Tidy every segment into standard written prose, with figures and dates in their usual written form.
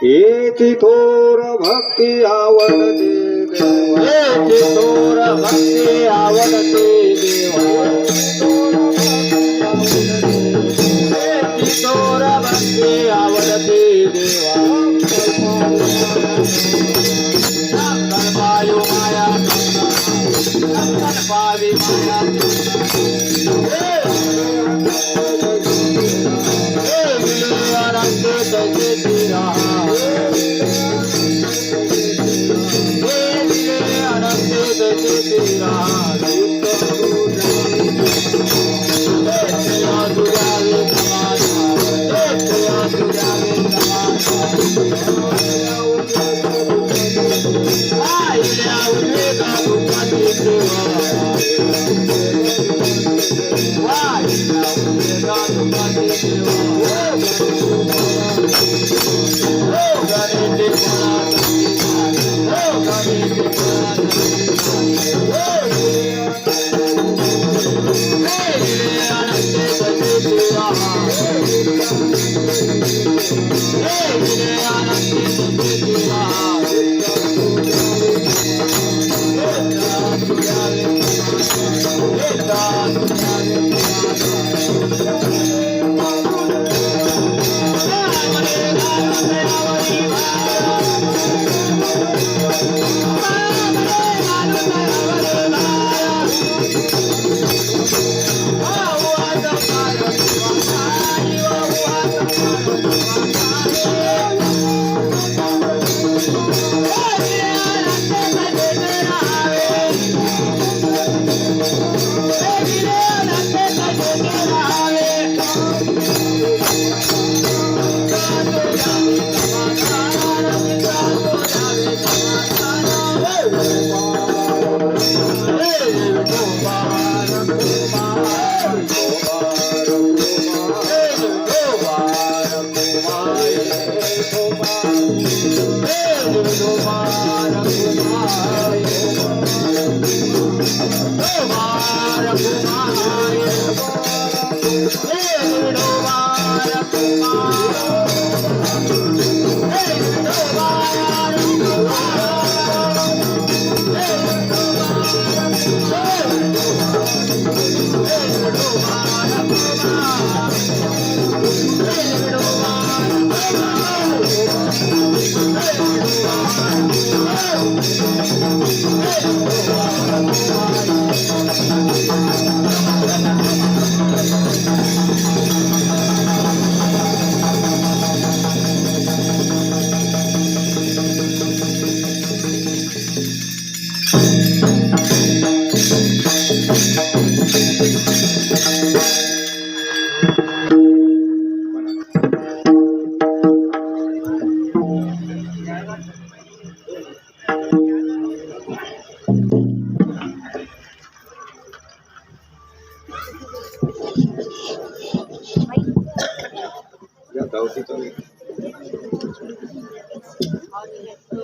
एची थोर भक्ती आवडते देवा, एची थोर भक्ती आवडते देवा, एची थोर भक्ती आवडते देवा. शंकर पायू माया शंकर पावी माया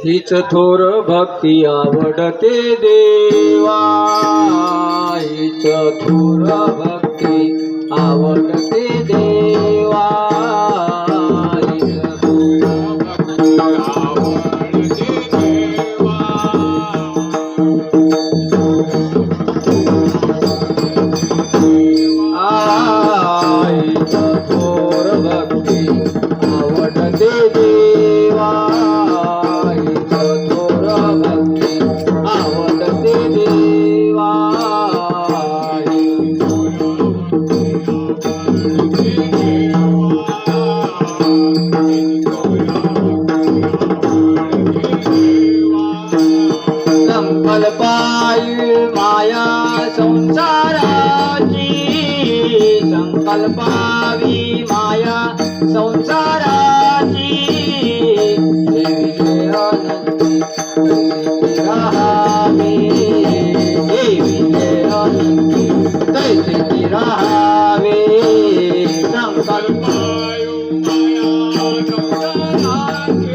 हीच थोर भक्ती आवडते देवा, हीच थोर भक्ती आवडते देवा, हीच थोर भक्ती आवडते देवा. हीच थोर भक्ती आवडते देवा, हीच थोर भक्ती संकल्पायु माया संसाराची संकल्पावी माया संसाराची देवी अनंती तैसी राहावे देवी अनंती तैसी राहावे संकल्पायु माया संसाराची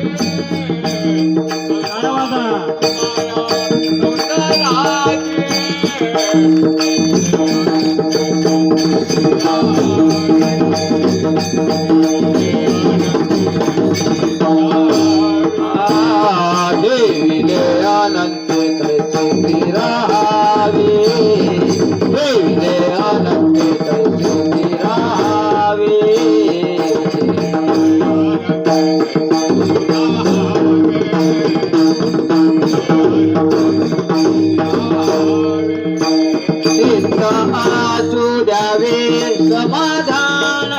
देवीले अनंत तैसी राहावे देवीले अनंत तैसी राहावे चित्त आचू द्यावे समाधान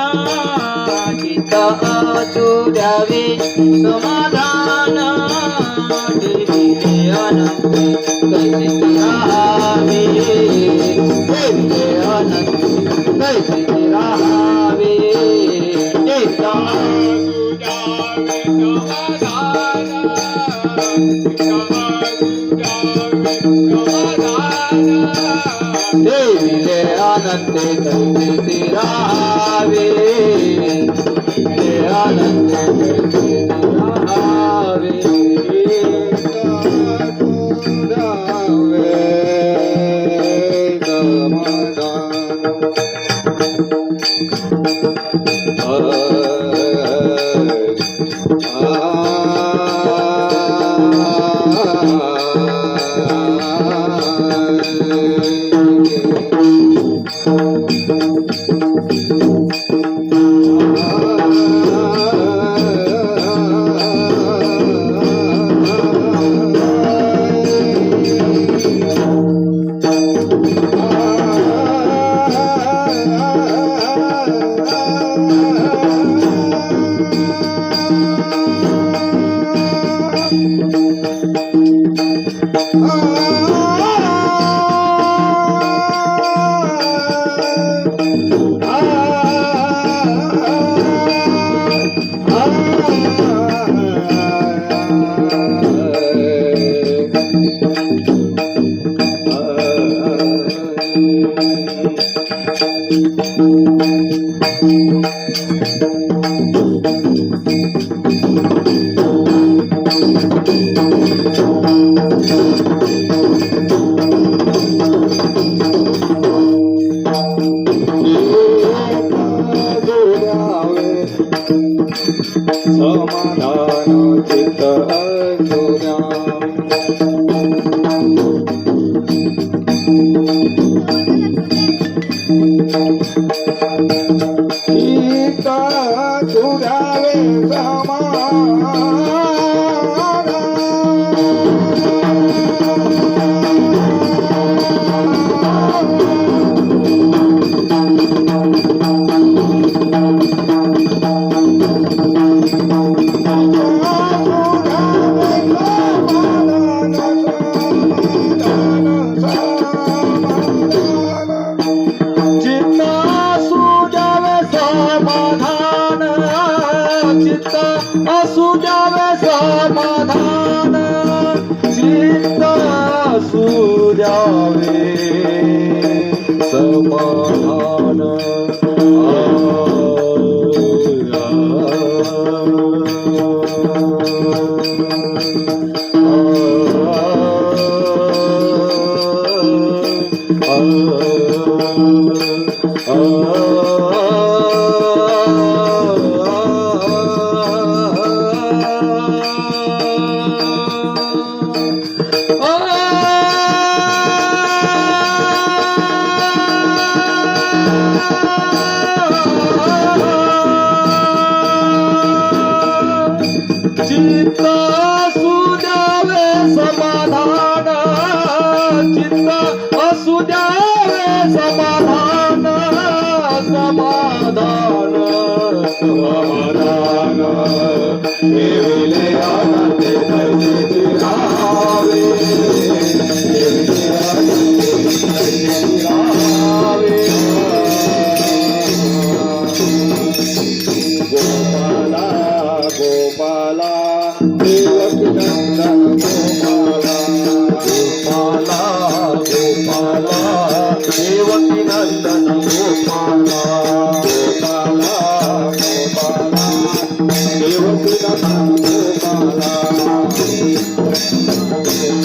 चित्त आचू द्यावे समाधान देवीले अनंत तैसी राहावे देवीले अनंत तैसी राहावे चित्त आचू द्यावे समाधान देवीले अनंत तैसी राहावे देवीले अनंत तैसी राहावे समाधान चित्त सुरावे समाधान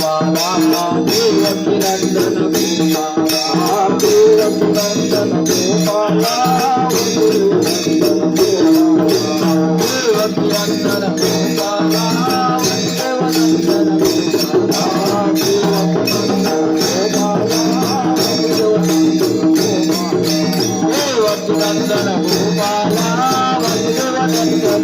गोपाला देवकी नंदन गोपाला देवकी नंदन गोपाला देवकी नंदन गोपाला देवनंदन गोपाला देवकी नंदन गोपाला देवनंदन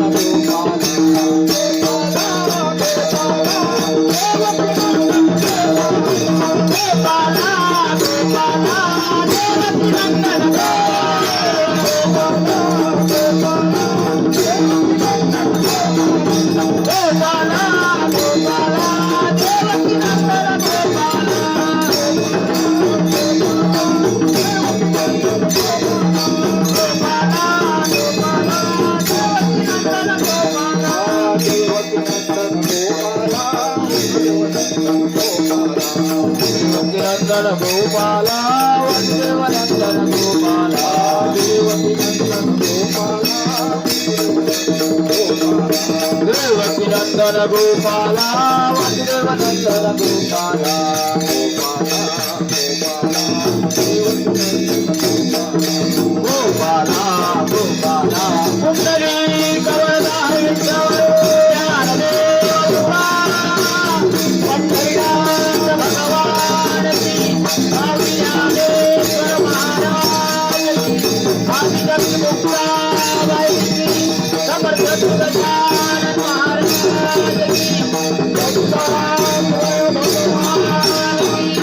नंदन गोपाला देवनंदन गोपाला देवकी नंदन गोपाला देवनंदन गोपाला गोपाला गोपाला कुंडली कवळदार भगवान की ज्ञानेश्वर महाराज की आदिशक्ती मुक्ताबाई की समर्थ गजानन महाराज की भगवान की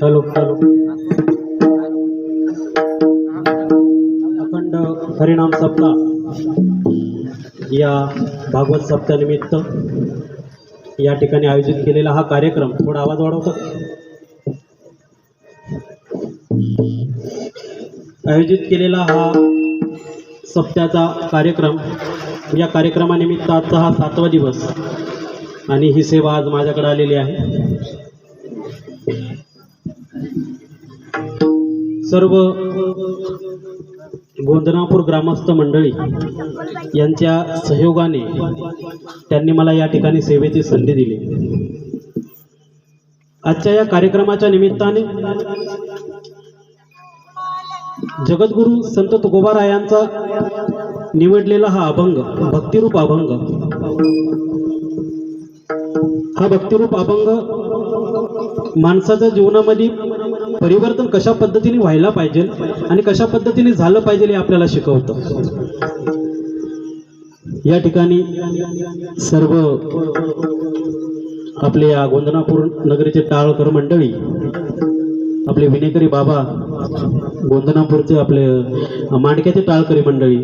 हॅलो हॅलो अखंड हरिनाम सप्ताह या भागवत सप्ताहानिमित्त या ठिकाणी आयोजित केलेला हा कार्यक्रम, थोडा आवाज वाढवतो, आयोजित केलेला हा सप्त्याचा कार्यक्रम, या कार्यक्रमानिमित्त आजचा हा 7वा दिवस आणि ही सेवा आज माझ्याकडे आलेली आहे. सर्व गोंदनापूर ग्रामस्थ मंडळी यांच्या सहयोगाने त्यांनी मला या ठिकाणी सेवेची संधी दिली. आजच्या या कार्यक्रमाच्या निमित्ताने जगद्गुरु संत तुकोबारायांचा निवडलेला हा अभंग, भक्तिरूप अभंग, हा भक्तिरूप अभंग माणसाच्या जीवनामध्ये परिवर्तन कशा पद्धतीने व्हायला पाहिजे आणि कशा पद्धतीने झालं पाहिजे हे आपल्याला शिकवतं. या ठिकाणी सर्व आपले या गोंदनापूर नगरीचे टाळकर मंडळी, आपले विनेकरी बाबा, गोंदनापूरचे आपले मांडक्याचे टाळकरी मंडळी,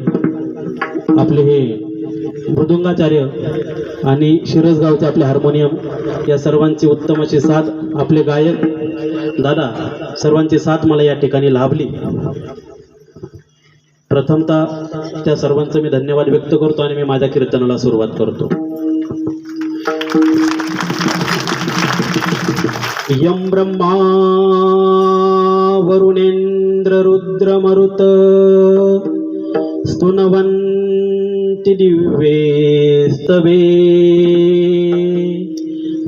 आपले हे मृदुंगाचार्य आणि शिरसगावचे आपले हार्मोनियम, या सर्वांची उत्तम अशी साथ, आपले गायक दादा, सर्वांची साथ मला या ठिकाणी लाभली. प्रथमतः त्या सर्वांचं मी धन्यवाद व्यक्त करतो आणि मी माझ्या कीर्तनाला सुरुवात करतो. यं ब्रह्मा वरुणेंद्र रुद्र मरुत स्तुनवन्ति दिव्ये स्तवे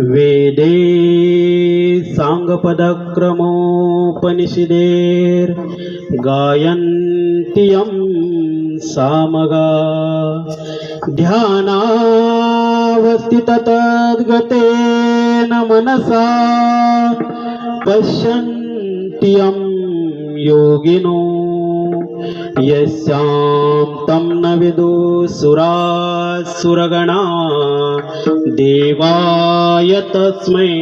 वेदे सांगपदक्रमोपनिषदेर गायन्ति यं सामगा ध्यानावस्थिततद्गतेन मनसा पश्यन्ति यं योगिनो यस्यां तं न विदुः सुरासुरगणा देवाय तस्मै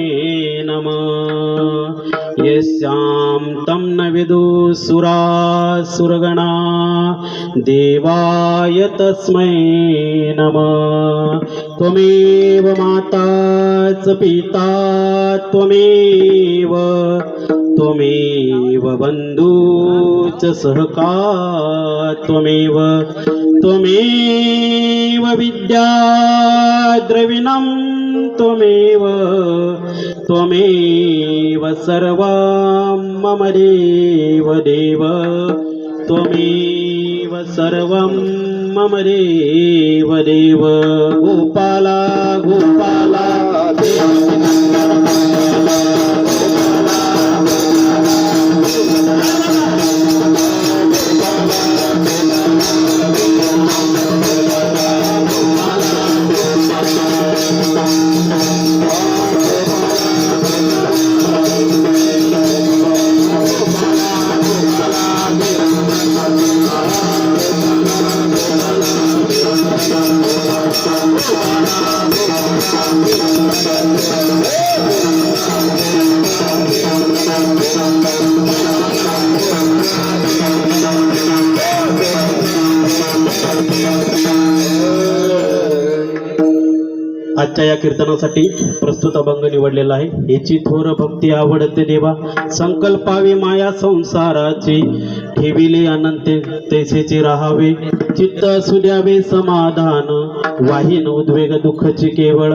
नमः यस्यां तं न विदुसुरासुरगणा देवाय तस्मै नमः त्वमेव माता च पिता त्वमेव बन्धू च सखा त्वमेव विद्या द्रविणं त्वमेव सर्वं मम देव त्वमेव सर्वं मम देव गोपाला आजच्या या कीर्तनासाठी प्रस्तुत अभंग निवडलेला आहे. याची थोर भक्ती आवडते देवा, संकल्पावे माया संसाराची, ठेविले अनंत तैसेचे राहावे, चित्त असू द्यावे समाधान, वाहीन उद्वेग दुःखची केवळ,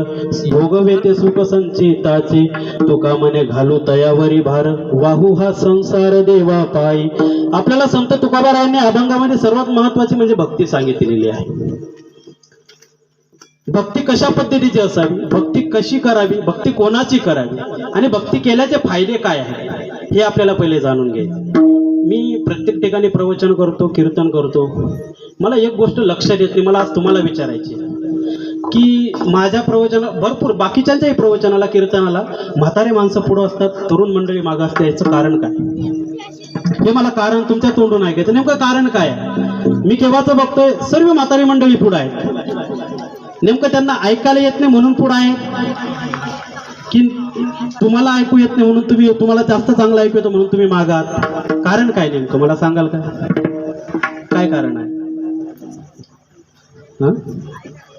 भोगवे ते सुख संचिताचे, तुका मने घालू तयावरी भार, वाहू हा संसार देवा पायी. आपल्याला संत तुकारामांनी अभंगामध्ये सर्वात महत्वाची म्हणजे भक्ती सांगितलेली आहे. भक्ती कशा पद्धतीची असावी, भक्ती कशी करावी, भक्ती कोणाची करावी आणि भक्ती केल्याचे फायदे काय आहेत हे आपल्याला पहिले जाणून घ्यायचे. मी प्रत्येक ठिकाणी प्रवचन करतो, कीर्तन करतो, मला एक गोष्ट लक्षात येत नाही. मला आज तुम्हाला विचारायची की माझ्या भरपूर बाकीच्यांच्याही प्रवचनाला, कीर्तनाला म्हातारे माणसं पुढं असतात, तरुण मंडळी मागं असते. याचं कारण काय हे मला कारण तुमच्या तोंडून ऐकायचं. नेमकं कारण काय? मी केव्हाच बघतोय सर्व म्हातारी मंडळी पुढं आहेत. नेमकं त्यांना ऐकायला येत नाही म्हणून पुढं आहे की तुम्हाला ऐकू येत नाही म्हणून तुम्हाला जास्त चांगलं ऐकू येतं म्हणून तुम्ही मागात? कारण काय नेमकं मला सांगाल का? काय कारण आहे?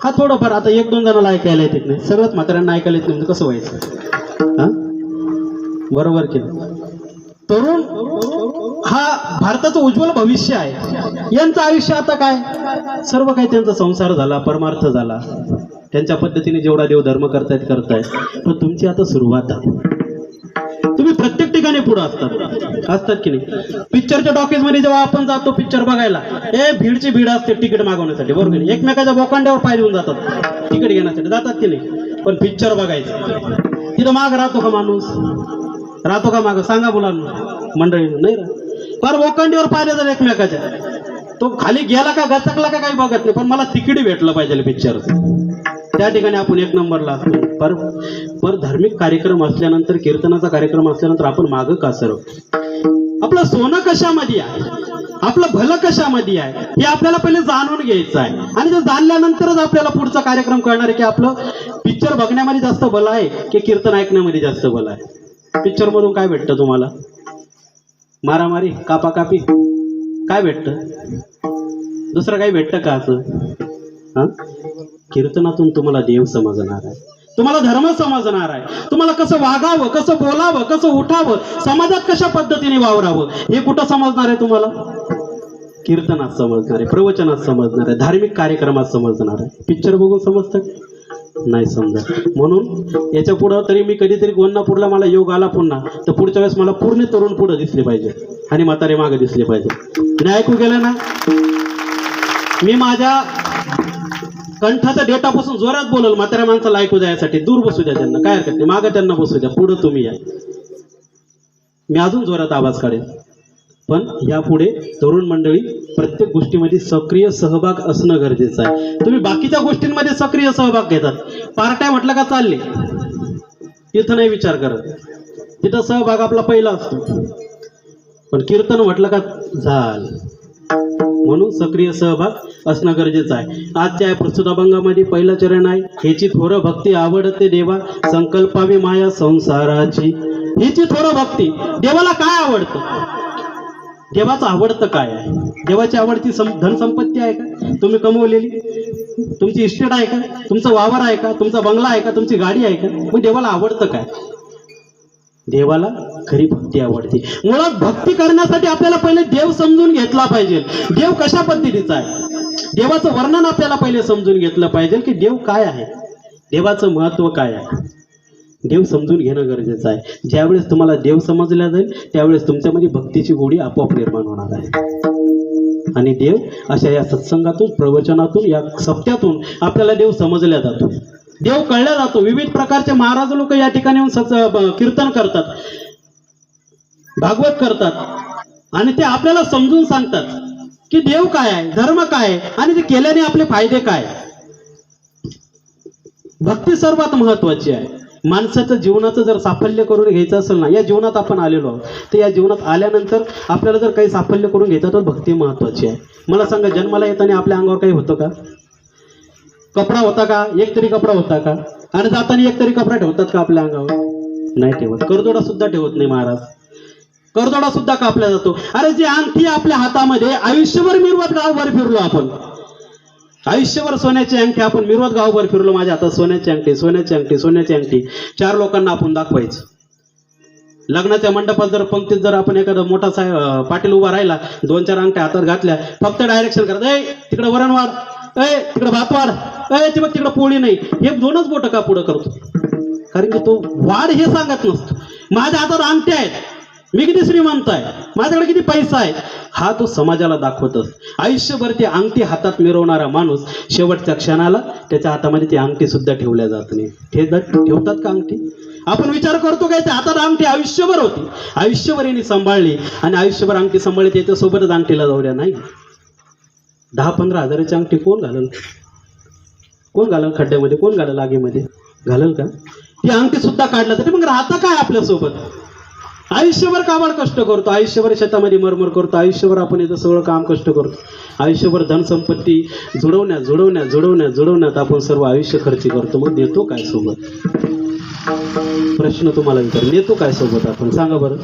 हा थोडंफार आता एक दोन जणांना ऐकायला येत नाही, सगळंच म्हाताऱ्यांना ऐकायला येत नाही म्हणजे कसं व्हायचं? बरोबर की तरुण हा भारताचं उज्ज्वल भविष्य आहे. यांचं आयुष्य आता काय, सर्व काही त्यांचा संसार झाला, परमार्थ झाला, त्यांच्या पद्धतीने जेवढा देव धर्म करतायत. पण तुमची आता सुरुवात आहे. तुम्ही प्रत्येक ठिकाणी पुढे असतात की नाही? पिक्चरच्या टॉकीज मध्ये जेव्हा आपण जातो पिक्चर बघायला, भीडची भीड असते तिकीट मागवण्यासाठी, बरोबर नाही? एकमेकाच्या बोकांड्यावर पाय देऊन जातात तिकीट घेण्यासाठी, जातात की नाही? पण पिक्चर बघायचं तिथं माग राहतो का माणूस? राहतो का माग? सांगा मुलांना, मंडळी नाही राहत. फार बोकांडीवर पाय देतात एकमेकाच्या. तो खाली गेला का गचकला का काही बघत नाही, पण मला तिकीट भेटलं पाहिजे पिक्चरचं. त्या ठिकाणी आपण एक नंबरला असतो. पर धार्मिक कार्यक्रम असल्यानंतर, कीर्तनाचा कार्यक्रम असल्यानंतर आपण मागं का सरव? आपलं सोनं कशामध्ये आहे, आपलं भलं कशामध्ये आहे हे आपल्याला पहिले जाणून घ्यायचं आहे. आणि ते जाणल्यानंतरच आपल्याला पुढचा कार्यक्रम कळणार आहे की आपलं पिक्चर बघण्यामध्ये जास्त भलं आहे की कीर्तन ऐकण्यामध्ये जास्त भलं आहे. पिक्चर मधून काय भेटतं तुम्हाला? मारामारी, कापाकापी, काय भेटतं? दुसरं काही भेटतं का असं? कीर्तनातून तुम्हाला देव समजणार आहे, तुम्हाला धर्म समजणार आहे, तुम्हाला कसं वागावं, कसं बोलावं, कसं उठावं, समाजात कशा पद्धतीने वावरावं हे कुठं समजणार आहे तुम्हाला? कीर्तनात समजणार आहे, प्रवचनात समजणार आहे, धार्मिक कार्यक्रमात समजणार आहे. पिक्चर बघून समजतं नाही समजा. म्हणून याच्या पुढं तरी मी कधीतरी गोन्नापूरला मला योग आला पुन्हा, तर पुढच्या वेळेस मला पूर्ण तरुण पुढे दिसले पाहिजे आणि म्हातारे मागे दिसले पाहिजे. नाही ऐकू गेलं ना? मी माझ्या कंठाच्या डेटापासून जोरात बोलल म्हाताऱ्या माणसाला ऐकू द्यायसाठी. दूर बसू द्या त्यांना, काय हरकत नाही, मागं त्यांना बसू द्या, पुढं तुम्ही या. मी अजून जोरात आवाज काढेल. पण यापुढे तरुण मंडळी प्रत्येक गोष्टीमध्ये सक्रिय सहभाग असणं गरजेचं आहे. तुम्ही बाकीच्या गोष्टींमध्ये सक्रिय सहभाग घेतात. पार्ट्या म्हटलं का चालले, तिथं नाही विचार करत, तिथं सहभाग आपला पहिला असतो. पण कीर्तन म्हटलं का झालं, म्हणून सक्रिय सहभाग असणं गरजेचं आहे. आजच्या या प्रस्तुत अभंगामध्ये पहिलं चरण आहे, हेची थोर भक्ती आवडते देवा, संकल्पावी माया संसाराची. हिची थोर भक्ती. देवाला काय आवडतं? देवाचं आवडतं काय आहे? देवाची आवडती धनसंपत्ती आहे का तुम्ही कमवलेली? तुमची इस्टेट आहे का? तुमचं वावर आहे का? तुमचा बंगला आहे का? तुमची गाडी आहे का? मग देवाला आवडतं काय? देवाला खरी भक्ती आवडते. मुळात भक्ती करण्यासाठी आपल्याला पहिले देव समजून घेतला पाहिजे. देव कशा पद्धतीचा आहे, देवाचं वर्णन आपल्याला पहिले समजून घेतलं पाहिजे की देव काय आहे, देवाचं महत्व काय आहे. देव समजून घेणं गरजेचं आहे. ज्यावेळेस तुम्हाला देव समजला जाईल त्यावेळेस तुमच्यामध्ये भक्तीची गोडी आपोआप निर्माण होणार आहे. आणि देव अशा या सत्संगातून, प्रवचनातून, या सप्त्यातून आपल्याला देव समजला जातो, देव कळला जातो. विविध प्रकारचे महाराज लोक या ठिकाणी येऊन कीर्तन करतात, भागवत करतात आणि ते आपल्याला समजून सांगतात की देव काय आहे, धर्म काय आहे आणि ते केल्याने आपले फायदे काय. भक्ती सर्वात महत्वाची आहे. माणसाचं जीवनाचं जर साफल्य करून घ्यायचं असेल ना, या जीवनात आपण आलेलो आहोत, तर या जीवनात आल्यानंतर आपल्याला जर काही साफल्य करून घ्यायचं तर भक्ती महत्वाची आहे. मला सांगा, जन्माला येताना आपल्या अंगावर काही होतं का? कपडा होता का? एक तरी कपडा होता का? आणि जाताना एक तरी कपडा ठेवतात का आपल्या अंगावर? नाही ठेवत. करदोडा सुद्धा ठेवत नाही महाराज. करदोडा सुद्धा कापला जातो. अरे जी अंगठी आपल्या हातामध्ये, आयुष्यभर मिरवत गावभर फिरलो आपण, आयुष्यभर सोन्याची अंगठी आपण मिरवत गावभर फिरलो, माझ्या हातात सोन्याची अंगठी, सोन्याची अंगठी, सोन्याची अंगठी. 4 लोकांना आपण दाखवायचं. लग्नाच्या मंडपात जर पंक्तीत जर आपण एखादा मोठा पाटील उभा राहिला, 2-4 अंगठ्या हातात घातल्या, फक्त डायरेक्शन करत, ए तिकडे वरण वाढ, ए तिकडे भात वाढ, ए ती बघ तिकडे पोळी नाही, हे 2च बोटं का पुढं करतो? कारण की तो वाढ हे सांगत नसतो. माझ्या हातात अंगठ्या आहेत, मी किती श्रीमंत आहे, माझ्याकडे किती पैसा आहे, हा तो समाजाला दाखवतच. आयुष्यभर ती अंगठी हातात मिरवणारा माणूस शेवटच्या क्षणाला त्याच्या हातामध्ये ती अंगठी सुद्धा ठेवल्या जात नाही. ठेवतात का अंगठी? आपण विचार करतो काय त्या हातात अंगठी आयुष्यभर होती, आयुष्यभर यांनी सांभाळली आणि आयुष्यभर अंगठी सांभाळली, त्याच्यासोबतच अंगठीला जाऊया नाही. 10-15 हजाराची अंगठी कोण घालल? कोण घालल खड्ड्यामध्ये? कोण घालल आगीमध्ये? घालल का? ती अंगठी सुद्धा काढलं तरी मग राहतं काय आपल्यासोबत? आयुष्यभर काबाड कष्ट करतो, आयुष्यभर शेतामध्ये मरमर करतो, आयुष्यभर आपण इथं सगळं काम कष्ट करतो, आयुष्यभर धनसंपत्ती जुळवण्यात आपण सर्व आयुष्य खर्च करतो. मग देतो काय सोबत? प्रश्न तुम्हाला विचार, देतो काय सोबत आपण? सांगा बरं.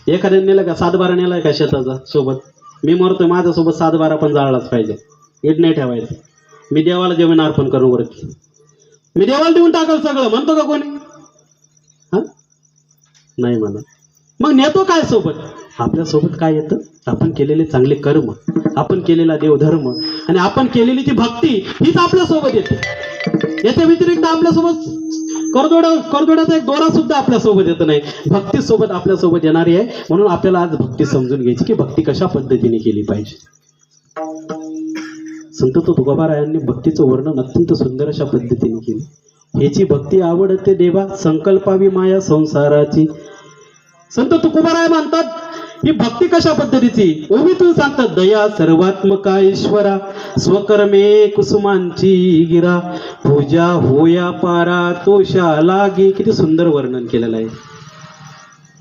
एखाद्याने नेलं का 7-12 नेलाय का शेताचा सोबत? मी मरतोय, माझ्यासोबत 7-12 पण जाळलाच पाहिजे, इट नाही ठेवायचं. मी देवाला जमीन अर्पण करून वरती, मी देवाला देऊन टाकल सगळं, म्हणतो का कोणी? हा, नाही म्हणा. मग नेतो काय सोबत? आपल्यासोबत काय येतं? आपण केलेले चांगले कर्म, आपण केलेला देवधर्म आणि आपण केलेली ती भक्ती, हीच आपल्यासोबत येते. याच्या व्यतिरिक्त आपल्यासोबत करदोड्याचा एक दोरा सुद्धा आपल्यासोबत येत नाही. भक्ती सोबत आपल्यासोबत येणारी आहे. म्हणून आपल्याला आज भक्ती समजून घ्यायची की भक्ती कशा पद्धतीने केली पाहिजे. संत तुकोबारायांनी भक्तीचं वर्णन अत्यंत सुंदर अशा पद्धतीने केले. ह्याची भक्ती आवडते देवा, संकल्पावी माया संसाराची. संत तुकोबाराय म्हणतात ही भक्ती कशा पद्धतीची? ओवीतून सांगतात, दया सर्वात्मका ईश्वरा, स्वकर्मे कुसुमांची गिरा, पूजा होया पारा तोषा लागी. किती सुंदर वर्णन केलेलं आहे.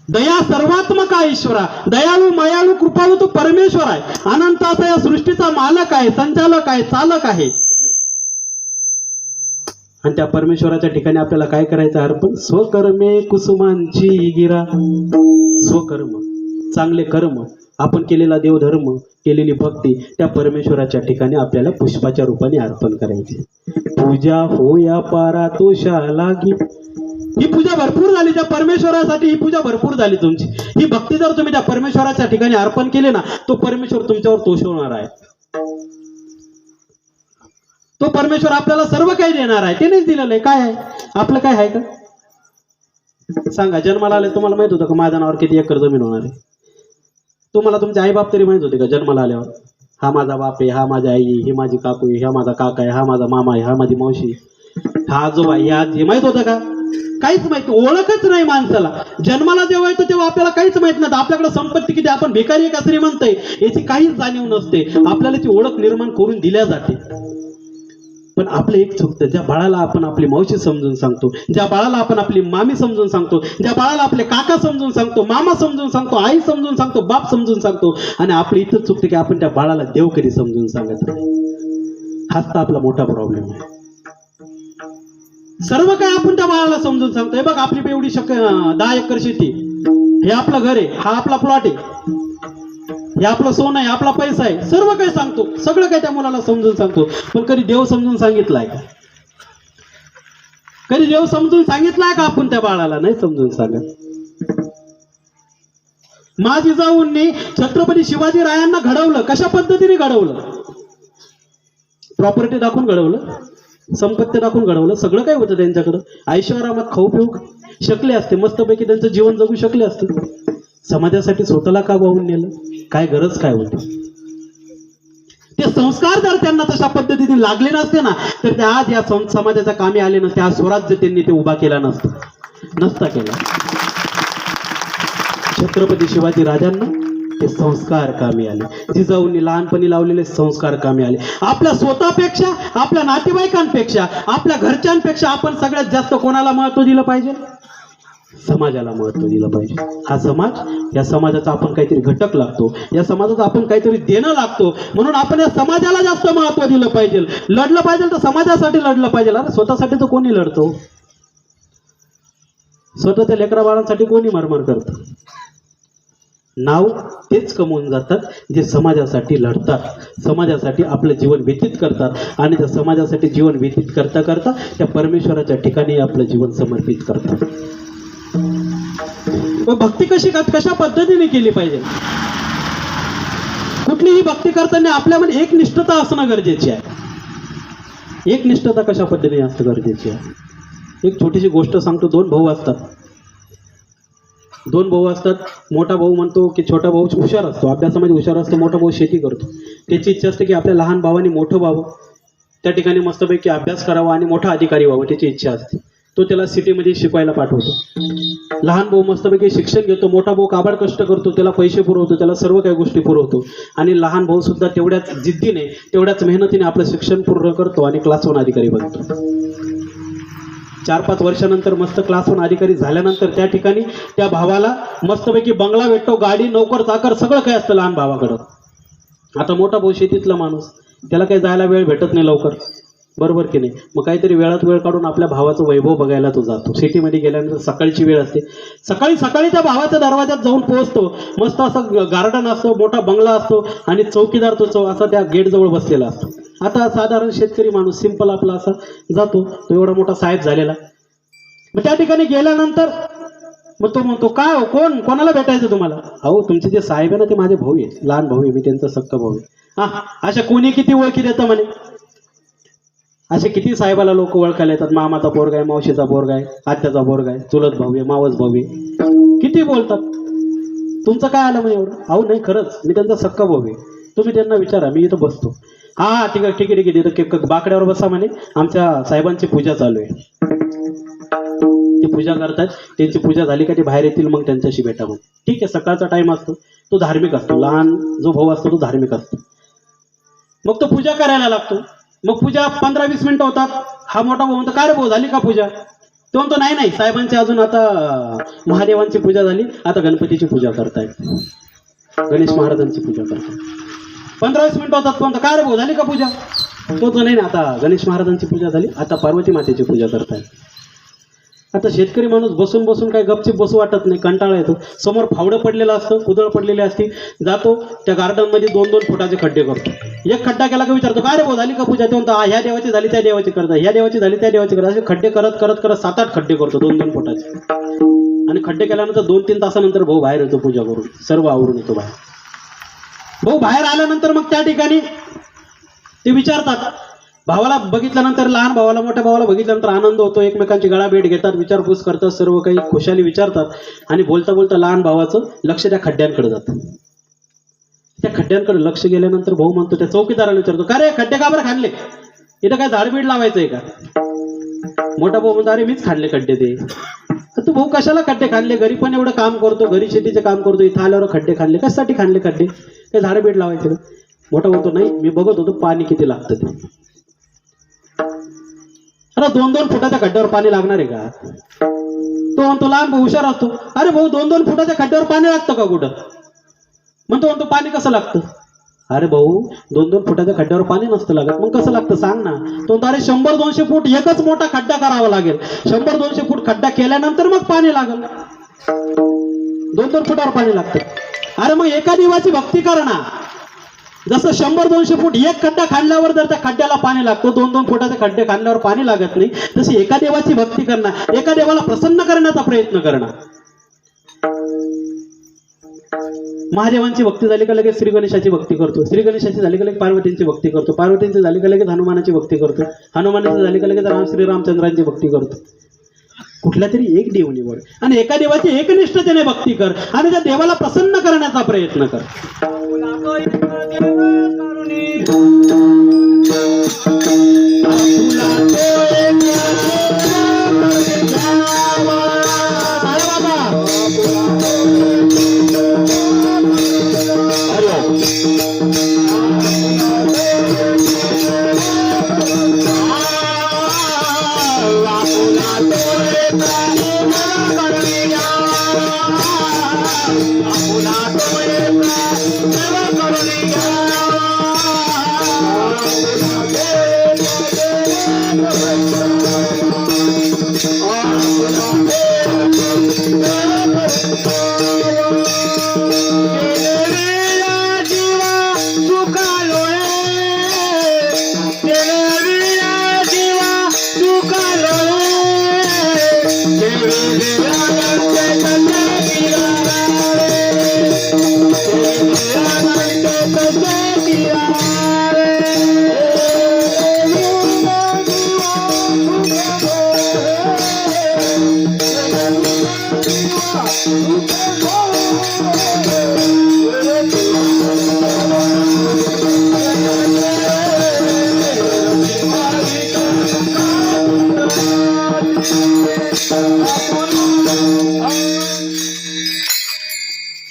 दया सर्वात्मका ईश्वरा, दयाळू मायाळू कृपाळू तो परमेश्वर आहे. अनंत असा या सृष्टीचा मालक आहे, संचालक आहे, चालक आहे. आणि त्या परमेश्वराच्या ठिकाणी आपल्याला काय करायचं? अर्पण. स्वकर्मे कुसुमांची गिरा. स्वकर्म, चांगले कर्म, आपण केलेला देवधर्म, केलेली भक्ती त्या परमेश्वराच्या ठिकाणी आपल्याला पुष्पाच्या रूपाने अर्पण करायचे. पूजा होया पारा तोषा लागी. ही पूजा भरपूर झाली त्या परमेश्वरासाठी, ही पूजा भरपूर झाली तुमची. ही भक्ती जर तुम्ही त्या परमेश्वराच्या ठिकाणी अर्पण केली ना, तो परमेश्वर तुमच्यावर तोषवणार आहे. तो परमेश्वर आपल्याला सर्व काही देणार आहे. त्यानेच दिलेलं आहे. काय आहे आपलं? काय आहे का? सांगा. जन्माला आले तुम्हाला माहित होतं का माझ्या नावावर किती एकर जमीन होणार आहे? तुम्हाला तुमचे आई बाप तरी माहित होते का जन्माला आल्यावर? हा माझा बाप आहे, हा माझी आई, ही माझी काकू आहे, हा माझा काका आहे, हा माझा मामा आहे, हा माझी मावशी, हा आजोबा, हे आजी. माहित होतं का? काहीच माहिती. ओळखच नाही माणसाला. जन्माला जेव्हा येतो तेव्हा आपल्याला काहीच माहित नाही. आपल्याकडे संपत्ती किती, आपण भिकारी का श्रीमंत आहे याची काहीच जाणीव नसते. आपल्याला ती ओळख निर्माण करून दिल्या जाते. पण आपलं एक चुकतं, ज्या बाळाला आपण आपली मावशी समजून सांगतो, ज्या बाळाला आपण आपली मामी समजून सांगतो, ज्या बाळाला आपले काका समजून सांगतो, मामा समजून सांगतो, आई समजून सांगतो, बाप समजून सांगतो, आणि आपली इथं चुकतं की आपण त्या बाळाला देव कधी समजून सांगत नाही. हाच तर आपला मोठा प्रॉब्लेम आहे. सर्व काय आपण त्या बाळाला समजून सांगतो. हे बघ, आपली एवढी 10 एकर शेती, हे आपलं घर आहे, हा आपला प्लॉट आहे, हे आपलं सोनं आहे, आपला पैसा आहे, सर्व काही सांगतो, सगळं काही त्या मुलाला समजून सांगतो. पण कधी देव समजून सांगितलाय का? कधी देव समजून सांगितलाय का आपण त्या बाळाला? नाही समजून सांगत. माझी जिजाऊंनी छत्रपती शिवाजी रायांना घडवलं. कशा पद्धतीने घडवलं? प्रॉपर्टी दाखवून घडवलं, संपत्ती दाखवून घडवलं. सगळं काय होतं त्यांच्याकडं. ऐश्वर्यात खाऊ पिऊ शकले असते, मस्तपैकी त्यांचं जीवन जगू शकले असते. समाजासाठी स्वतःला का वाहून नेलं? काय गरज काय होती? ते संस्कार जर त्यांना तशा पद्धतीने लागले नसते ना, तर ते आज या समाजाच्या कामी आले नसते. आज स्वराज्य त्यांनी ते उभा केला नसता केला. छत्रपती शिवाजी राजांना ते संस्कार कामी आले. जिजाऊंनी लहानपणी लावलेले संस्कार कामी आले. आपल्या स्वतःपेक्षा, आपल्या नातेवाईकांपेक्षा, आपल्या घरच्यांपेक्षा आपण सगळ्यात जास्त कोणाला महत्व दिलं पाहिजे? समाजाला महत्व दिलं पाहिजे. हा समाज, या समाजाचा आपण काहीतरी घटक लागतो, या समाजाचा आपण काहीतरी देणं लागतो, म्हणून आपण या समाजाला जास्त महत्व दिलं पाहिजे. लढलं पाहिजे तर समाजासाठी लढलं पाहिजे. अरे स्वतःसाठी तर कोणी लढतो? स्वतःच्या लेकरा बाळांसाठी कोणी मरमर करतं? नाव तेच कमवून जातात जे समाजासाठी लढतात, समाजासाठी आपलं जीवन व्यतीत करतात, आणि त्या समाजासाठी जीवन व्यतीत करता करता त्या परमेश्वराच्या ठिकाणी आपलं जीवन समर्पित करतात. भक्ती कशा पद्धतीने केली पाहिजे? कुठलीही भक्ती करताना आपल्यामध्ये एक निष्ठता असणं गरजेची आहे. एक निष्ठता कशा पद्धतीने असणं गरजेची आहे? एक छोटीशी गोष्ट सांगतो. दोन भाऊ असतात. मोठा भाऊ म्हणतो की छोटा भाऊ हुशार असतो, अभ्यासामध्ये हुशार असतो, मोठा भाऊ शेती करतो. त्याची इच्छा असते की आपल्या लहान भावाने मोठं व्हावं, त्या ठिकाणी मस्तपैकी अभ्यास करावा आणि मोठा अधिकारी व्हावं, त्याची इच्छा असते. तो त्याला सिटीमध्ये शिकवायला पाठवतो. लहान भाऊ मस्तपैकी शिक्षण घेतो, मोठा भाऊ काबाड कष्ट करतो, त्याला पैसे पुरवतो, त्याला सर्व काही गोष्टी पुरवतो, आणि लहान भाऊ सुद्धा तेवढ्याच जिद्दीने, तेवढ्याच मेहनतीने आपलं शिक्षण पूर्ण करतो आणि क्लास 1 अधिकारी बनतो. 4-5 वर्षानंतर मस्त क्लास 1 अधिकारी झाल्यानंतर त्या ठिकाणी त्या भावाला मस्तपैकी बंगला भेटतो, गाडी, नोकर चाकर सगळं काही असतं लहान भावाकडं. आता मोठा भाऊ शेतीतला माणूस, त्याला काही जायला वेळ भेटत नाही लवकर, बरोबर की नाही? मग काहीतरी वेळात वेळ काढून आपल्या भावाचं वैभव बघायला तो जातो. सिटीमध्ये गेल्यानंतर सकाळची वेळ असते, सकाळी त्या भावाच्या दरवाजात जाऊन पोहोचतो. मस्त असं गार्डन असतो, मोठा बंगला असतो, आणि चौकीदार तो असा त्या गेटजवळ बसलेला असतो. आता साधारण शेतकरी माणूस सिंपल आपला असा जातो, तो एवढा मोठा साहेब झालेला. मग त्या ठिकाणी गेल्यानंतर मग तो म्हणतो, काय हो, कोणाला भेटायचं तुम्हाला? अहो, तुमचे जे साहेब आहे ना, ते माझे भाऊ आहेत, लहान भाऊ आहे, मी त्यांचा सक्का भाऊ आहे. हा, अशा कोणी किती ओळखी देतं म्हणे? असे किती साहेबाला लोक ओळखायला येतात. मामाचा पोरगा आहे, मावशीचा पोरगा आहे, आत्याचा पोरगा आहे, चुलत भाऊ आहे, मावस भाऊ आहे, किती बोलतात. तुमचं काय आलं म्हणे एवढं? अहो नाही, खरंच मी त्यांचा सक्का भाऊ आहे, तुम्ही त्यांना विचारा, मी इथं बसतो. हा ठीक आहे तिथं बाकड्यावर बसा म्हणे, आमच्या साहेबांची पूजा चालू आहे, ते पूजा करतात, त्यांची पूजा झाली का ते बाहेर येतील, मग त्यांच्याशी भेटा मग. ठीक आहे, सकाळचा टाइम असतो, तो धार्मिक असतो, लहान जो भाऊ असतो तो धार्मिक असतो. मग तो पूजा करायला लागतो. मग पूजा 15-20 मिनिटं होतात. हा मोठा भाऊ म्हणतो, काय रे भाऊ, झाली का पूजा? तो म्हणतो, नाही, साहेबांची अजून आता महादेवांची पूजा झाली, आता गणपतीची पूजा करतायत, गणेश महाराजांची पूजा करतायत. 15-20 मिनिटं होतात. तो म्हणतो, काय रे भाऊ, झाली का पूजा? तो नाही, आता गणेश महाराजांची पूजा झाली, आता पार्वती मातेची पूजा करतायत. आता शेतकरी माणूस बसून काही गपचीप बसू वाटत नाही, कंटाळा येतो. समोर फावडं पडलेलं असतं, कुदळ पडलेली असती. जातो त्या गार्डनमध्ये 2-2 फुटाचे खड्डे करतो. एक खड्डा केला का विचारतो, काय रे भाऊ, झाली का पूजा? ते म्हणतो, ह्या देवाची झाली, त्या देवाची करता, ह्या देवाची झाली, त्या देवाची करता. असे खड्डे करत 7-8 खड्डे करतो 2-2 फुटाचे. आणि खड्डे केल्यानंतर 2-3 तासानंतर भाऊ बाहेर येतो, पूजा करून सर्व आवरून येतो बाहेर. भाऊ बाहेर आल्यानंतर मग त्या ठिकाणी ते विचारतात, भावाला बघितल्यानंतर, लहान भावाला मोठ्या भावाला बघितल्यानंतर आनंद होतो, एकमेकांची गळाभेट घेतात, विचारपूस करतात, सर्व काही खुशाली विचारतात. आणि बोलता बोलता लहान भावाचं लक्ष त्या खड्ड्यांकडे जातं. त्या खड्ड्यांकडे लक्ष गेल्यानंतर भाऊ म्हणतो, त्या चौकीदाराला विचारतो, का रे खड्डे का बरं खाल्ले? इथं काय झाडबीड लावायचंय का? मोठा भाऊ म्हणतो, अरे मीच खाल्ले खड्डे. ते तू भाऊ कशाला खड्डे खाल्ले? घरी पण एवढं काम करतो, घरी शेतीचे काम करतो, इथं आल्यावर खड्डे खाल्ले, कशासाठी खाल्ले खड्डे? काय झाडबीड लावायचे? मोठा म्हणतो, नाही, मी बघत होतो पाणी किती लागतं ते. त्याला 2-2 फुटाच्या खड्ड्यावर पाणी लागणार आहे का? तो म्हणतो लहान भाऊ हुशार असतो, अरे भाऊ 2-2 फुटाच्या खड्ड्यावर पाणी लागतं का कुठं? म्हणतो पाणी कसं लागतं? अरे भाऊ 2-2 फुटाच्या खड्ड्यावर पाणी नसतं लागत, मग कसं लागतं सांग ना. तो अरे 100-200 फूट एकच मोठा खड्डा करावा लागेल, 100-200 फूट खड्डा केल्यानंतर मग पाणी लागेल. 2-2 फुटावर पाणी लागतं. अरे मग एका देवाची भक्ती करा ना. जसं 100-200 फूट एक खड्डा खांदल्यावर जर त्या खड्ड्याला पाणी लागतो, 2-2 फुटाचे खड्डे खांदल्यावर पाणी लागत नाही, तशी एका देवाची भक्ती करणं, एका देवाला प्रसन्न करण्याचा प्रयत्न करणं. महादेवांची भक्ती झाली का लगेच श्री गणेशाची भक्ती करतो, श्री गणेशाची झाली का लगेच पार्वतींची भक्ती करतो, पार्वतींची झाली का लगेच हनुमानाची भक्ती करतो, हनुमानाची झाली का लगेच श्रीरामचंद्रांची भक्ती करतो. कुठल्या तरी एक देव निवड आणि एका देवाची एकनिष्ठतेने भक्ती कर आणि त्या देवाला प्रसन्न करण्याचा प्रयत्न कर.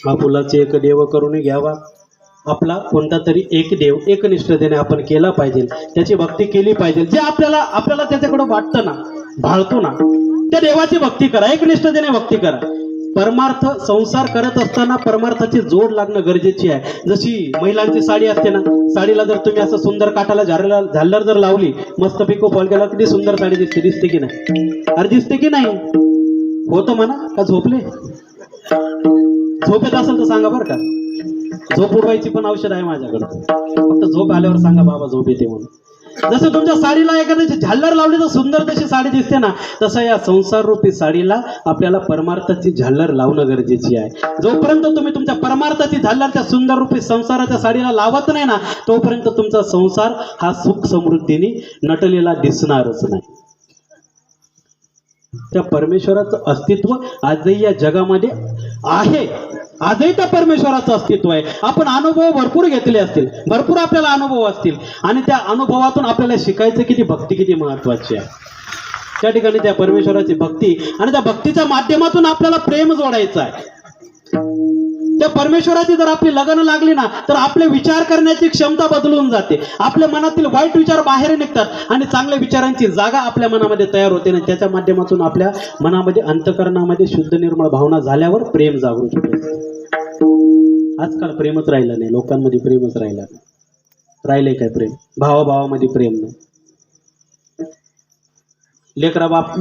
आपुलाचे एक देव करून घ्यावा. आपला कोणता तरी एक देव एकनिष्ठतेने आपण केला पाहिजे, त्याची भक्ती केली पाहिजे. जे आपल्याला त्याच्याकडे वाटतं ना, भाळतो ना, त्या देवाची भक्ती करा, एकनिष्ठतेने भक्ती करा. परमार्थ संसार करत असताना परमार्थाची जोड लागणं गरजेची आहे. जशी महिलांची साडी असते ना, साडीला जर तुम्ही असं सुंदर काठाला झालर जर लावली, मस्त पिको फॉल केला, किती सुंदर साडी दिसते की नाही? अरे दिसते की नाही? होतं म्हणा का झोपले? झोप येत असेल तर सांगा बरं का, झोप उडवायची पण औषध आहे माझ्याकडं. फक्त झोप आल्यावर सांगा बाबा झोप येते म्हणून. जसं तुमच्या साडीला एखाद्याची झालर लावली तर सुंदर तशी साडी दिसते ना, तसं या संसार रूपी साडीला आपल्याला परमार्थाची झालर लावणं गरजेची आहे. जोपर्यंत तुम्ही तुमच्या परमार्थाची झालर त्या सुंदर रूपी संसाराच्या साडीला लावत नाही ना, तोपर्यंत तुमचा संसार हा सुख समृद्धीने नटलेला दिसणारच नाही. त्या परमेश्वराचं अस्तित्व आजही या जगामध्ये आहे. आजही त्या परमेश्वराचं अस्तित्व आहे. आपण अनुभव भरपूर घेतले असतील, भरपूर आपल्याला अनुभव असतील आणि त्या अनुभवातून आपल्याला शिकायचं की ती भक्ती किती महत्वाची आहे. त्या ठिकाणी त्या परमेश्वराची भक्ती आणि त्या भक्तीच्या माध्यमातून आपल्याला प्रेम जोडायचं आहे. त्या परमेश्वराची जर आपली लगन लागली ना, तर आपले विचार करण्याची क्षमता बदलून जाते. आपल्या मनातील वाईट विचार बाहेर निघतात आणि चांगल्या विचारांची जागा आपल्या मनामध्ये तयार होते आणि त्याच्या माध्यमातून आपल्या मनामध्ये अंतःकरणामध्ये शुद्ध निर्मळ भावना झाल्यावर प्रेम जागृत होते. आजकाल प्रेमच राहिलं नाही, लोकांमध्ये प्रेमच राहिलं नाही. राहिलंय काय प्रेम? भावाभावामध्ये प्रेम नाही,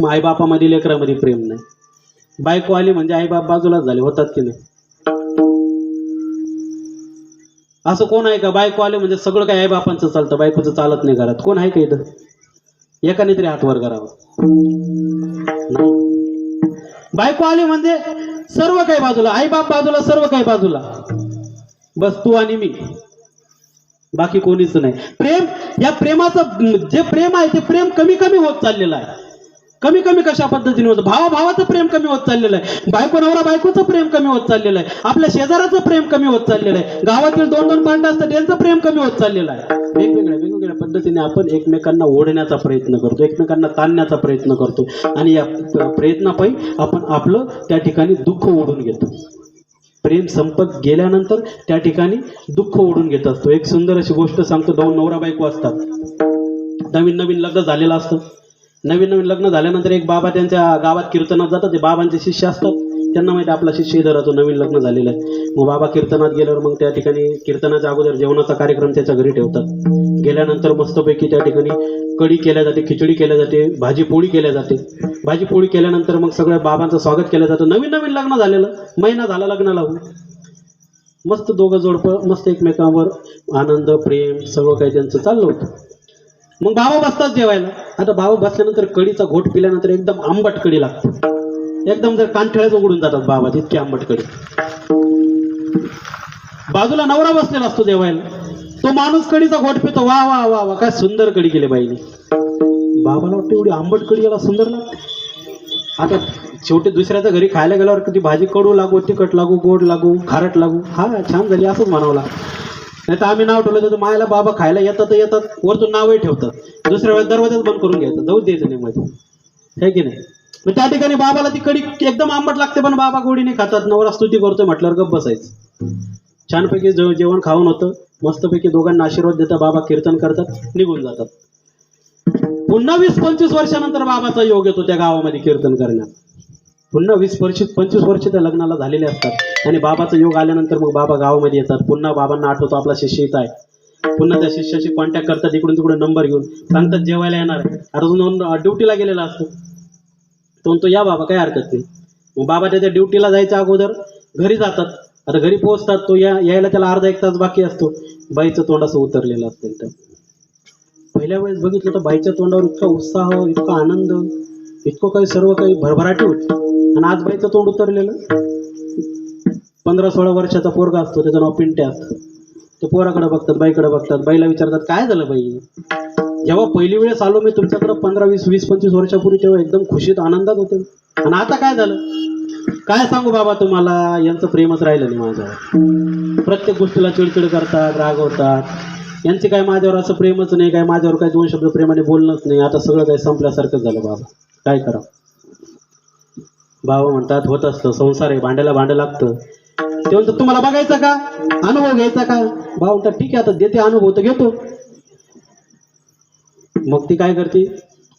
आईबापामध्ये लेकरामध्ये प्रेम नाही. बायको आली म्हणजे आईबाप बाजूलाच झाले, होतात की नाही? असं कोण आहे का बायको आले म्हणजे सगळं काही आईबापांचं चालतं, बायकोचं चालत नाही घरात? कोण आहे का इथं? एकाने तरी हात वर करावं. बायको आली म्हणजे सर्व काही बाजूला, आईबाप बाजूला, सर्व काही बाजूला, बस तू आणि मी, बाकी कोणीच नाही. प्रेम, या प्रेमाचं जे प्रेम आहे ते प्रेम कमी कमी होत चाललेलं आहे. कमी कमी कशा पद्धतीने होतं? भावाभावाचं प्रेम कमी होत चाललेलं आहे, बायको नवरा बायकोचं प्रेम कमी होत चाललेलं आहे, आपल्या शेजाराचं प्रेम कमी होत चाललेलं आहे, गावातील 2-2 पांडे असतात त्यांचं प्रेम कमी होत चाललेलं आहे. वेगवेगळ्या पद्धतीने आपण एकमेकांना ओढण्याचा प्रयत्न करतो, एकमेकांना ताणण्याचा प्रयत्न करतो आणि या प्रयत्नापायी आपण आपलं त्या ठिकाणी दुःख ओढून घेतो. प्रेम संपत गेल्यानंतर त्या ठिकाणी दुःख ओढून घेत असतो. एक सुंदर अशी गोष्ट सांगतो. 2 नवरा बायको असतात, नवीन लग्न झालेलं असतं नवीन नवीन लग्न झाल्यानंतर एक बाबा त्यांच्या गावात कीर्तनात जातात. ते बाबांचे शिष्य असतात, त्यांना माहिती आपला शिष्य इथं राहतो, नवीन लग्न झालेलं आहे. मग बाबा कीर्तनात गेल्यावर मग त्या ठिकाणी कीर्तनाच्या अगोदर जेवणाचा कार्यक्रम त्याच्या घरी ठेवतात. गेल्यानंतर मस्तपैकी त्या ठिकाणी कढी केल्या जाते, खिचडी केल्या जाते, भाजी पोळी केल्या जाते. भाजी पोळी केल्यानंतर मग सगळ्या बाबांचं स्वागत केलं जातं. नवीन नवीन लग्न झालेलं, महिना झाला लग्नाला होऊन. मस्त दोघं जोडपं मस्त एकमेकांवर आनंद प्रेम सगळं काही त्यांचं चाललं होतं. मग बाबा बसतात जेवायला. आता बाबा बसल्यानंतर कढीचा घोट पिल्यानंतर एकदम आंबट कढी लागते. एकदम जर कानठळ्याच उघडून जातात बाबा, इतकी आंबट कढी. बाजूला नवरा बसलेला असतो जेवायला. तो माणूस कढीचा घोट पितो. वा वा वा वा, काय सुंदर कढी केली बाईने. बाबाला वाटतं एवढी आंबट कढी याला सुंदर लागते. आता शेवटी दुसऱ्याच्या घरी खायला गेल्यावर कधी भाजी कडू लागू, तिखट लागू, गोड लागू, खारट लागू, हा छान झाली असंच म्हणावं लागतं. नाही तर आम्ही नाव ठेवलं तर मायला बाबा खायला येतात येतात, वरतून नावही ठेवतात. दुसऱ्या वेळेस दरवाजाच बंद करून घ्यायचं, जाऊच द्यायचं नाही मध्ये, है की नाही. मग त्या ठिकाणी बाबाला ती कढी एकदम आंबट लागते, पण बाबा गोडीने खातात. नवरा स्तुती करतोय म्हटल्यावर गप्प बसायचं. छानपैकी जेवण खाऊन होतं. मस्तपैकी दोघांना आशीर्वाद देतात. बाबा कीर्तन करतात, निघून जातात. पुन्हा 20-25 वर्षानंतर बाबाचा योग येतो त्या गावामध्ये कीर्तन करण्यात. पुन्हा 20-25 वर्ष त्या लग्नाला झालेले असतात आणि बाबाचा योग आल्यानंतर मग बाबा गावामध्ये येतात. पुन्हा बाबांना आठवतो आपला शिष्य इथं आहे. पुन्हा त्या शिष्याशी कॉन्टॅक्ट करतात, इकडून तिकडून नंबर घेऊन सांगतात जेवायला येणार आहे. अजून ड्युटीला गेलेला असतो. तो म्हणतो या बाबा काही हरकत नाही. मग बाबा त्याच्या ड्युटीला जायच्या अगोदर घरी जातात. आता घरी पोहोचतात. तो यायला त्याला अर्धा एक तास बाकी असतो. बाईचं तोंड असं उतरलेलं असतं एकदम. पहिल्या वेळेस बघितलं तर बाईच्या तोंडावर इतका उत्साह, इतका आनंद, इतकं काही सर्व काही भरभराटी होती. आणि आज बाईचं तोंड उतरलेलं. 15-16 वर्षाचा पोरगा असतो, त्याचं नाव पिंट्या असतं. ते पोराकडे बघतात, बाईकडे बघतात. बाईला विचारतात काय झालं बाई. जेव्हा पहिली वेळेस आलो मी तुमच्याकडे 15-20-25 वर्षापूर्वी, तेव्हा एकदम खुशीत आनंदात होते, आणि आता काय झालं. काय सांगू बाबा तुम्हाला, यांचं प्रेमच राहिलं नाही माझ्यावर. प्रत्येक गोष्टीला चिडचिड करतात, रागवतात. यांचे काय माझ्यावर असं प्रेमच नाही, काय माझ्यावर काय 2 शब्द प्रेमाने बोलणंच नाही. आता सगळं काही संपल्यासारखं झालं बाबा, काय करावं. बाबा म्हणतात होत असतं, संसार आहे, भांड्याला भांडं लागतं. ते म्हणतात तुम्हाला बघायचं का, अनुभव घ्यायचा का. बाबा म्हणतात ठीक आहे, आता देते अनुभव तर घेतो. मग ती काय करते,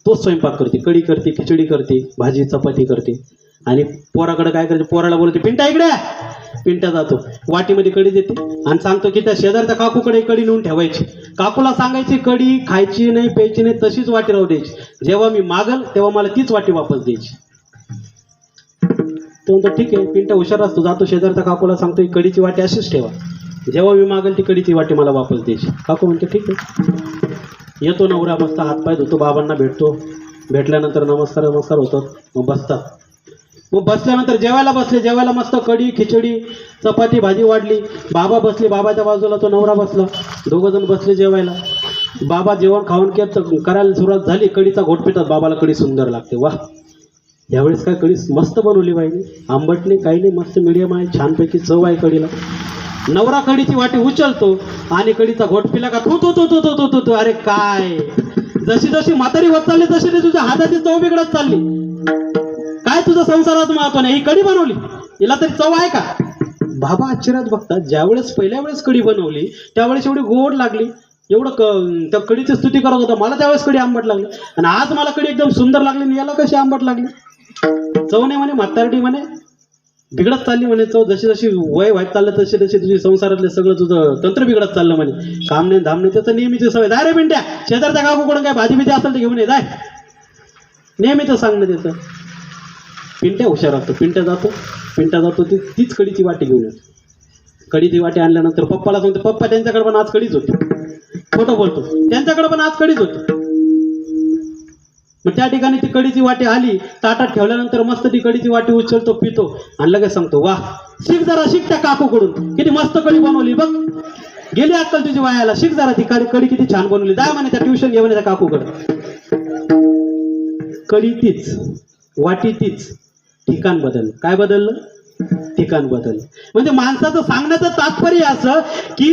तोच स्वयंपाक करते, कढी करते, खिचडी करते, भाजी चपाती करते. आणि पोराकडे काय करते, पोराला बोलते पिंट्या इकडे. पिंट्या जातो, वाटीमध्ये कढी देते आणि सांगतो की त्या शेजारच्या काकूकडे कढी नेऊन ठेवायची. काकूला सांगायची कढी खायची नाही, प्यायची नाही, तशीच वाटी राहू द्यायची. जेव्हा मी मागल तेव्हा मला तीच वाटी वापस द्यायची. तो म्हणतो ठीक आहे. पिंट्या हुशार असतो, जातो शेजारच्या काकूला सांगतो ही कढीची वाटी अशीच ठेवा, जेव्हा मी मागेल ती कढीची वाटी मला वापस द्यायची. काकू म्हणते ठीक आहे. येतो नवरा, मस्त हातपाय धुतो, बाबांना भेटतो. भेटल्यानंतर नमस्कार होतात. मग बसतात. मग बसल्यानंतर जेवायला बसले. जेवायला मस्त कढी खिचडी चपाती भाजी वाढली. बाबा बसले, बाबाच्या बाजूला तो नवरा बसला. दोघं जण बसले जेवायला. बाबा जेवण खाऊन करायला सुरुवात झाली. कढीचा घोट पितात. बाबाला कढी सुंदर लागते. वा, यावेळेस काय कढी मस्त बनवली बाईने, आंबट नाही काही नाही, मस्त मिडियम आहे, छानपैकी चव आहे कढीला. नवरा कढीची वाटी उचलतो आणि कढीचा घोट पिला का तू तू तू तू तू तू तू. अरे काय, जशी जशी म्हातारी होत चालली तशी ती तुझ्या हाताची चव बिघडत चालली. काय तुझं संसारात महत्व नाही, ही कढी बनवली, हिला तरी चव आहे का. बाबा आश्चर्यात बघतात. ज्यावेळेस पहिल्या वेळेस कढी बनवली त्यावेळेस एवढी गोड लागली, एवढं त्या कढीची स्तुती करत होता. मला त्यावेळेस कढी आंबट लागली आणि आज मला कढी एकदम सुंदर लागली आणि याला कशी आंबट लागली. चव नाही म्हणे, म्हातारडी म्हणे, बिघडत चालली म्हणे चव. जशी जशी वय व्हायत चाललं तशी तशी तुझी संसारातले सगळं तुझं तंत्र बिघडत चाललं म्हणे. काम नाही धाम नाही, त्याचं नेहमीची सवय. जाय रे पिंट्या, शेजारच्या काकूकडून काय भाजी बिजी असेल तर घेऊन ये, जाय. नेहमीच सांगणं त्याचं. पिंट्या हुशार असतो. पिंट्या जातो तीच कढीची वाटी घेऊन येतो. कढीची वाटी आणल्यानंतर पप्पाला सांगतो, पप्पा त्यांच्याकडे पण आज कढीच होती. खोटं बोलतो, त्यांच्याकडे पण आज कढीच होती. मग त्या ठिकाणी ती कढीची वाटी आली, ताटात ठेवल्यानंतर मस्त ती कढीची वाटी उचलतो, पितो आणि लगेच सांगतो वा, शिक जरा, शिक त्या काकूकडून, किती मस्त कढी बनवली बघ, गेली अक्कल तुझी वायाला, शिक जरा, ती कढी किती छान बनवली, जाय म्हणे त्या ट्युशन घे म्हणे त्या काकूकडे. कढी तीच, वाटी तीच, ठिकाण बदल. काय बदललं? ठिकाण बदल. म्हणजे माणसाचं सांगण्याचं तात्पर्य असं की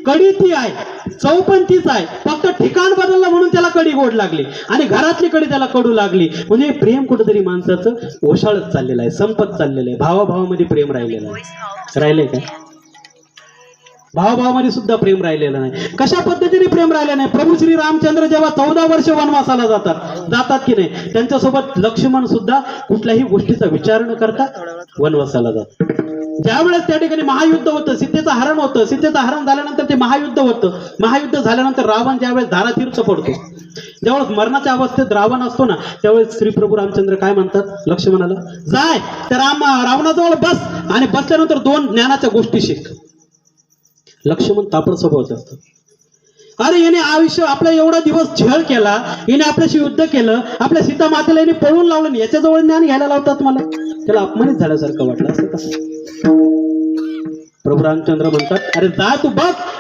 कढी ती आहे, चव पण तीच आहे, फक्त ठिकाण बदललं म्हणून त्याला कढी गोड लागली आणि घरातली कढी त्याला कडू लागली. म्हणजे प्रेम कुठेतरी माणसाचं ओशाळत चाललेलं आहे, संपत चाललेलं आहे. भावाभावामध्ये प्रेम राहिलेलं आहे. राहिलंय का? भावाभावामध्ये सुद्धा प्रेम राहिलेलं नाही. कशा पद्धतीने प्रेम राहिलं नाही? प्रभू श्री रामचंद्र जेव्हा 14 वर्ष वनवासाला जातात की नाही, त्यांच्यासोबत लक्ष्मण सुद्धा कुठल्याही गोष्टीचा विचार न करता वनवासाला जातात. ज्यावेळेस त्या ठिकाणी महायुद्ध होतं, सीतेचं हरण होतं, सीतेचं हरण झाल्यानंतर ते महायुद्ध होतं. महायुद्ध झाल्यानंतर रावण ज्यावेळेस धारातीर्थ पडतो, ज्यावेळेस मरणाच्या अवस्थेत रावण असतो ना, त्यावेळेस श्री प्रभू रामचंद्र काय म्हणतात लक्ष्मणाला, जाय त्या रावणाजवळ बस आणि बसल्यानंतर 2 ज्ञानाच्या गोष्टी शिक. लक्ष्मण तापड स्वभावाचं असतं. अरे याने आयुष्य आपला एवढा दिवस छळ केला, याने आपल्याशी युद्ध केलं, आपल्या सीता मातेला याने पळून लावलं, याच्याजवळ ज्ञान घ्यायला लावतात मला. त्याला अपमानित झाल्यासारखं वाटलं. असं कसं? प्रभू रामचंद्र म्हणतात, अरे जा तू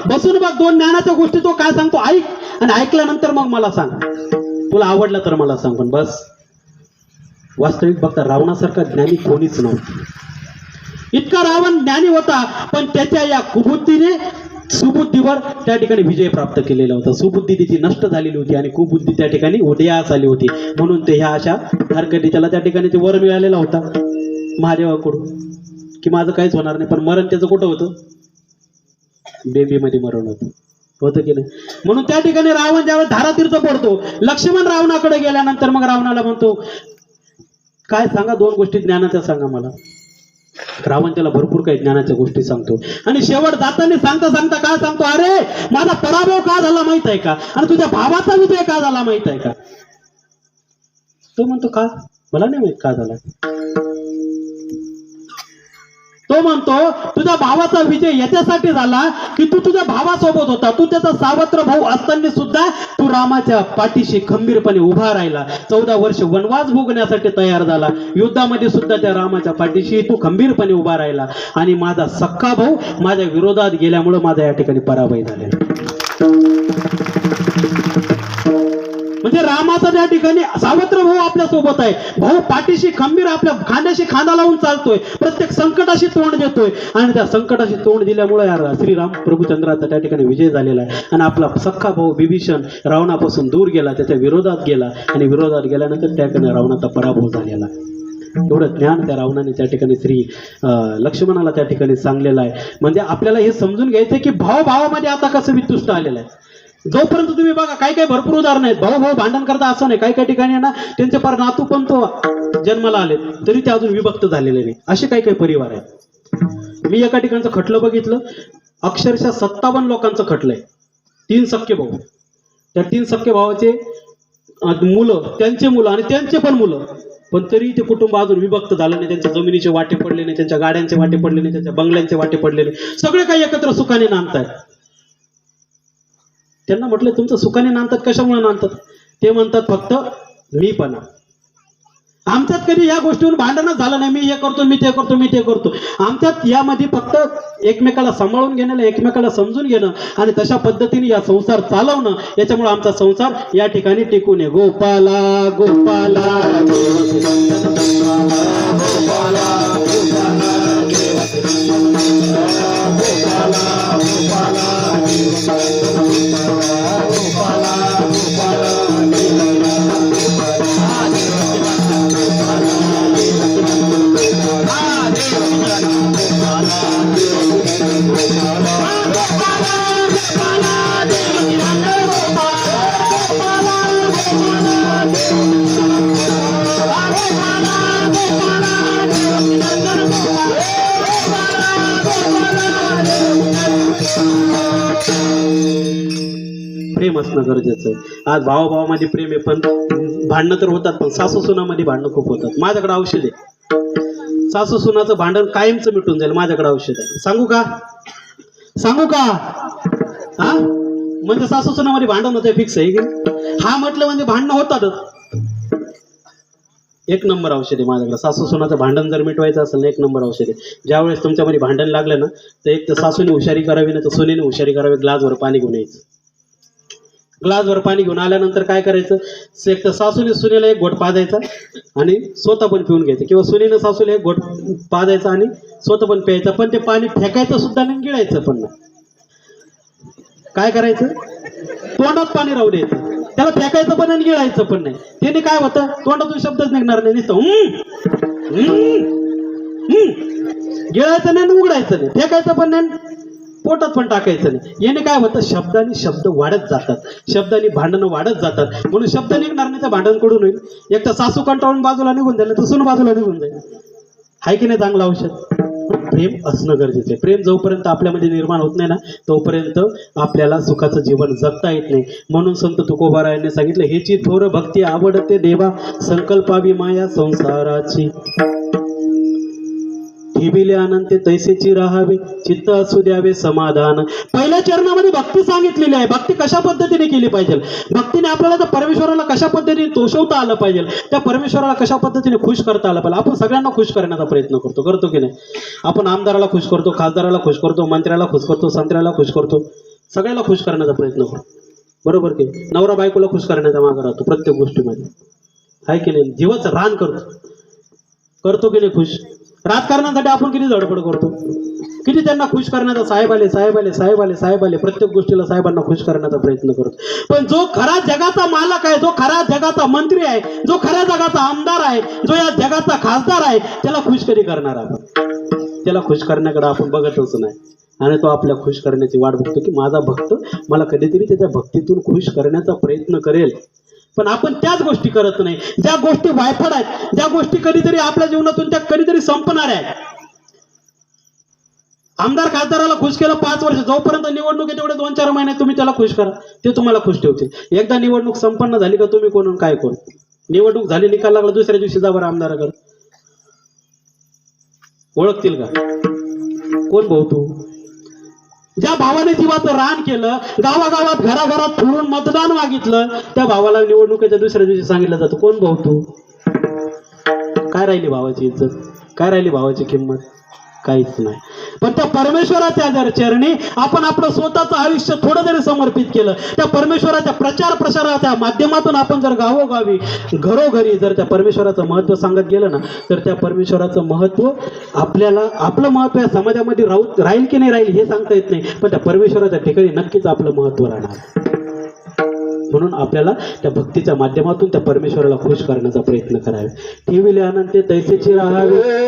बसून बघ 2 ज्ञानाच्या गोष्टी तो काय सांगतो ऐक, आणि ऐकल्यानंतर मग मला सांग. तुला आवडलं तर मला सांग, पण बस. वास्तविक बघता रावणासारखा ज्ञानी कोणीच नव्हतं. इतका रावण ज्ञानी होता, पण त्याच्या या कुबुद्धीने सुबुद्धीवर त्या ठिकाणी विजय प्राप्त केलेला होता. सुबुद्धी तिची नष्ट झालेली होती आणि कुबुद्धी त्या ठिकाणी उदयास आली होती. म्हणून ते ह्या अशा हरकती, त्याला त्या ठिकाणी ते वर मिळालेला होता महादेवाकडून की माझं काहीच होणार नाही. पण मरण त्याचं कुठं होतं? बेबीमध्ये मरण होतं की नाही? म्हणून त्या ठिकाणी रावण ज्यावेळेस धारातीर्थ पडतो, लक्ष्मण रावणाकडे गेल्यानंतर मग रावणाला म्हणतो, काय सांगा 2 गोष्टी ज्ञानाच्या सांगा मला. रावण त्याला भरपूर काही ज्ञानाच्या गोष्टी सांगतो आणि शेवट जाताना सांगता काय सांगतो, अरे माझा पराभव का झाला माहित आहे का, आणि तुझ्या भावाचा विजय का झाला माहित आहे का? तो म्हणतो का, मला नाही माहित का झाला. तो म्हणतो तुझ्या भावाचा विजय याच्यासाठी झाला की तू तुझ्या भावासोबत होता, तू त्याचा सावत्र भाऊ असताना सुद्धा तू रामाच्या पाठीशी खंबीरपणे उभा राहिला. 14 वर्ष वनवास भोगण्यासाठी तयार झाला. युद्धामध्ये सुद्धा त्या रामाच्या पाठीशी तू खंबीरपणे उभा राहिला, आणि माझा सख्खा भाऊ माझ्या विरोधात गेल्यामुळे माझा या ठिकाणी पराभव झालेला. म्हणजे रामाचा त्या ठिकाणी सावत्र भाऊ आपल्या सोबत आहे. भाऊ पाठीशी खंबीर आपल्या खांद्याशी खांदा लावून चालतोय, प्रत्येक संकटाशी तोंड देतोय, आणि त्या संकटाशी तोंड दिल्यामुळे श्रीराम प्रभुचंद्राचा त्या ठिकाणी विजय झालेला आहे. आणि आपला सख्खा भाऊ विभीषण रावणापासून दूर गेला, त्याच्या विरोधात गेला, आणि विरोधात गेल्यानंतर त्या ठिकाणी रावणाचा पराभव झालेला. एवढं ज्ञान त्या रावणाने त्या ठिकाणी श्री लक्ष्मणाला त्या ठिकाणी सांगलेलं आहे. म्हणजे आपल्याला हे समजून घ्यायचं की भावामध्ये आता कसं वितुष्ट आलेलं आहे. जोपर्यंत तुम्ही बघा, काही भरपूर उदाहरण आहेत. भाऊ भांडण करता असं नाही, काही ठिकाणी ना त्यांचे फार नातू पण तो जन्माला आले तरी ते अजून विभक्त झालेले नाही, असे काही परिवार आहेत. मी एका ठिकाणचं खटलं बघितलं, अक्षरशः 57 लोकांचं खटलंय. 3 सख्खे भाऊ, त्या 3 सख्खे भावाचे मुलं, त्यांचे मुलं आणि त्यांचे पण मुलं, पण तरी ते कुटुंब अजून विभक्त झालं नाही. त्यांच्या जमिनीचे वाटे पडले नाही, त्यांच्या गाड्यांचे वाटे पडले नाही, त्यांच्या बंगल्यांचे वाटे पडले नाही. सगळे काही एकत्र सुखाने नांदतायत. त्यांना म्हटलं तुमचं सुखाने नांदतात, कशामुळे नांदतात? ते म्हणतात फक्त मीपणा. आमच्यात कधी या गोष्टीवर भांडणच झालं नाही. मी हे करतो, मी ते करतो, मी ते करतो. आमच्यात यामध्ये फक्त एकमेकाला सांभाळून घेणं, एकमेकाला समजून घेणं आणि तशा पद्धतीने या संसार चालवणं, याच्यामुळे आमचा संसार या ठिकाणी टिकून आहे. गोपाला गोपाला प्रेम असणं गरजेचं आहे. आज भावाभावामध्ये प्रेम आहे, पण भांडणं तर होतात, पण सासू सुनामध्ये भांडणं खूप होतात. माझ्याकडे औषध आहे, सासू सुनाचं भांडण कायमचं मिटून जाईल. माझ्याकडे औषध आहे, सांगू का? हा म्हणजे सासू सुनामध्ये भांडण होतंय फिक्स आहे की हा म्हटलं म्हणजे भांडणं होतात. 1 नंबर औषध आहे माझ्याकडे. सासू सुनाचं भांडण जर मिटवायचं असेल ना, 1 नंबर औषध आहे. ज्यावेळेस तुमच्यामध्ये भांडण लागलं ना, तर एक तर सासूने हुशारी करावी, ना तर सुनेने हुशारी करावी. ग्लासभर पाणी घेऊन यायचं. ग्लासभर पाणी घेऊन आल्यानंतर काय करायचं, एक तर सासूने सुनेला 1 घोट पाजायचा आणि स्वतः पण पिऊन घ्यायचं, किंवा सुनेनं सासूला 1 घोट पाजायचा आणि स्वतः पण प्यायचं. पण ते पाणी फेकायचं सुद्धा नाही, गिळायचं पण नाही. काय करायचं, तोंडात पाणी राहू द्यायचं, त्याला फेकायचं पण आणि गिळायचं पण नाही. त्याने काय होतं, तोंडातून शब्दच निघणार नाही, नुसतं गिळायचं नाही, उघडायचं नाही, फेकायचं पण नाही, पोटात पण टाकायचं नाही. याने काय होतं, शब्दांनी शब्द वाढत जातात, शब्दांनी भांडणं वाढत जातात. म्हणून शब्द निघणार नाही तर भांडण कडून होईल. एक तर सासू कंटाळून बाजूला निघून जाईल, तर सून बाजूला निघून जाईल. आहे की नाही चांगलं औषध? प्रेम असणं गरजेचं आहे. प्रेम जोपर्यंत आपल्यामध्ये निर्माण होत नाही ना, तोपर्यंत आपल्याला सुखाचं जीवन जगता येत नाही. म्हणून संत तुकोबारायांनी सांगितलं, हेची थोर भक्ती आवडते देवा, संकल्पावी माया संसाराची. ठेविले अनंते तैसेची राहावे, चित्त असू द्यावे समाधान. पहिल्या चरणामध्ये भक्ती सांगितलेली आहे. भक्ती कशा पद्धतीने केली पाहिजे, भक्तीने आपल्याला त्या परमेश्वराला कशा पद्धतीने तोषवता आलं पाहिजे, त्या परमेश्वराला कशा पद्धतीने खुश करता आलं पाहिजे. आपण सगळ्यांना खुश करण्याचा प्रयत्न करतो की नाही? आपण आमदाराला खुश करतो, खासदाराला खुश करतो, मंत्र्याला खुश करतो, संत्र्याला खुश करतो, सगळ्याला खुश करण्याचा प्रयत्न करतो. बरोबर की? नवरा बायकोला खुश करण्याचा मार्ग राहतो प्रत्येक गोष्टीमध्ये. आहे की नाही? जीवाचं रान करतो की नाही खुश? राजकारणासाठी आपण किती धडपड करतो, किती त्यांना खुश करण्याचा, साहेब आले साहेब आले साहेब आले साहेब आले, प्रत्येक गोष्टीला साहेबांना खुश करण्याचा प्रयत्न करतो. पण जो खरा जगाचा मालक आहे, जो खरा जगाचा मंत्री आहे, जो खऱ्या जगाचा आमदार आहे, जो या जगाचा खासदार आहे, त्याला खुश कधी करणार आपण? त्याला खुश करण्याकडे आपण बघतच नाही. आणि तो आपल्या खुश करण्याची वाट बघतो की माझा भक्त मला कधीतरी त्याच्या भक्तीतून खुश करण्याचा प्रयत्न करेल. पण आपण त्याच गोष्टी करत नाही, ज्या गोष्टी वायफळ आहेत, ज्या गोष्टी कधीतरी आपल्या जीवनातून त्या कधीतरी संपणार आहेत. आमदार खासदाराला खुश केलं 5 वर्ष, जोपर्यंत निवडणूक आहे तेवढे 2-4 महिन्यात तुम्ही त्याला खुश करा, ते तुम्हाला खुश ठेवतील. एकदा निवडणूक संपन्न झाली का तुम्ही कोण काय कोण, निवडणूक झाली निकाल लागला दुसऱ्या दिवशी जा बरं आमदाराकडे, ओळखतील का कोण भाऊ तू? ज्या भावाने जीवाचं रान केलं, गावागावात घराघरात फिरून मतदान मागितलं, त्या भावाला निवडणुकीच्या दुसऱ्या दिवशी सांगितलं जातं कोण भाऊ तू? काय राहिली भावाची इज्जत, काय राहिली भावाची किंमत? काहीच नाही. पण त्या परमेश्वराच्या जर चरणी आपण आपलं स्वतःचं आयुष्य थोडं जरी समर्पित केलं, त्या परमेश्वराच्या प्रचार प्रसाराच्या माध्यमातून आपण जर गावोगावी घरोघरी जर त्या परमेश्वराचं महत्त्व सांगत गेलं ना, तर त्या परमेश्वराचं महत्त्व आपल्याला, आपलं महत्त्व या समाजामध्ये राहील की नाही राहील हे सांगता येत नाही, पण त्या परमेश्वराच्या ठिकाणी नक्कीच आपलं महत्त्व राहणार. म्हणून आपल्याला त्या भक्तीच्या माध्यमातून त्या परमेश्वराला खुश करण्याचा प्रयत्न करावे. ठेविले अनंते तैसेची राहावे,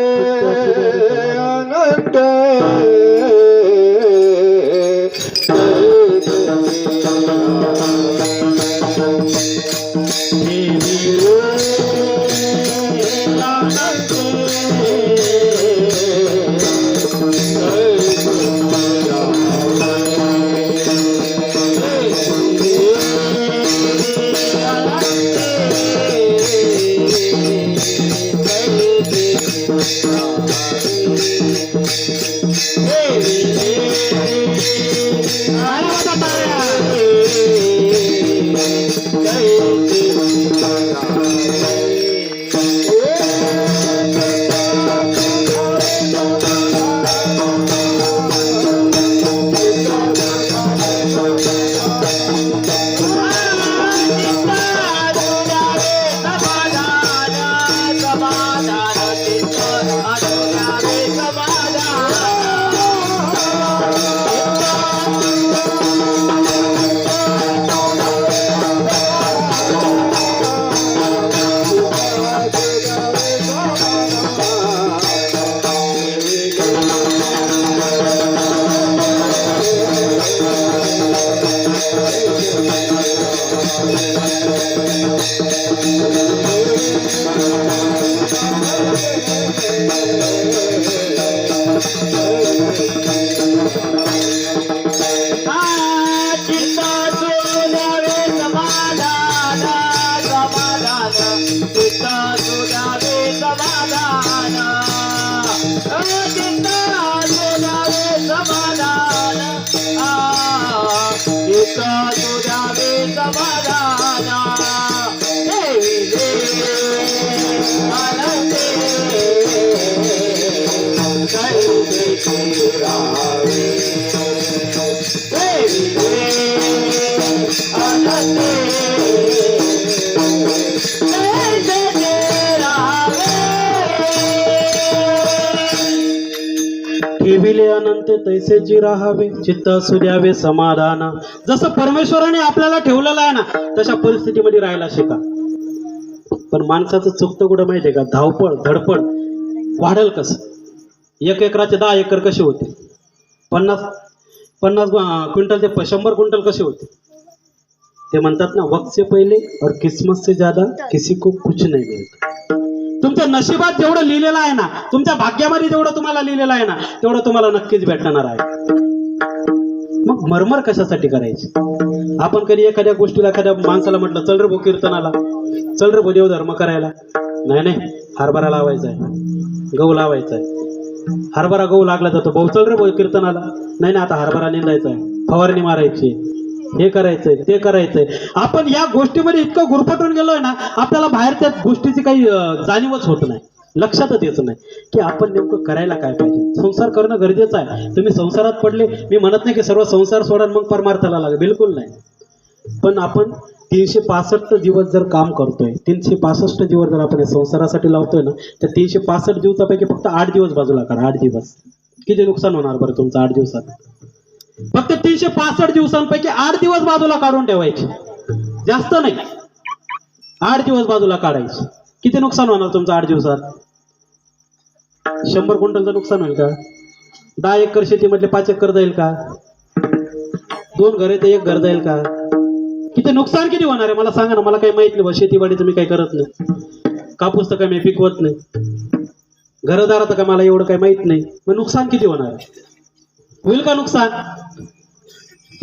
ठेविले अनंत तैसेची राहावे, चित्त असू द्यावे समाधान. जसं परमेश्वराने आपल्याला ठेवलेलं आहे ना, तशा परिस्थितीमध्ये राहायला शिका. पण माणसाचं चुकतं कुठं माहितीये का, धावपळ धडपड वाढेल कसं. 1 एकराचे 10 एकर कसे होते, 50 50 क्विंटल ते 100 क्विंटल कसे होते? ते म्हणतात ना, वक्त से पहिले और किस्मत से ज्यादा किसी को कुछ नहीं मिळत. तुमच्या नशिबात जेवढं लिहिलेलं आहे ना, तुमच्या भाग्यामध्ये जेवढं तुम्हाला लिहिलेलं आहे ना, तेवढं तुम्हाला नक्कीच भेटणार आहे. मग मरमर कशासाठी करायची? आपण कधी एखाद्या गोष्टीला, एखाद्या माणसाला म्हटलं, चल रे भो कीर्तनाला, चल रे भो देव धर्म करायला, नाही हरभरा लावायचा आहे, गहू लावायचा आहे, हरभरा गहू लागला जातो, भाऊ चल रे भाऊ कीर्तनाला, नाही आता हरभरा निंदायचा आहे, फवारणी मारायची, हे करायचंय ते करायचंय. आपण या गोष्टीमध्ये इतकं गुरफटून गेलोय ना, आपल्याला बाहेरच्या गोष्टीची काही जाणीवच होत नाही, लक्षातच येत नाही की आपण नेमकं करायला काय पाहिजे. संसार करणं गरजेचं आहे. तुम्ही संसारात पडले, मी म्हणत नाही की सर्व संसार सोडा मग परमार्थाला लागे, बिलकुल नाही. पण आपण 365 दिवस जर काम करतोय, 365 दिवस जर आपण संसारासाठी लावतोय ना, तर 365 दिवसापैकी फक्त 8 दिवस बाजूला काढा. 8 दिवस किती नुकसान होणार बरं तुमचं 8 दिवसात? फक्त 365 दिवसांपैकी 8 दिवस बाजूला काढून ठेवायचे, जास्त नाही. 8 दिवस बाजूला काढायचे. किती नुकसान होणार तुमचं 8 दिवसात? 100 क्विंटलचं नुकसान होईल का? 10 एकर शेतीमधले 5 एकर जाईल का? 2 घरे ते 1 घर जाईल का? किती नुकसान किती होणार आहे मला सांगा ना. मला काही माहित नाही, शेतीवाडीचं मी काही करत नाही, कापूस तर काय मी पिकवत नाही, घरदाराचं काय मला एवढं काही माहित नाही. मग नुकसान किती होणार? होईल का नुकसान?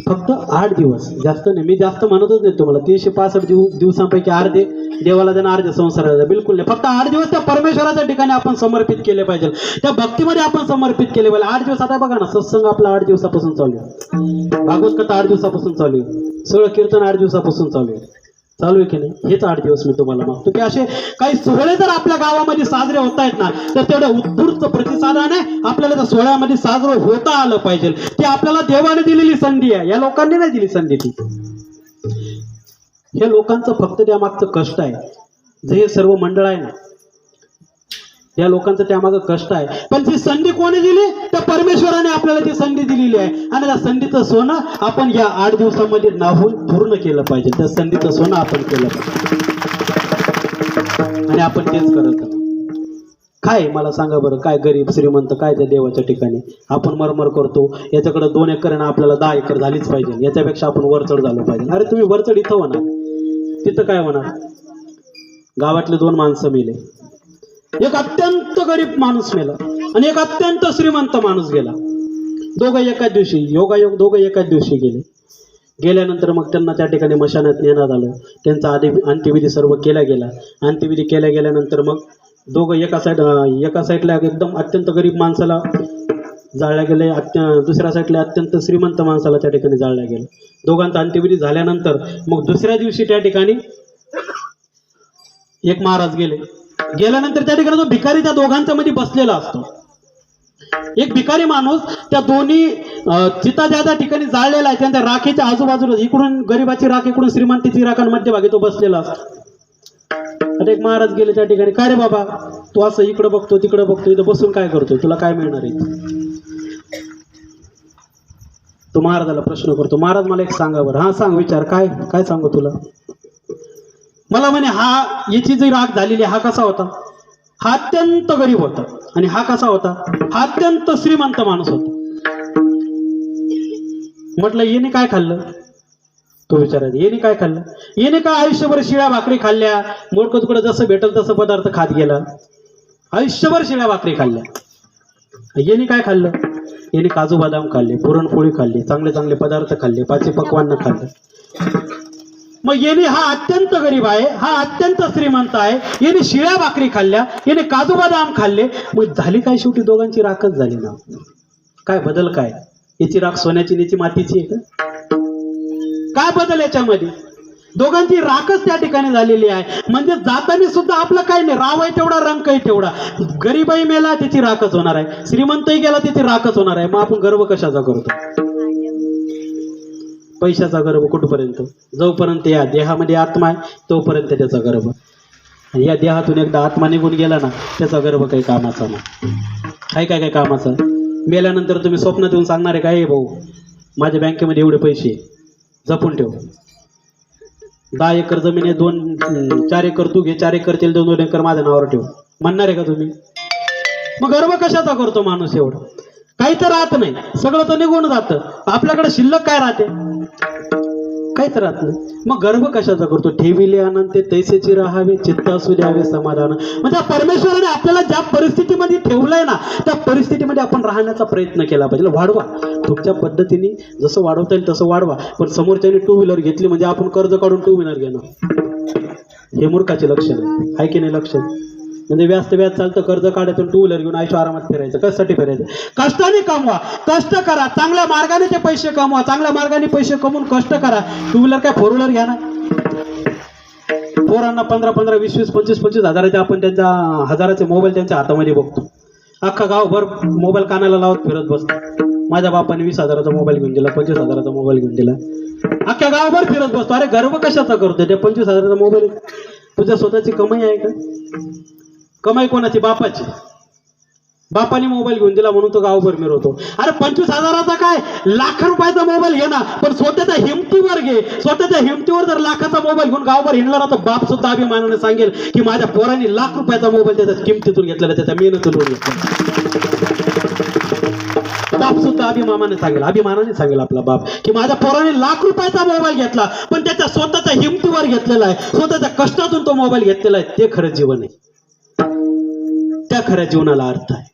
फक्त 8 दिवस, जास्त नाही. मी जास्त म्हणतच नाही तुम्हाला. 365 दिवसांपैकी अर्धे देवाला देणं, अर्धे संसाराला, बिलकुल नाही. फक्त 8 दिवस त्या परमेश्वराच्या ठिकाणी आपण समर्पित केले पाहिजे, त्या भक्तीमध्ये आपण समर्पित केले पाहिजे. 8 दिवस आता बघा ना, सत्संग आपला 8 दिवसापासून चालू आहे, भागवत कथा 8 दिवसापासून चालू आहे, सगळं कीर्तन 8 दिवसापासून चालू आहे की नाही? हेच 8 दिवस मी तुम्हाला मागतो की असे काही सोहळे जर आपल्या गावामध्ये साजरे होत आहेत ना, तर तेवढ्या उत्स्फूर्त प्रतिसादाने आपल्याला त्या सोहळ्यामध्ये साजरं होता आलं पाहिजे. ती आपल्याला देवाने दिलेली संधी आहे, या लोकांनी नाही दिली संधी. ती हे लोकांचं फक्त त्यामागचं कष्ट आहे. जे हे सर्व मंडळ आहे ना, या लोकांचं त्यामागं कष्ट आहे. पण ती संधी कोणी दिली? त्या परमेश्वराने आपल्याला ती संधी दिलेली आहे. आणि त्या संधीचं सोनं आपण या 8 दिवसामध्ये नाहून पूर्ण केलं पाहिजे. त्या संधीचं सोनं आपण केलं पाहिजे, आणि आपण तेच करत आहोत. काय मला सांगा बरं, काय गरीब श्रीमंत काय त्या देवाच्या ठिकाणी आपण मरमर करतो, याच्याकडे 2 एकर आणि आपल्याला 10 एकर झालीच पाहिजे, याच्यापेक्षा आपण वरचढ झालं पाहिजे. अरे तुम्ही वरचढ इथं होणार, तिथं काय होणार? गावातले 2 माणसं मेले, एक अत्यंत गरीब माणूस मेला आणि एक अत्यंत श्रीमंत माणूस गेला. दोघं एकाच दिवशी, योगायोग दोघं एकाच दिवशी गेले. गेल्यानंतर मग त्यांना त्या ठिकाणी मशानात नेण्यात आलं. त्यांचा अंत्यविधी सर्व केला गेला. अंत्यविधी केल्या गेल्यानंतर मग दोघं एका साईडला एकदम अत्यंत गरीब माणसाला जाळल्या गेले, दुसऱ्या साईडला अत्यंत श्रीमंत माणसाला त्या ठिकाणी जाळल्या गेलं. दोघांचा अंत्यविधी झाल्यानंतर मग दुसऱ्या दिवशी त्या ठिकाणी एक महाराज गेले. गेल्यानंतर त्या ठिकाणी जो भिकारी त्या दोघांच्या मध्ये बसलेला असतो, एक भिकारी माणूस त्या दोन्ही चिता ज्या ठिकाणी जाळलेला आहे त्यांच्या राखेच्या आजूबाजूला, इकडून गरीबाची राख, इकडून श्रीमंतीची राख, आणि मध्यभागी तो बसलेला असतो. आता एक महाराज गेले त्या ठिकाणी, काय रे बाबा तू असं इकडं बघतो तिकडं बघतो, इथं बसून काय करतो, तुला काय मिळणार आहे? तो महाराजाला प्रश्न करतो, महाराज मला एक सांगा बरं. हा सांग, विचार, काय काय सांगू तुला? मला म्हणे, हा याची जी राख झालेली, हा कसा होता? हा अत्यंत गरीब होता. आणि हा कसा होता? हा अत्यंत श्रीमंत माणूस होता. म्हटलं येणे काय खाल्लं? तो विचारायचा, येणे काय खाल्लं? येणे काय आयुष्यभर शिळ्या भाकरी खाल्ल्या, मोडकं तुकडं जसं भेटल तसं पदार्थ खात गेला, आयुष्यभर शिळ्या भाकरी खाल्ल्या. येणे काय खाल्लं? येणे काजू बदाम खाल्ले, पुरणपोळी खाल्ली, चांगले चांगले पदार्थ खाल्ले, पाचे पक्वान्न खाल्ले. मग येणे हा अत्यंत गरीब आहे, हा अत्यंत श्रीमंत आहे, याने शिळ्या भाकरी खाल्ल्या, याने काजू बदाम खाल्ले. मग झाली काय? शेवटी दोघांची राखच झाली ना. काय बदल? काय याची राख सोन्याची, याची मातीची आहे का? काय बदल याच्यामध्ये? दोघांची राखच त्या ठिकाणी झालेली आहे. म्हणजे जाताना सुद्धा आपलं काय नाही, राव आहे तेवढा, रंग आहे तेवढा. गरीबही मेला त्याची राखच होणार आहे, श्रीमंतही गेला त्याची राखच होणार आहे. मग आपण गर्व कशाचा करतो? पैशाचा गर्व कुठपर्यंत? जोपर्यंत या देहामध्ये आत्मा आहे तोपर्यंत त्याचा गर्व. आणि या देहातून एकदा आत्मा निघून गेला ना, त्याचा गर्व काही कामाचा नाही. काय कामाचा? मेल्यानंतर तुम्ही स्वप्नात येऊन सांगणार आहे काय, भाऊ माझ्या बँकेमध्ये एवढे पैसे जपून ठेव, 10 एकर जमीन आहे, 4 एकर तू घे, 4 एकर तेल 2 एकर माझ्या नावावर ठेव, म्हणणार आहे का तुम्ही? मग गर्व कशाचा करतो माणूस एवढा? काही तर राहत नाही, सगळं तर निघून जातं. आपल्याकडे शिल्लक काय राहते? काहीच राहत नाही. मग गर्व कशाचा करतो? ठेविले आनंद ते तैसेची राहावे, चित्त असू द्यावे समाधान. म्हणजे परमेश्वराने आपल्याला ज्या परिस्थितीमध्ये ठेवलंय ना, त्या परिस्थितीमध्ये आपण राहण्याचा प्रयत्न केला पाहिजे. वाढवा तुमच्या पद्धतीने, जसं वाढवता येईल तसं वाढवा. पण समोरच्याने 2 व्हीलर घेतली म्हणजे आपण कर्ज काढून 2 व्हीलर घेणार, हे मूर्खाचे लक्षण आहे की नाही? लक्षण म्हणजे व्याज ते व्याज चालतं, कर्ज काढायचं, 2 व्हीलर घेऊन आयुष्य आरामात फिरायचं. कशासाठी फिरायचं? कष्टाने कमवा, कष्ट करा, चांगल्या मार्गाने ते पैसे कमवा, चांगल्या मार्गाने पैसे कमवून कष्ट करा. 2 व्हीलर काय 4 व्हीलर घ्या ना. पोरांना 15-15, 20-20, 25-25 हजाराचे आपण त्यांच्या हजाराचे मोबाईल त्यांच्या हातामध्ये बघतो. अख्खा गावभर मोबाईल कानाला लावत फिरत बसतो. माझ्या बापाने 20,000चा मोबाईल घेऊन दिला, 25,000चा मोबाईल घेऊन दिला, अख्ख्या गावभर फिरत बसतो. अरे गर्व कशाचा करतो? त्या 25,000चा मोबाईल तुझ्या स्वतःची कमाई आहे का? कमाई कोणाची? बापाची. बापाने मोबाईल घेऊन दिला म्हणून तो गावभर मिरवतो. अरे 25,000चा काय, लाख रुपयाचा मोबाईल घे ना, पण स्वतःच्या हिमतीवर घे. स्वतःच्या हिमतीवर जर लाखाचा मोबाईल घेऊन गावभर हिंडला तर बाप सुद्धा अभिमानाने सांगेल की माझ्या पोरांनी लाख रुपयाचा मोबाईल त्याच्या किमतीतून घेतलेला, त्याच्या मेहनतीतून घेतला. बाप सुद्धा अभिमानाने सांगेल आपला बाप की माझ्या पोराने लाख रुपयाचा मोबाईल घेतला, पण त्याच्या स्वतःच्या हिमतीवर घेतलेला आहे, स्वतःच्या कष्टातून तो मोबाईल घेतलेला आहे. ते खरं जीवन आहे, त्या खऱ्या जीवनाला अर्थ आहे.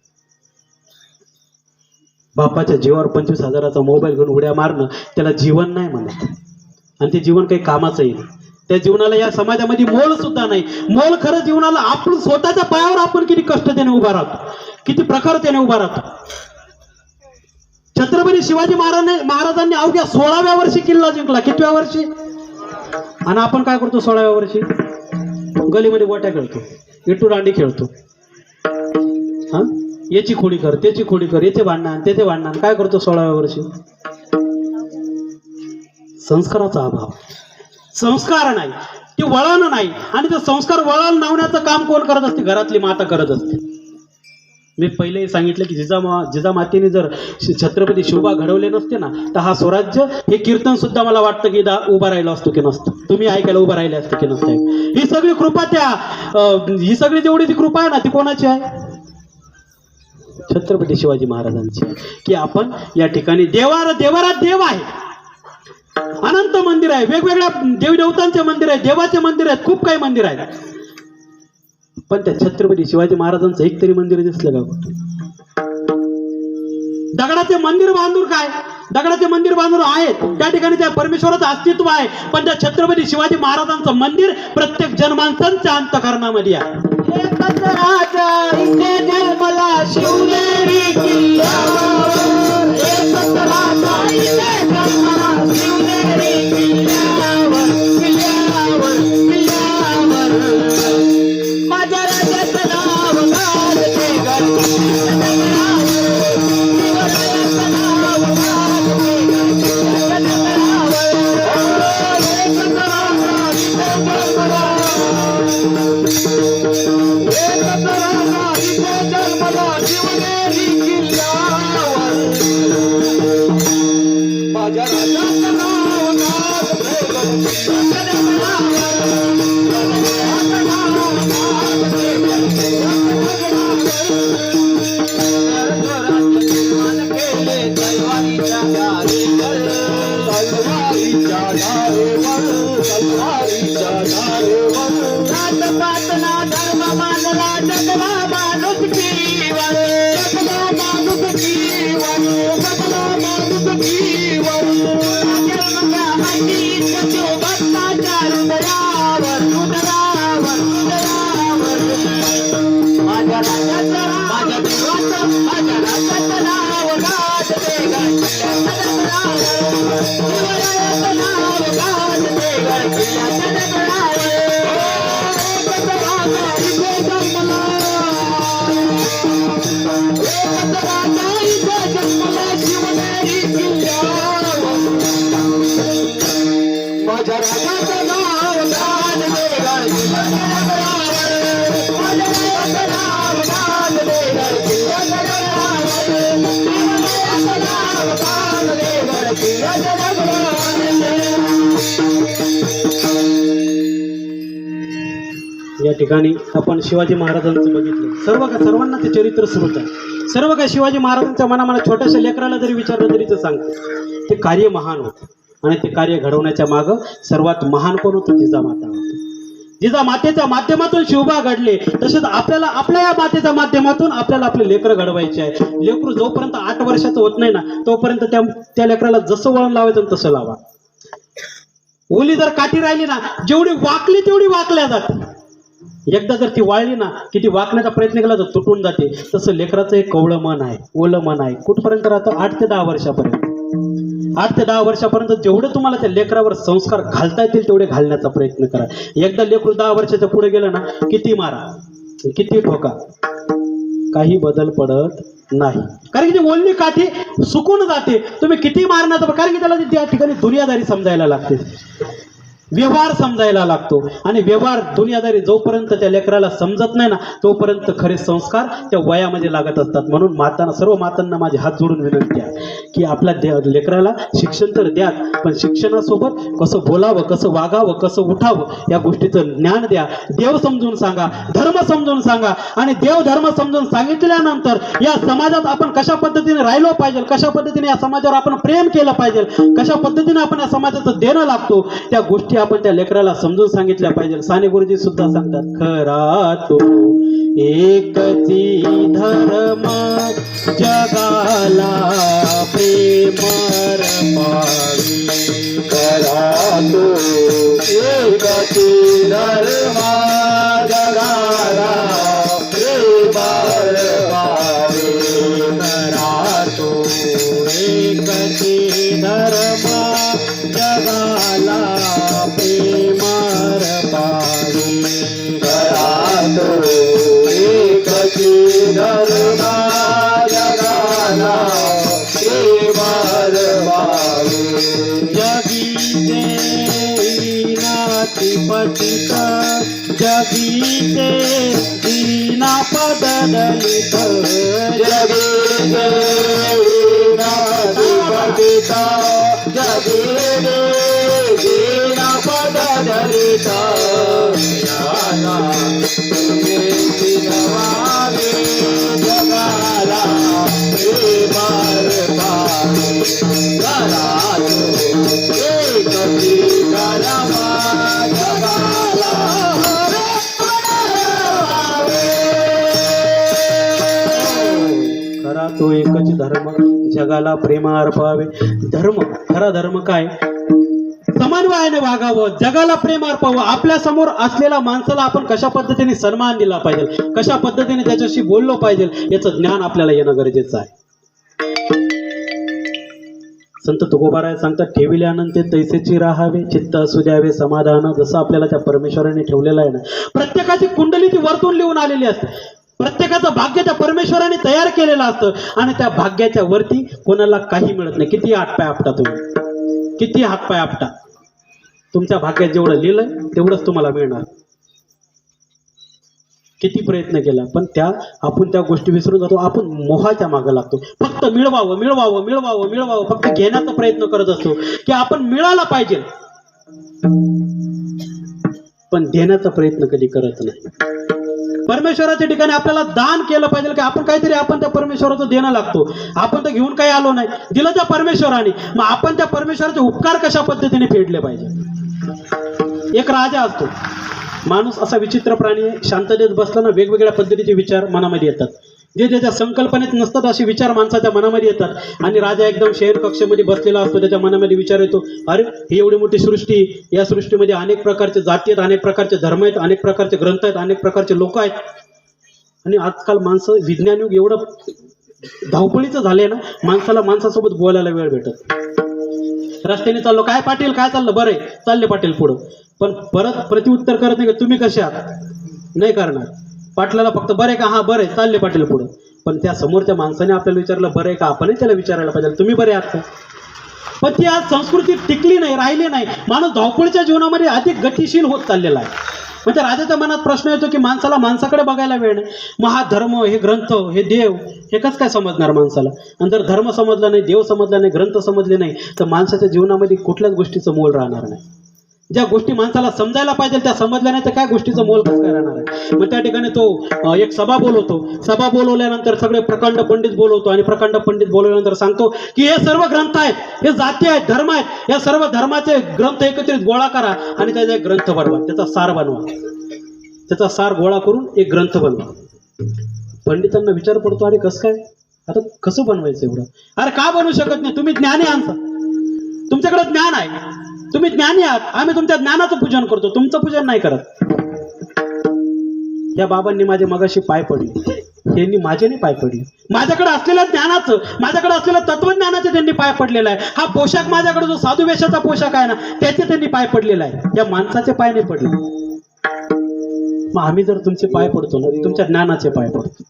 बापाच्या जीवावर 25,000चा मोबाईल घेऊन उड्या मारणं त्याला जीवन नाही म्हणत, आणि ते जीवन काही कामाचं येईल. त्या जीवनाला या समाजामध्ये मोल सुद्धा नाही. मोल खरं जीवनाला आपण स्वतःच्या पायावर आपण किती कष्ट त्याने उभा राहतो, किती प्रखर त्याने उभा राहतो. छत्रपती शिवाजी महाराजांनी अवघ्या 16व्या वर्षी किल्ला जिंकला. कितव्या वर्षी? आणि आपण काय करतो 16व्या वर्षी? गलीमध्ये गोट्या खेळतो, विट्टू दांडी खेळतो. हा, याची खोडी कर, त्याची खोडी कर, याचे भांडण त्याचे भांडण. काय करतो 16व्या वर्षी? संस्काराचा अभाव. संस्कार नाही, ते वळण नाही. आणि ते संस्कार वळण लावण्याचं काम कोण करत असते? घरातली माता करत असते. मी पहिलेही सांगितलं की जिजामातेने जर छत्रपती शिवबा घडवले नसते ना, तर हा स्वराज्य हे कीर्तन सुद्धा मला वाटतं की उभा राहिला असतो की नसतं. तुम्ही ऐकायला उभं राहिले असते की नसतं. ही सगळी कृपा ही सगळी जेवढी ती कृपा आहे ना, ती कोणाची आहे? छत्रपती शिवाजी महाराजांची. की आपण या ठिकाणी देवारात देव आहे, अनंत मंदिर आहे, वेगवेगळ्या देवदेवतांचे मंदिर आहे, देवाचे मंदिर आहेत, खूप काही मंदिर आहेत. पण त्या छत्रपती शिवाजी महाराजांचं एक तरी मंदिर दिसलं का? दगडाचे मंदिर बांधून काय? दगडाचे मंदिर बांधून आहेत, त्या ठिकाणी त्या परमेश्वराचं अस्तित्व आहे. पण त्या छत्रपती शिवाजी महाराजांचं मंदिर प्रत्येक जनमानसांच्या अंतःकरणामध्ये आहे. एकच राजा इथे जन्मला शिवनेरी किल्ल्यावर, एकच राजा इथे जन्मला शिवनेरी किल्ल्यावर, किल्ल्यावर, किल्ल्यावर. माझ्या राजाचं नाव गाजते गड, शिवरायाचं नाव गाजते गड, एकच राजा इथे जन्मला, एकच राजा इथे जन्मला शिवनेरी किल्ल्यावर. माझ्या राजाचं नाव गाजते गड, शिवरायाचं नाव गाजते गड, केले तलवारीच्या धारेवर, तलवारीच्या धारेवर, तलवारीच्या धारेवर. राजपाटना धर्म मानला जगला माणुसकीवर, जगला माणुसकीवर, जगला माणुसकीवर. जन्मच्या मातीत शिवभक्ताच्या हृदयावर, हृदयावर, हृदयावर. माझ्या राजाचं, माझ्या देवाचं, माझ्या राजाचं नाव गाजते गड, शिवरायाचं नाव गाजते गड, किल्ल्याच्या दगडावर. एकच राजा इथे जन्मला, एकच राजा इथे जन्मला शिवनेरी किल्ल्यावर. माझ्या राजाचं नाव गाजते गड, किल्ल्याच्या दगडावर. माझ्या राजाचं नाव गाजते गड, किल्ल्याच्या दगडावर. शिवरायाचं नाव गाजते गड, किल्ल्याच्या दगडावर. या ठिकाणी आपण शिवाजी महाराजांचं बघितलं. सर्वांना ते चरित्र स्रोत आहे. सर्व काय शिवाजी महाराजांच्या मनात छोट्याशा लेकराला जरी विचारलं तरी ते सांगतं ते कार्य महान होतं आणि ते कार्य घडवण्याच्या मागं सर्वात महान कोण होतं? जिजामाता होती. जिजामातेच्या माध्यमातून शिवबा घडले. तसेच आपल्याला आपल्या या मातेच्या माध्यमातून आपल्याला आपले लेकरं घडवायचे आहे. लेकरू जोपर्यंत 8 वर्षाचं होत नाही ना तोपर्यंत त्या लेकराला जसं वळण लावायचं तसं लावा. ओली जर काठी राहिली ना जेवढी वाकली तेवढी वाकल्या जाते. एकदा जर ती वाळली ना की ती वाकण्याचा प्रयत्न केला तर तुटून जाते. तसं लेकराचं एक कवळं मन आहे, ओलं मन आहे. कुठपर्यंत राहतं? 8 ते 10 वर्षापर्यंत. 8 ते 10 वर्षापर्यंत जेवढं तुम्हाला त्या लेकरावर संस्कार घालता येतील तेवढे घालण्याचा प्रयत्न करा. एकदा लेकरू 10 वर्षाच्या पुढे गेलं ना किती मारा किती ठोका काही बदल पडत नाही. कारण की ती ओलली काठी सुकून जाते. तुम्ही किती मारणार कारण की त्याला त्या ठिकाणी दुनियादारी समजायला लागते, व्यवहार समजायला लागतो. आणि व्यवहार दुनियादारी जोपर्यंत त्या लेकराला समजत नाही ना तोपर्यंत खरे संस्कार त्या वयामध्ये लागत असतात. म्हणून सर्व मातांना माझे हात जोडून विनंती आहे की आपल्या लेकराला शिक्षण तर द्या, पण शिक्षणासोबत कसं बोलावं, कसं वागावं, कसं उठावं या गोष्टीचं ज्ञान द्या. देव समजून सांगा, धर्म समजून सांगा. आणि देव धर्म समजून सांगितल्यानंतर या समाजात आपण कशा पद्धतीने राहिलो पाहिजे, कशा पद्धतीने या समाजावर आपण प्रेम केलं पाहिजे, कशा पद्धतीने आपण या समाजाचं देणं लागतो त्या गोष्टी आपण त्या लेकराला समजून सांगितल्या पाहिजे. साने गुरुजी सुद्धा सांगतात, खरा तो एकची धर्म जगाला प्रेमर पावी. खरा तो एकची धर्म जगाला प्रेमर पावे. खरा तो एकची धर्म जगाला प्रेमर पावी. खरा तो एकची धर्म जगाला प्रेमर पावे. जगीते नाती पतित जगीते दीना पद दलित. जगीते नाती पतित जगीते दीना पद दलित. याना तुम्ही नवावे जगाला प्रेमर पावे. खरा तो एकची धर्म जगाला खरा तो एकच धर्म जगाला प्रेम अर्पावे. धर्म खरा धर्म काय? समन्वयाने वागावं, जगाला प्रेम अर्पावं. आपल्या समोर असलेल्या माणसाला आपण कशा पद्धतीने सन्मान दिला पाहिजे, कशा पद्धतीने त्याच्याशी बोललो पाहिजे याचं ज्ञान आपल्याला येणं गरजेचं आहे. संत तुकोबाराय सांगतात, ठेविले अनंत तैसेची राहावे, चित्त असू द्यावे समाधान. जसं आपल्याला त्या परमेश्वराने ठेवलेलं आहे ना, प्रत्येकाची कुंडली ती वरतून लिहून आलेली असते. प्रत्येकाचं भाग्य त्या परमेश्वराने तयार केलेलं असतं आणि त्या भाग्याच्या वरती कोणाला काही मिळत नाही. किती हातपाय आपटा तुम्ही, किती हातपाय आपटा, तुमच्या भाग्यात जेवढं लिहिलंय तेवढंच तुम्हाला मिळणार. किती प्रयत्न केला पण आपण त्या गोष्टी विसरून जातो. आपण मोहाच्या मागे लागतो. फक्त मिळवावं मिळवावं मिळवावं मिळवावं, फक्त घेण्याचा प्रयत्न करत असतो की आपण मिळाला पाहिजे, पण देण्याचा प्रयत्न कधी करत नाही. परमेश्वराच्या ठिकाणी आपल्याला दान केलं पाहिजे की आपण काहीतरी आपण त्या परमेश्वराचं देणं लागतो. आपण तर घेऊन काही आलो नाही, दिलं त्या परमेश्वराने, मग आपण त्या परमेश्वराचे उपकार कशा पद्धतीने फेडले पाहिजे. एक राजा असतो, माणूस असा विचित्र प्राणी आहे, शांततेत बसला ना वेगवेगळ्या पद्धतीचे विचार मनामध्ये येतात. जे ज्याच्या संकल्पनेत नसतात असे विचार माणसाच्या मनामध्ये येतात. आणि राजा एकदम शयन कक्षामध्ये बसलेला असतो, त्याच्या मनामध्ये विचार येतो, अरे ही एवढी मोठी सृष्टी, या सृष्टीमध्ये अनेक प्रकारचे जाती आहेत, अनेक प्रकारचे धर्म आहेत, अनेक प्रकारचे ग्रंथ आहेत, अनेक प्रकारचे लोक आहेत. आणि आजकाल माणसं विज्ञान युग एवढं धावपळीचं झालंय ना, माणसाला माणसासोबत बोलायला वेळ भेटत. रस्त्याने चाललो, काय पाटील काय चाललं, बरं आहे चालले पाटील पुढं, पण परत प्रत्युत्तर करत नाही का तुम्ही कसे आहात, नाही करणार. पाटलाला फक्त बरे का, हां बरे चालले पाटील पुढं. पण त्या समोरच्या माणसाने आपल्याला विचारलं बरे का, आपणही त्याला विचारायला पाहिजे तुम्ही बरे आहात का. पण ती आज संस्कृती टिकली नाही, राहिली नाही. माणूस धावपळीच्या जीवनामध्ये अधिक गतिशील होत चाललेला आहे. म्हणजे राजाच्या मनात प्रश्न येतो की माणसाला माणसाकडे बघायला वेळ नाही. मग हा धर्म, हे ग्रंथ, हे देव, हे कसं काय समजणार माणसाला. आणि जर धर्म समजला नाही, देव समजला नाही, ग्रंथ समजले नाही तर माणसाच्या जीवनामध्ये कुठल्याच गोष्टीचं मोल राहणार नाही. ज्या गोष्टी माणसाला समजायला पाहिजे त्या समजल्या नाही तर काय गोष्टीचं मोल कसं काय राहणार आहे. मग त्या ठिकाणी तो एक सभा बोलवतो. सभा बोलवल्यानंतर सगळे प्रकांड पंडित बोलवतो आणि प्रकांड पंडित बोलवल्यानंतर सांगतो की हे सर्व ग्रंथ आहेत, हे जाती आहेत, धर्म आहेत, या सर्व धर्माचे ग्रंथ एकत्रित गोळा करा आणि त्याचा एक ग्रंथ बनवा, त्याचा सार बनवा, त्याचा सार गोळा करून एक ग्रंथ बनवा. पंडितांना विचार पडतो, अरे कसं काय, आता कसं बनवायचं एवढं? अरे का बनवू शकत नाही? तुम्ही ज्ञानी आहात, तुमच्याकडे ज्ञान आहे, तुम्ही ज्ञानी आहात, आम्ही तुमच्या ज्ञानाचं पूजन करतो, तुमचं पूजन नाही करत. या बाबांनी माझे मगाशी पाय पडले, त्यांनी माझे नाही पाय पडले. माझ्याकडे असलेल्या ज्ञानाचं, माझ्याकडे असलेल्या तत्वज्ञानाचे त्यांनी पाय पडलेला आहे. हा पोशाख माझ्याकडे जो साधू वेशाचा पोशाख आहे ना, त्याचे त्यांनी पाय पडलेला आहे. या माणसाचे पाय नाही पडले. मग आम्ही जर तुमचे पाय पडतो ना, तुमच्या ज्ञानाचे पाय पडतो.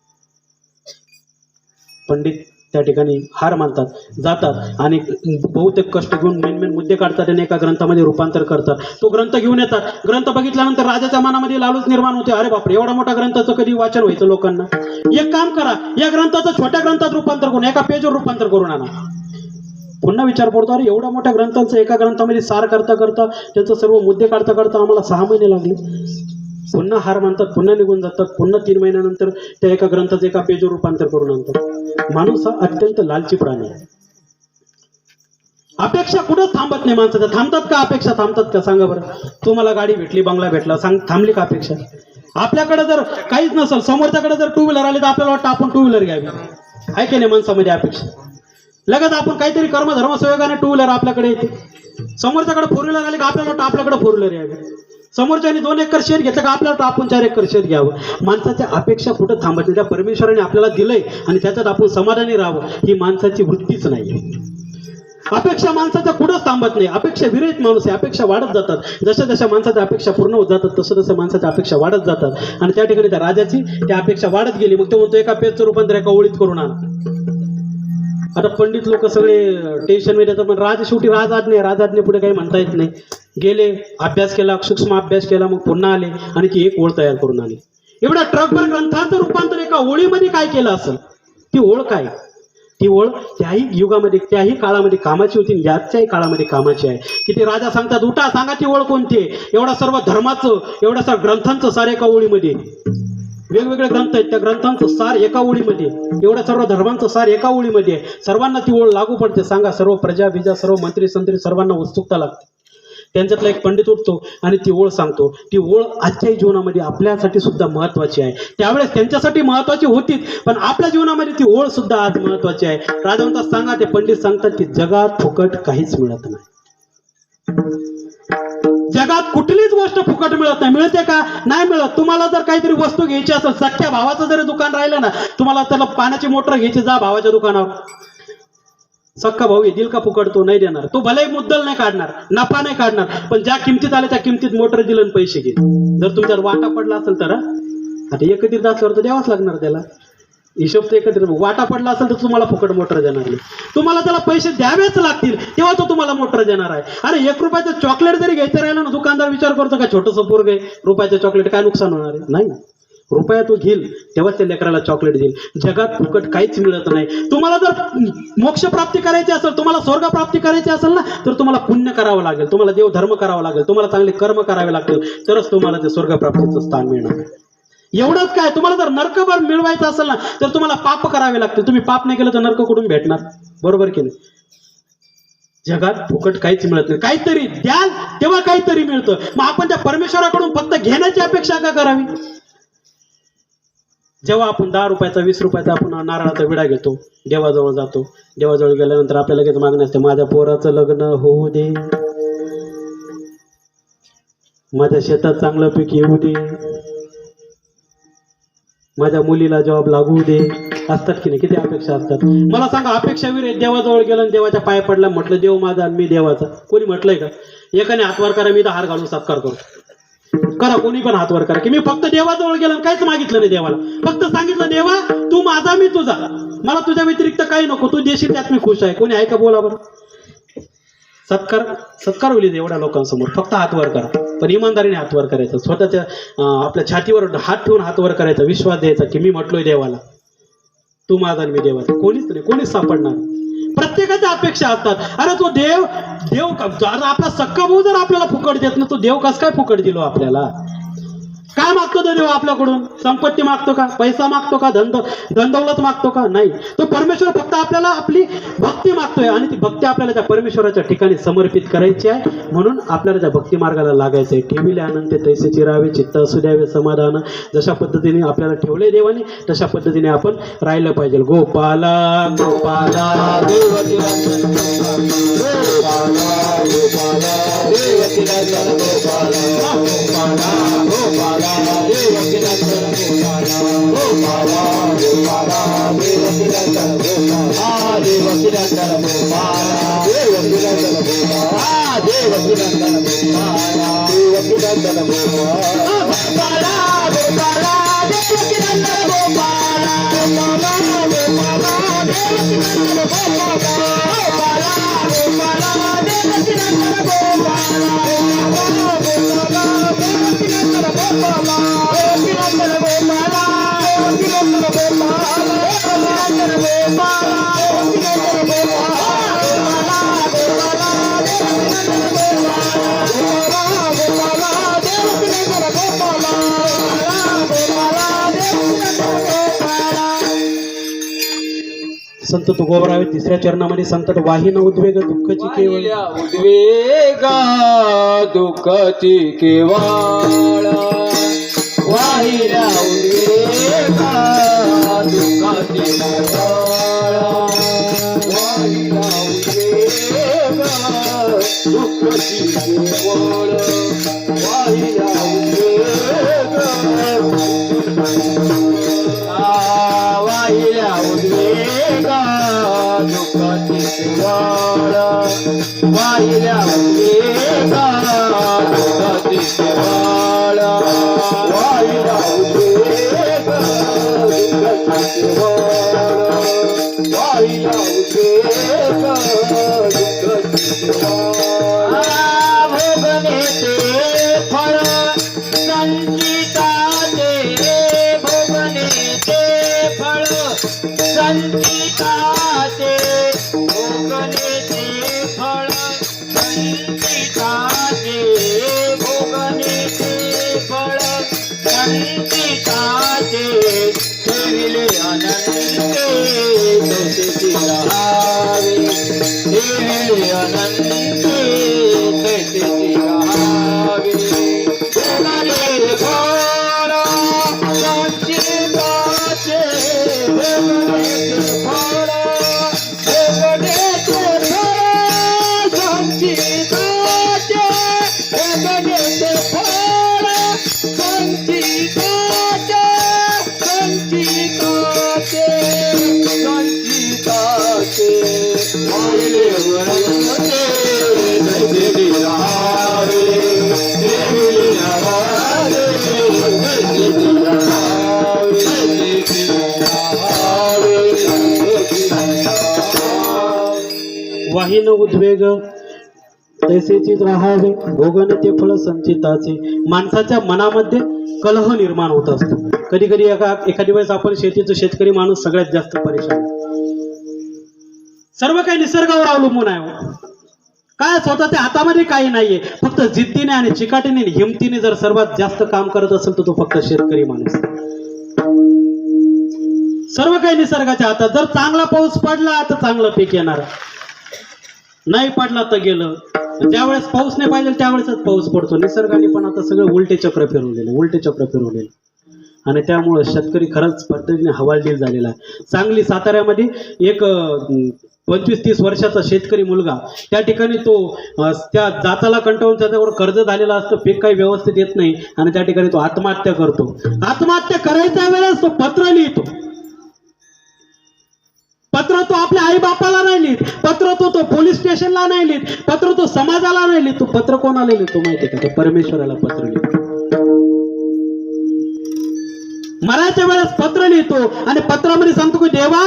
पंडित त्या ठिकाणी हार मानतात, जातात आणि बहुतेक कष्ट घेऊन मेन मुद्दे काढतात आणि एका ग्रंथामध्ये रूपांतर करतात. तो ग्रंथ घेऊन येतात. ग्रंथ बघितल्यानंतर राजाच्या मनामध्ये लालूच निर्माण होते, अरे बापरे, एवढा मोठा ग्रंथाचं कधी वाचन व्हायचं लोकांना? एक काम करा, या ग्रंथाचं छोट्या ग्रंथात रूपांतर करून, एका पेजवर रूपांतर करून आणा. पुन्हा विचार पडतो, अरे एवढ्या मोठ्या ग्रंथांचं एका ग्रंथामध्ये सार करता करता, त्याचं सर्व मुद्दे काढता काढता आम्हाला 6 महिने लागले. पुन्हा हार मानतात, पुन्हा निघून जातात. पुन्हा 3 महिन्यानंतर त्या एका ग्रंथाचं एका पेजवर रूपांतर करून आणतात. माणूस हा अत्यंत लालची प्राणी आहे. अपेक्षा कुठंच थांबत नाही माणसाच्या. थांबतात का अपेक्षा? थांबतात का? सांगा बरं. तुम्हाला गाडी भेटली, बंगला भेटला, थांबली का अपेक्षा? आपल्याकडे जर काहीच नसेल, समोरच्याकडे जर 2 व्हीलर आली तर आपल्याला वाटतं आपण 2 व्हीलर घ्यावी. आहे की नाही माणसामध्ये अपेक्षा? लगेच आपण काहीतरी कर्मधर्म संयोगाने 2 व्हीलर आपल्याकडे येते. समोरच्याकडे 4 व्हीलर आली का आपल्याला वाटतं आपल्याकडे 4 व्हीलर यावी. समोरच्याने 2 एकर शेत घेतलं का आपल्याला आपण 4 एकर शेत घ्यावं. माणसाच्या अपेक्षा कुठं थांबत नाही. त्या परमेश्वराने आपल्याला दिलंय आणि त्याच्यात आपण समाधानी राहावं, ही माणसाची वृत्तीच नाही. अपेक्षा माणसाच्या कुठंच थांबत नाही. अपेक्षा विरहित माणूस आहे. अपेक्षा वाढत जातात. जशा जशा माणसाच्या अपेक्षा पूर्ण होत जातात तसं तसं माणसाच्या अपेक्षा वाढत जातात. आणि त्या ठिकाणी त्या राजाची त्या अपेक्षा वाढत गेली. मग तो म्हणतो एका पेजचं रूपांतर एका ओळीत करून आणा. आता पंडित लोक सगळे टेन्शन मध्ये येतात, पण राज शेवटी राजआज्ञे पुढे काही म्हणता येत नाही. गेले, अभ्यास केला, सूक्ष्म अभ्यास केला, मग पुन्हा आले आणि ती एक ओळ तयार करून आली. एवढ्या ट्रकभर ग्रंथांचं रूपांतर एका ओळीमध्ये काय केलं असेल? ती ओळ काय? ती ओळ त्याही युगामध्ये, त्याही काळामध्ये कामाची होती, याच्याही काळामध्ये कामाची आहे. की ते राजा सांगतात, उठा, सांगा ती ओळ कोणती आहे? एवढा सर्व धर्माचं, एवढ्या सर्व ग्रंथांचं सार एका ओळीमध्ये. वेगवेगळे ग्रंथ आहेत, त्या ग्रंथांचं सार एका ओळीमध्ये, एवढ्या सर्व धर्मांचं सार एका ओळीमध्ये. सर्वांना ती ओळ लागू पडते. सांगा, सर्व प्रजा बिजा, सर्व मंत्री संत्री, सर्वांना उत्सुकता लागते. त्यांच्यातला एक पंडित उठतो आणि ती ओळ सांगतो. ती ओळ आजच्याही जीवनामध्ये आपल्यासाठी सुद्धा महत्वाची आहे. त्यावेळेस त्यांच्यासाठी महत्वाची होतीच, पण आपल्या जीवनामध्ये ती ओळ सुद्धा आज महत्वाची आहे. राजा म्हणतात, सांगा. ते पंडित सांगतात की जगात फुकट काहीच मिळत नाही. जगात कुठलीच गोष्ट फुकट मिळत नाही. मिळते का? नाही मिळत. तुम्हाला जर काहीतरी वस्तू घ्यायची असेल, सख्या भावाचं जरी दुकान राहिलं ना, तुम्हाला त्याला पाण्याची मोटर घ्यायची, जा भावाच्या दुकानावर. सख्खा भाऊ येईल का फुकट? तो नाही देणार. तो भले मुद्दल नाही काढणार, नफा नाही काढणार, पण ज्या किमतीत आले त्या किमतीत मोटर दिलं आणि पैसे घे. जर तुमच्यावर वाटा पडला असेल तर, आता एकत्रित असल्यावर तर द्यावाच लागणार त्याला. हिशोब तर एकत्रित. वाटा पडला असेल तर तुम्हाला फुकट मोटर देणार नाही. तुम्हाला त्याला पैसे द्यावेच लागतील, तेव्हा तो तुम्हाला मोटर देणार आहे. अरे 1 रुपयाचं चॉकलेट जरी घ्यायचं राहिलं ना, दुकानदार विचार करतो का छोटंसं पोरग आहे, रुपयाचं चॉकलेट काय नुकसान होणार आहे? नाही. रुपया तो घेईल तेव्हाच त्या लेकराला चॉकलेट देईल. जगात फुकट काहीच मिळत नाही. तुम्हाला जर मोक्ष प्राप्ती करायची असेल, तुम्हाला स्वर्ग प्राप्ती करायची असेल ना, तर तुम्हाला पुण्य करावं लागेल, तुम्हाला देवधर्म करावा लागेल, तुम्हाला चांगले कर्म करावे लागतील, तरच तुम्हाला ते स्वर्ग प्राप्तीचं स्थान मिळणार. एवढंच काय, तुम्हाला जर नरकभर मिळवायचं असेल ना, तर तुम्हाला पाप करावे लागतील. तुम्ही पाप नाही केलं तर नरक कुठून भेटणार? बरोबर की नाही? जगात फुकट काहीच मिळत नाही. काहीतरी द्याल तेव्हा काहीतरी मिळतं. मग आपण त्या परमेश्वराकडून फक्त घेण्याची अपेक्षा का करावी? जेव्हा आपण 10 रुपयाचा 20 रुपयाचा आपण नारळाचा विडा घेतो, देवाजवळ जातो, देवाजवळ गेल्यानंतर आपल्याला लगेच मागणी असते, माझ्या पोराचं लग्न होऊ दे, माझ्या शेतात चांगलं पीक येऊ दे, माझ्या मुलीला जॉब लागू दे. असतात की नाही? किती अपेक्षा असतात. मला सांगा, अपेक्षा विरहित देवाजवळ गेलं आणि देवाच्या पाय पडला, म्हटलं देव माझा आणि मी देवाचा. कोणी म्हटलंय का? एकाने हातवर करा, मी 10 हार घालून सत्कार करतो. करा, कोणी पण हातवर करा की मी फक्त देवाजवळ गेलो, काहीच मागितलं नाही देवाला. फक्त सांगितलं, देवा तू माझा मी तुझा, मला तुझ्या व्यतिरिक्त काही नको, तू देशील त्यात मी खुश आहे. कोणी आहे का? बोला बरं. सत्कार होईल एवढ्या लोकांसमोर. फक्त हातवर करा, पण इमानदारीने हातवर करायचं. स्वतःच्या आपल्या छातीवर हात ठेवून हातवर करायचा, विश्वास द्यायचा की मी म्हटलोय देवाला, तू माझा आणि मी देवाचा. कोणीच नाही, कोणीच सापडणार. प्रत्येकाच्या अपेक्षा असतात. अरे तो देव जर आपला सक्का भाऊ जर आपल्याला फुकट देत ना, तो देव कस काय फुकट दिलो आपल्याला? काय मागतो तो देव आपल्याकडून? संपत्ती मागतो का? पैसा मागतो का? धनदौलत मागतो का? नाही. तो परमेश्वर फक्त आपल्याला आपली भक्ती मागतोय आणि ती भक्ती आपल्याला त्या परमेश्वराच्या ठिकाणी समर्पित करायची आहे. म्हणून आपल्याला त्या भक्ती मार्गाला लागायचं आहे. ठेविले आनंद तैसे चिरावे, चित्त असू द्यावे समाधान. जशा पद्धतीने आपल्याला ठेवले देवाने तशा पद्धतीने आपण राहिलं पाहिजे. गोपाला गोपाला देवकी रंजन गोपाला गोपाला देवकी रंजन गोपाला गोपाला गोपाला देवकी रंजन गोपाला गोपाला गोपाला देवकी रंजन गोपाला देवकी रंजन गोपाला देवकी रंजन गोपाला देवकी रंजन गोपाला देवकी रंजन गोपाला गोपाला गोपाला देवकी रंजन गोपाला गोपाला गोपाला देवकी रंजन गोपाला गोपाला गोपाला देवकी रंजन गोपाला संत तुकोबरावे तिसऱ्या चरणामध्ये सांगतात, वाहिन उद्वेग दुःखाची केवळ उद्वेगा दुःखाची केवळ वाहिल्या उद्वेगा दुःखाची केवळ वाहिल्या उद्वेगा दुःखाची केवळ वाहिल्या उद्वेगा वाहिल्या उद्वेगा दुःखाची केवळ वाहिल्या उद्वेगा दुःखाची केवळ वाहिल्या उद्वेगा दुःखाची केवळ वाहिल्या उद्वेगा दुःखाची केवळ भोगनेचे फळ संचिताचे भोगनेचे फळ संचिताचे भोगनेचे फळ संचिताचे भोगनेचे फळ संचिताचे ठेविले अनंते तैसेची राहावे ठेविले अनंते तैसेची राहावे भोगने फळ संचिताचे भोगनेचे फळ भोगनेचे फळ संचिताचे भोगनेचे फळ संचिताचे संचिताचे संचिताचे वाहिले वरते तैसेची राहावे ठेविले राहावे तैसेची राहावे तैसेची राहावे तैसेची राहावे. वाहिन उद्वेग तैसेचीच राहावे भोगन ते फळ संचिताचे. माणसाच्या मनामध्ये कलह निर्माण होत असतो. कधी कधी एखादी वेळेस आपण शेतकरी माणूस सगळ्यात जास्त परेशान आहे. सर्व काही निसर्गावर अवलंबून आहे. काय स्वतःच्या हातामध्ये काही नाहीये. फक्त जिद्दीने आणि चिकाटीने हिमतीने जर सर्वात जास्त काम करत असेल तर तो फक्त शेतकरी माणूस. सर्व काही निसर्गाच्या हातात. जर चांगला पाऊस पडला तर चांगलं पीक येणार, नाही पडला तर गेलं. ज्यावेळेस पाऊस नाही पाहिजे त्यावेळेसच पाऊस पडतो. निसर्गाने पण आता सगळं उलटे चक्र फिरवलेले आणि त्यामुळं शेतकरी खरंच पद्धतीने हवालदिल झालेला आहे. सांगली साताऱ्यामध्ये एक 25-30 वर्षाचा शेतकरी मुलगा, त्या ठिकाणी तो त्या जाताला कंटाळून त्याच्यावर कर्ज झालेला असतं, पीक काही व्यवस्थित येत नाही आणि त्या ठिकाणी तो आत्महत्या करतो. आत्महत्या करायच्या वेळेस तो पत्र लिहितो. पत्र तो आपल्या आई बापाला नाही लिहित, पत्र तो पोलीस स्टेशनला नाही लिहित, पत्र तो समाजाला नाही लिहित. तो पत्र कोणाला लिहितो माहिती आहे का? तो परमेश्वराला पत्र लिहितो. मरायच्या वेळेस पत्र लिहितो आणि पत्रामध्ये सांगतो की देवा,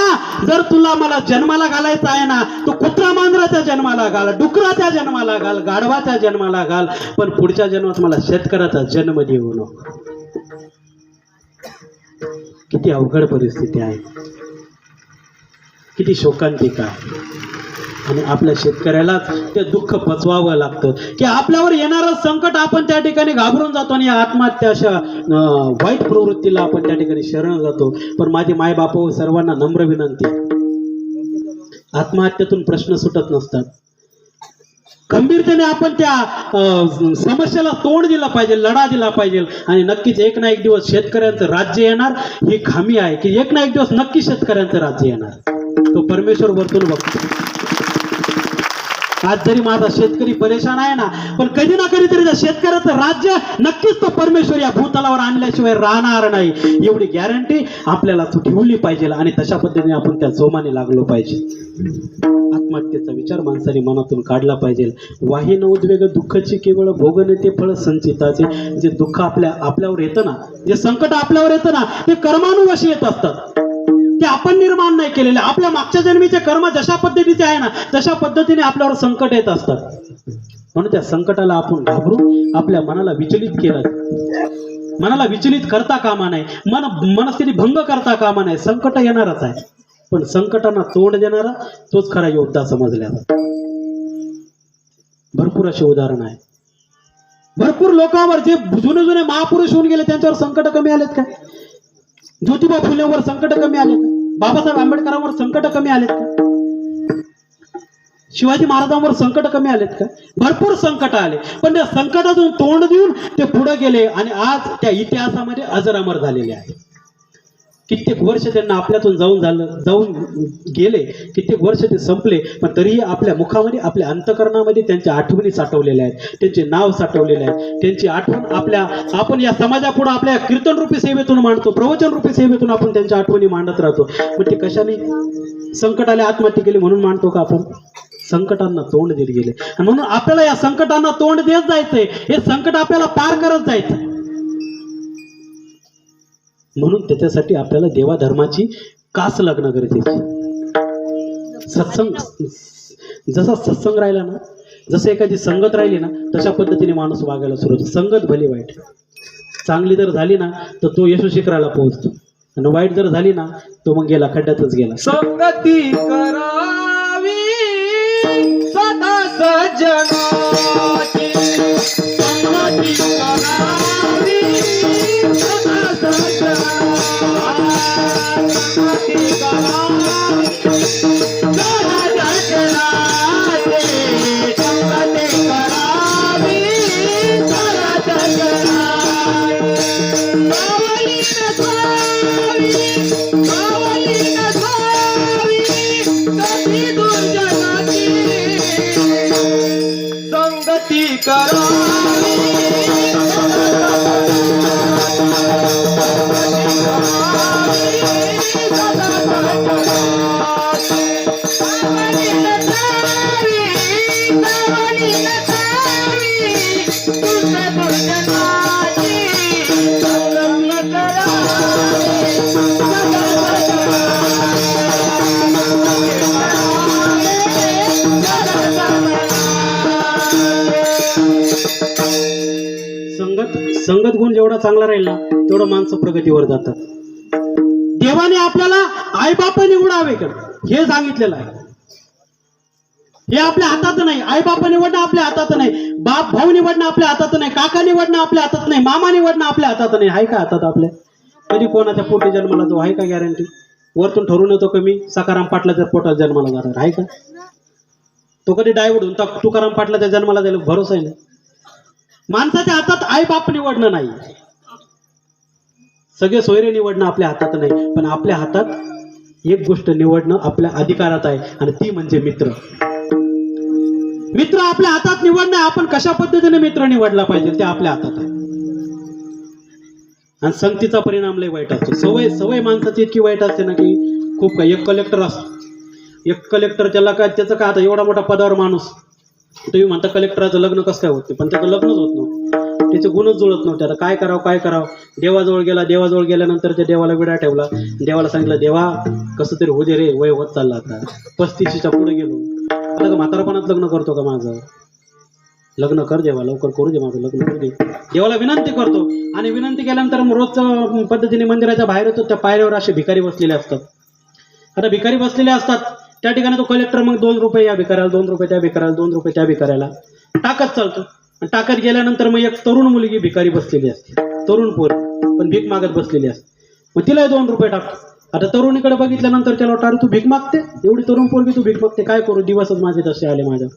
जर तुला मला जन्माला घालायचं आहे ना, तू कुत्रा मांजराच्या जन्माला घाल, डुकराच्या जन्माला घाल, गाढवाच्या जन्माला घाल, पण पुढच्या जन्मात मला शेतकऱ्याचा जन्म देऊ नको. किती अवघड परिस्थिती आहे. किती शोकांतिका आहे. आणि आपल्या शेतकऱ्यालाच ते दुःख पचवावं लागतं की आपल्यावर येणारं संकट आपण त्या ठिकाणी घाबरून जातो आणि आत्महत्या अशा वाईट प्रवृत्तीला आपण त्या ठिकाणी शरण जातो. पण माझी मायबाप सर्वांना नम्र विनंती, आत्महत्येतून प्रश्न सुटत नसतात. गंभीरतेने आपण त्या समस्येला तोंड दिलं पाहिजे, लढा दिला पाहिजे. आणि नक्कीच एक ना एक दिवस शेतकऱ्यांचं राज्य येणार. ही खामी आहे की एक ना एक दिवस नक्की शेतकऱ्यांचं राज्य येणार. तो परमेश्वर वरतून बघतो. आज जरी माझा शेतकरी परेशान आहे ना, पण कधी ना कधीतरी त्या शेतकऱ्याचं राज्य नक्कीच तो परमेश्वर या भूतलावर आणल्याशिवाय राहणार नाही, एवढी गॅरंटी आपल्याला तो ठेवली पाहिजे. आणि तशा पद्धतीने आपण त्या जोमाने लागलो पाहिजे. आत्महत्येचा विचार माणसाने मनातून काढला पाहिजे. वाहीन उद्वेग दुःखाची केवळ भोगणे ते फळ संचिताचे. जे दुःख आपल्यावर येतं ना, जे संकट आपल्यावर येतं ना, ते कर्मानुवशी येत असतात. ते आपण निर्माण नाही केलेले. आपल्या मागच्या जन्मीचे कर्म जशा पद्धतीचे आहे ना, तशा पद्धतीने आपल्यावर संकट येत असतात. म्हणून त्या संकटाला आपण घाबरून आपल्या मनाला विचलित केलं, मनाला विचलित करता कामा नाही, मनस्थिती भंग करता कामा नाही. संकट येणारच आहे, पण संकटांना तोंड देणारा तोच खरा योद्धा समजला जातो. भरपूर असे उदाहरण आहे. भरपूर लोकांवर जे जुने जुने महापुरुष होऊन गेले त्यांच्यावर संकट कमी आलेत का? ज्योतिबा फुलेवर संकट कमी आले का? बाबासाहेब आंबेडकरांवर संकट कमी आलेत का? शिवाजी महाराजांवर संकट कमी आलेत का? भरपूर संकट आले, पण त्या संकटातून तोंड देऊन ते पुढे गेले आणि आज त्या इतिहासामध्ये अजरामर झालेले आहे. कित्येक वर्ष त्यांना आपल्यातून जाऊन गेले, कित्येक वर्ष ते संपले, पण तरीही आपल्या मुखामध्ये, आपल्या अंतकरणामध्ये त्यांच्या आठवणी साठवलेल्या आहेत, त्यांचे नाव साठवलेले आहे. त्यांची आठवण आपण या समाजापुढे आपल्या कीर्तन रूपी सेवेतून मांडतो, प्रवचन रूपी सेवेतून आपण त्यांच्या आठवणी मांडत राहतो. पण ते कशाने? संकटाला आत्महत्या केली म्हणून मांडतो का आपण? संकटांना तोंड देत गेले. आणि म्हणून आपल्याला या संकटांना तोंड देत जायचंय. हे संकट आपल्याला पार करत जायचं. म्हणून त्याच्यासाठी आपल्याला देवा धर्माची कास लागणं गरजेची. सत्संग, जसा सत्संग राहिला ना, जसं एखादी संगत राहिली ना, तशा पद्धतीने माणूस वागायला सुरू होतो. संगत भली वाईट, चांगली जर झाली ना तर तो यशू शिखराला पोहोचतो, आणि वाईट जर झाली ना तो मग गेला, खड्ड्यातच गेला. संगती करावी सदा सज्जनाची, संगती करावी सदा सज्जनाची, संगती करावी सदा सज्जनाची, संगती करावी सदा सज्जनाची. मावली नसावी, मावली नसावी कधी दुर्जनाची, संगती करावी संगत गुण जेवढा चांगला राहील ना तेवढं माणसं प्रगतीवर जातात. देवाने आपल्याला आईबाप निवडावे का हे सांगितलेलं आहे. हे आपल्या हातात नाही. आईबाप निवडणं आपल्या हातात नाही, बाप भाऊ निवडणं आपल्या हातात नाही, काका निवडणं आपल्या हातात नाही, मामा निवडणं आपल्या हातात नाही. आहे का हातात आपल्या? कधी कोणाच्या पोटी जन्माला जो आहे का गॅरंटी? वरतून ठरवून येतो कमी सकाराम पाटलाच्या पोटात जन्माला जाणार आहे का? तो कधी डायव्हर्ट होऊन तुकाराम पाटलाच्या जन्माला जायला भरोसा आहे ना. माणसाच्या हातात आई बाप निवडणं नाही, सगळे सोयरे निवडणं आपल्या हातात नाही, पण आपल्या हातात एक गोष्ट निवडणं आपल्या अधिकारात आहे, आणि ती म्हणजे मित्र. मित्र आपल्या हातात निवडणं. आपण कशा पद्धतीने मित्र निवडला पाहिजे ते आपल्या हातात आहे. आणि संगतीचा परिणाम लय वाईट असतो. सवय माणसाची इतकी वाईट असते ना की खूप काही. एक कलेक्टर असतो, एक कलेक्टर, त्याला काय, त्याचं काय, आता एवढा मोठा पदावर माणूस, तुम्ही म्हणता कलेक्टराचं लग्न कसं काय होते, पण त्याचं लग्नच होत नव्हतं, त्याचे गुणच जुळत नव्हते. आता काय करावं? देवाजवळ गेला, देवाजवळ गेल्यानंतर त्या देवाला विडा ठेवला. देवाला सांगितलं, देवा कसं तरी होऊ दे रे, वय होत चालला, आता 35च्या पुढे गेलो, आता का म्हातारपणात लग्न करतो का माझं? लग्न कर देवा, लवकर करू दे माझं लग्न, करू दे. देवाला विनंती करतो, आणि विनंती केल्यानंतर रोजच्या पद्धतीने मंदिराच्या बाहेर येतो. त्या पायऱ्यावर असे भिकारी बसलेले असतात. आता भिकारी बसलेले असतात त्या ठिकाणी तो कलेक्टर मग 2 रुपये या भिकाऱ्याला, 2 रुपये त्या भिकाऱ्याला, 2 रुपये त्या भिकाऱ्याला टाकत चालतो. आणि टाकत गेल्यानंतर मग एक तरुण मुलगी भिकारी बसलेली असते, तरुण पोर पण भीक मागत बसलेली असते. मग तिला 2 रुपये टाकतो. आता तरुणीकडे बघितल्यानंतर त्याला वाटतं अरे तू भीक मागते, एवढी तरुण पोरगी तू भीक मागते, काय करू, दिवसच माझे तसे आले माझ्यावर.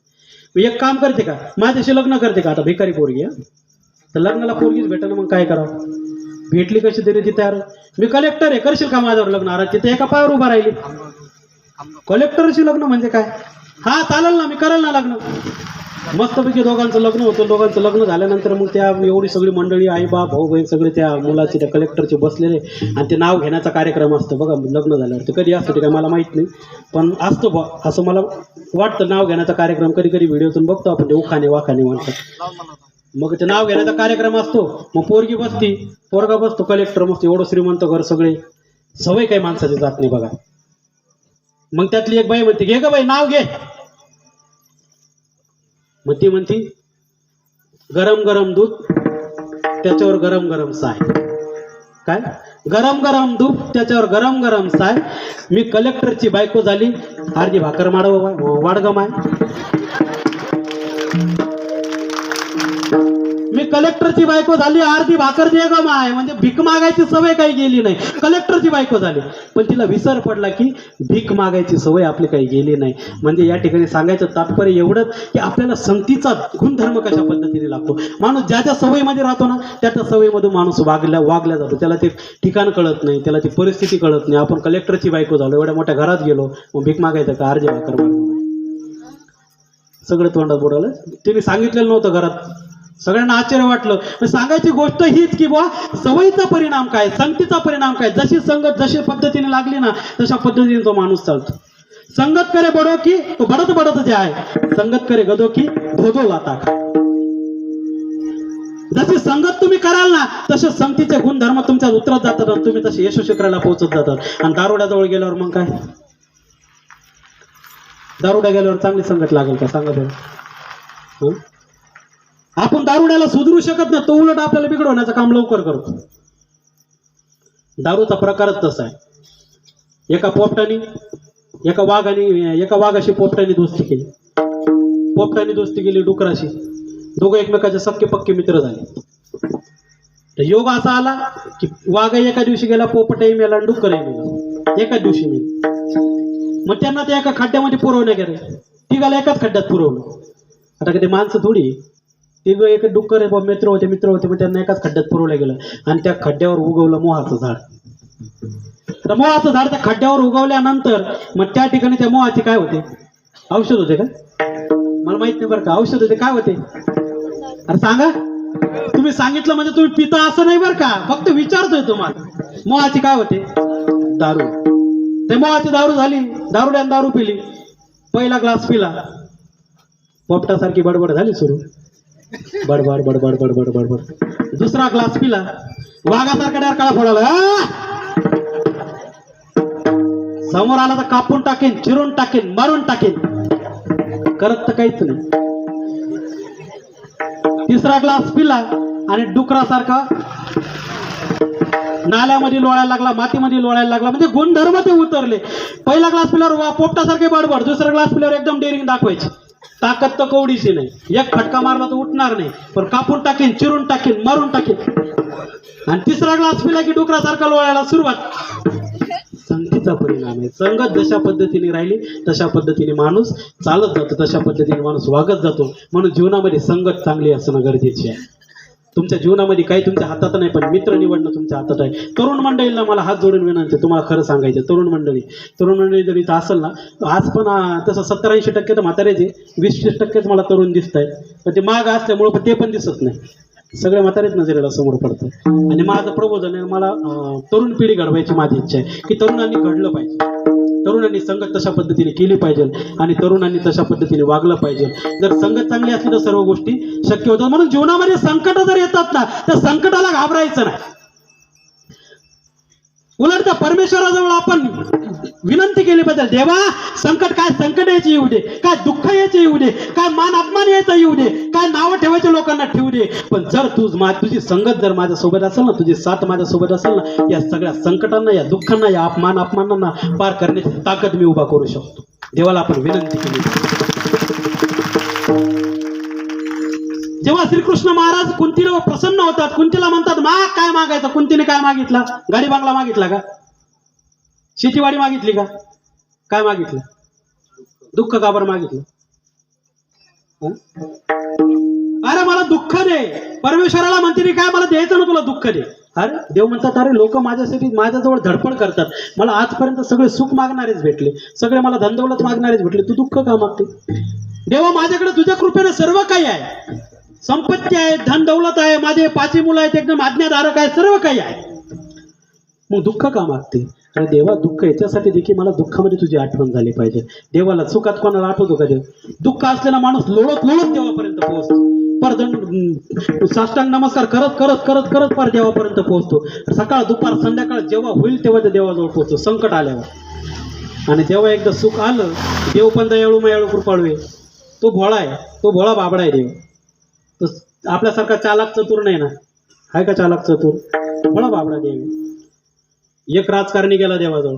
मग एक काम करते का, माझ्याशी लग्न करते का. आता भिकारी पोरगी तर लग्नाला पोरगीच भेटेल, मग काय करावं. भेटली कशी तरी ती तयार, मी कलेक्टर आहे करशील का माझ्यावर लग्न. अरे तिथे एका पायावर उभा राहिली, कलेक्टरशी लग्न म्हणजे काय. हा चालेल ना, मी करेल ना लग्न. मस्तपैकी दोघांचं लग्न होतं. दोघांचं लग्न झाल्यानंतर मग त्या एवढी सगळी मंडळी, आई बाप भाऊ बहीण सगळे त्या मुलाचे त्या कलेक्टरचे बसलेले आणि ते नाव घेण्याचा कार्यक्रम असतो बघा लग्न झाल्यावर. ते कधी असतं ते काय मला माहीत नाही, पण असतो बा असं मला वाटतं. नाव घेण्याचा कार्यक्रम कधी कधी व्हिडिओतून बघतो आपण, ते उखाणे वाखाणे म्हणतात. मग ते नाव घेण्याचा कार्यक्रम असतो. मग पोरगी बसती, पोरगा बसतो, कलेक्टर मस्त एवढं श्रीमंत घर सगळे, सवय काही माणसाची जात नाही बघा. मग त्यातली एक बाई म्हणते घे ग बाई नाव घे. मग ती म्हणती गरम गरम दूध त्याच्यावर गरम गरम साय. काय गरम गरम दूध त्याच्यावर गरम गरम साय. मी कलेक्टरची बायको झाली, अर्धी भाकर वाडग माय. मी कलेक्टरची बायको झाली, अर्धी भाकर दे ग माय. म्हणजे भीक मागायची सवय काही गेली नाही, कलेक्टरची बायको झाली. पण तिला विसर पडला की भीक मागायची सवय आपली काही गेली नाही. म्हणजे या ठिकाणी सांगायचं तात्पर्य एवढंच की आपल्याला संगतीचा गुणधर्म कशा पद्धतीने लागतो. माणूस ज्या ज्या सवयीमध्ये राहतो ना त्या त्या सवयीमधून माणूस वागल्या जातो. त्याला ते ठिकाण कळत नाही, त्याला ती परिस्थिती कळत नाही. आपण कलेक्टरची बायको झालो, एवढ्या मोठ्या घरात गेलो, मग भीक मागायचं का, अर्धी भाकर मागणं सगळं तोंडात बुडालं. तिने सांगितलेलं नव्हतं घरात, सगळ्यांना आश्चर्य वाटलं. सांगायची गोष्ट हीच की बुवा सवयीचा परिणाम काय, संगतीचा परिणाम काय. जशी संगत जशी पद्धतीने लागली ना तशा पद्धतीने तो माणूस चालतो. संगत करे बडो की तो बडत बडत जे आहे, संगत करे गदो की धोधो लाता. जशी संगत तुम्ही कराल ना तसे संगतीचे गुणधर्म तुमच्यात उतरत जातात आणि तुम्ही तसे यश शिखराला पोहोचत जातात. आणि दारुड्याजवळ गेल्यावर मग काय, दारुड्या गेल्यावर चांगली संगत लागेल का सांगा बरं. आपण दारुड्याला सुधरू शकत नाही, तो उलट आपल्याला बिघडवण्याचं काम लवकर करतो. दारूचा प्रकारच तसा आहे. एका वाघाशी पोपटाने दोस्ती केली. पोपटाने दोस्ती केली डुकराशी. दोघं एकमेकाचे सख्खे पक्के मित्र झाले. तर योग असा आला की वाघ एका दिवशी गेला, पोपटही मेला आणि डुकरही मेला एकाच दिवशी मेला. मग त्यांना ते एका खड्ड्यामध्ये पुरवण्या गेले. तिघाला एकाच खड्ड्यात पुरवलं. आता कधी माणसं थोडी, तिघ एक डुक्कर मित्र होते मग त्यांना एकाच खड्ड्यात पुरवलं गेलं. आणि त्या खड्ड्यावर उगवलं मोहाचं झाड. तर मोहाचं झाड त्या खड्ड्यावर उगवल्यानंतर मग त्या ठिकाणी त्या मोहाचे काय होते, औषध होते का मला माहित नाही बरं का. औषध होते काय होते, अरे सांगा. तुम्ही सांगितलं म्हणजे तुम्ही पिता असं नाही बरं का, फक्त विचारतोय तुम्हाला. मोहाची काय होते, दारू. ते मोहाची दारू झाली, दारुड्यानं दारू पिली. पहिला ग्लास पिला, पोपटासारखी बडबड झाली सुरू, बडबड बडबड बडबड बडबड. दुसरा ग्लास पिला, वाघासारखा डारकाळा फोडाला. समोर आला तर कापून टाकेन, चिरून टाकेन, मारून टाकेन, करत तर काहीच नाही. तिसरा ग्लास पिला आणि डुकरासारखा नाल्यामध्ये लोळायला लागला, मातीमध्ये लोळायला लागला. म्हणजे गुणधर्म ते उतरले. पहिला ग्लास पिल्यावर पोपटासारखे बडबड, दुसरा ग्लास पिल्यावर एकदम डेअरिंग दाखवायची. ताकद तर कवडीची नाही, एक फटका मारला तर उठणार नाही, पण कापून टाकेन, चिरून टाकेन, मारून टाकेन. आणि तिसरा ग्लास पिला की डुकरासारखा लोळायला सुरुवात. संगतीचा परिणाम आहे. संगत जशा पद्धतीने राहिली तशा पद्धतीने माणूस चालत जातो, तशा पद्धतीने माणूस वागत जातो. म्हणून जीवनामध्ये संगत चांगली असणं गरजेचे आहे. तुमच्या जीवनामध्ये काही तुमच्या हातात नाही, पण मित्र निवडणं तुमच्या हातात आहे. तरुण मंडळीला मला हात जोडून विनंती, तुम्हाला खरं सांगायचं, तरुण मंडळी जरी इथं असेल ना, आज पण तसं 70-80% तर म्हातारेच आहे, 20-30% मला तरुण दिसत आहेत. पण ते माग असल्यामुळं पण ते पण दिसत नाही, सगळे म्हातारेच नजरेला समोर पडतात. आणि माझं प्रबोधन आहे, मला तरुण पिढी घडवायची माझी इच्छा आहे की तरुणांनी घडलं पाहिजे, तरुणांनी संगत तशा पद्धतीने केली पाहिजे आणि तरुणांनी तशा पद्धतीने वागलं पाहिजे. जर संगत चांगली असली तर सर्व गोष्टी शक्य होतात. म्हणून जीवनामध्ये संकट जर येतात ना, त्या संकटाला घाबरायचं नाही. उलट त्या परमेश्वराजवळ आपण विनंती केली पाहिजे, देवा संकट काय संकट यायचे येऊ दे, काय दुःख यायचे येऊ दे, काय मान अपमान यायचा येऊ दे, काय नावं ठेवायचे लोकांना ठेवू दे, पण जर तुझी संगत जर माझ्यासोबत असेल ना, तुझी साथ माझ्यासोबत असेल ना, या सगळ्या संकटांना, या दुःखांना, या अपमानांना पार करण्याची ताकद मी उभा करू शकतो. देवाला आपण विनंती केली. जेव्हा श्रीकृष्ण महाराज कुंतीला प्रसन्न होतात, कुंतीला म्हणतात माग, काय मागायचं? कुंतीने काय मागितला? गाडी बांगला मागितला का? शेतीवाडी मागितली का? काय मागितलं? दुःख का बरं मागितलं? अरे मला दुःख दे. परमेश्वराला म्हणते काय मला द्यायचं ना तुला दुःख दे. अरे देव म्हणतात अरे लोक माझ्यासाठी माझ्याजवळ धडपड करतात, मला आजपर्यंत सगळे सुख मागणारेच भेटले, सगळे मला धनदौलत मागणारेच भेटले, तू दुःख का मागते? देवा माझ्याकडे तुझ्या कृपेने सर्व काही आहे, संपत्ती आहे, धन दौलत आहे, माझे 5 मुलं आहेत, एकदम आज्ञाधारक आहे, सर्व काही आहे, मग दुःख का मागते? अरे देवा दुःख याच्यासाठी दे की मला दुःखामध्ये तुझी आठवण झाली पाहिजे. देवाला सुखात कोणाला आठवतो का देव? दुःख असलेला माणूस लोळत लोळत देवापर्यंत पोहोचतो, परदंड साष्टांग नमस्कार करत करत करत करत पार देवापर्यंत पोहोचतो. सकाळ दुपार संध्याकाळ जेव्हा होईल तेव्हा ते देवाजवळ पोहोचतो संकट आल्यावर. आणि जेव्हा एकदा सुख आलं, देव पण दयाळू मयाळू कृपाळू आहे, तो भोळा आहे, तो भोळा बाबडा आहे देव. तो आपल्यासारखा चालाक चतुर नाही ना, आहे का चालाक चतुर? भोळा बाबडा देव. एक राजकारणी गेला देवाजवळ,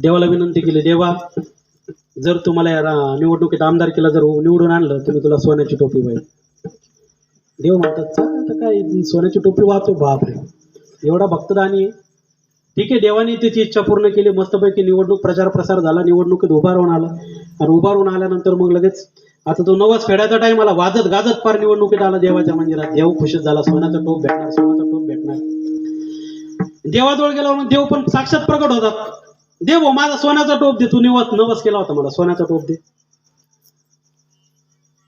देवाला विनंती केली, देवा जर तुम्हाला या निवडणुकीत आमदारकीला जर निवडून आणलं तर मी तुला सोन्याची टोपी पाहिजे. देव म्हणतात चल आता काय सोन्याची टोपी वाहतो, बापरे एवढा भक्तदानी आहे. ठीक आहे, देवाने त्याची इच्छा पूर्ण केली, मस्तपैकी निवडणूक प्रचार प्रसार झाला, निवडणुकीत उभा राहून आला. आणि उभा राहून आल्यानंतर मग लगेच आता तो नवस फेडायचा टाइम आला, वाजत गाजत पार निवडणुकीत आला देवाच्या मंदिरात. देव खुशीच झाला, सोन्याचा टोप भेटणार, सोन्याचा टोप भेटणार. देवाजवळ गेला म्हणून देव पण साक्षात प्रकट होतात. देव माझा सोन्याचा टोप दे, तू नवस केला होता मला, सोन्याचा टोप दे.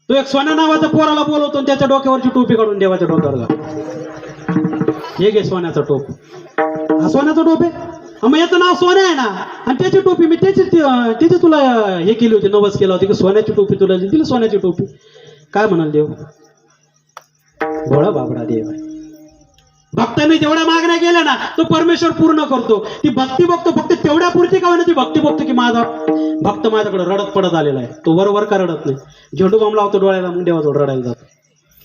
तो एक सोन्या नावाच्या पोराला बोलवतो आणि त्याच्या डोक्यावरची टोपी काढून देवाच्या डोक्यावर घाल. हे घे सोन्याचा टोप. हा सोन्याचा टोप आहे, मग याचं नाव सोन्या आहे ना, आणि त्याची टोपी मी त्याची तुला हे केली होती, नवस केला होती की सोन्याची टोपी तुला दिली, सोन्याची टोपी. काय म्हणाल देव? भोळा बाबडा देव आहे. भक्तांनी जेवढ्या मागण्या केल्या ना तो परमेश्वर पूर्ण करतो. ती भक्ती बघतो, फक्त तेवढ्या पुरती का होईना ती भक्ती बघतो की माझा भक्त माझ्याकडे रडत पडत आलेला आहे, तो वरवर का रडत नाही, झेंडू बॉम्ब लावतो डोळ्याला मग देवाजवळ रडायला जातो.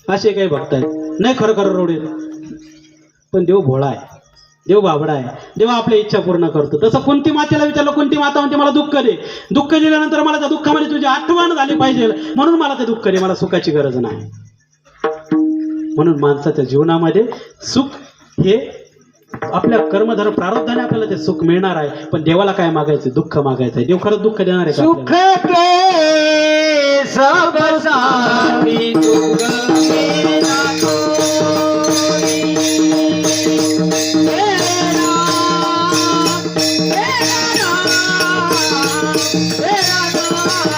असे काही भक्त आहेत, नाही खरं खरं रडू. पण देव भोळा आहे, देव बाबडा आहे, देव आपल्या इच्छा पूर्ण करतो. तसं कोणती मातेला विचारलं, कोणती माता म्हणते मला दुःख दे, दुःख दिल्यानंतर मला त्या दुःखामध्ये तुझी आठवण झाली पाहिजे म्हणून मला ते दुःख दे, मला सुखाची गरज नाही. म्हणून माणसाच्या जीवनामध्ये सुख हे आपल्या कर्मधर्म प्रारब्धाने आपल्याला ते सुख मिळणार आहे. पण देवाला काय मागायचं? दुःख मागायचं आहे. देव खरंच दुःख देणार आहे का? सुख के सब साथी दुख मेरा कोई, तेरा सुख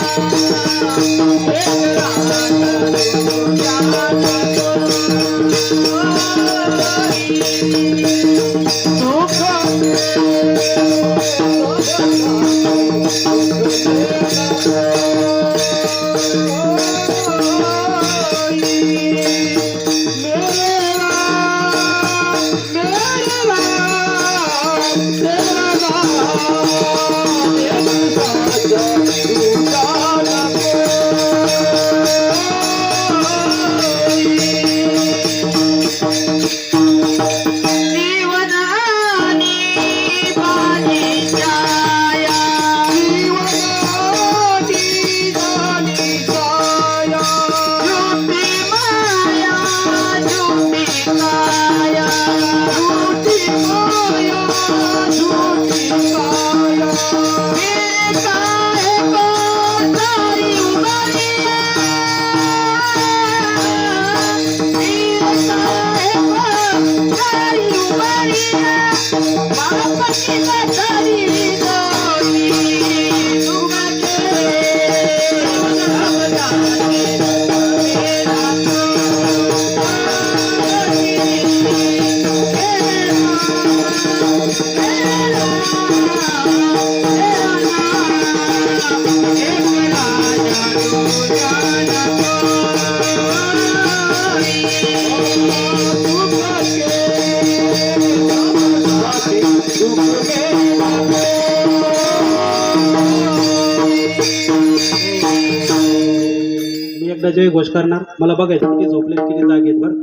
एकदा जय घोष करणार. मला बघायचं किती झोपले किती जागे आहेत बरं.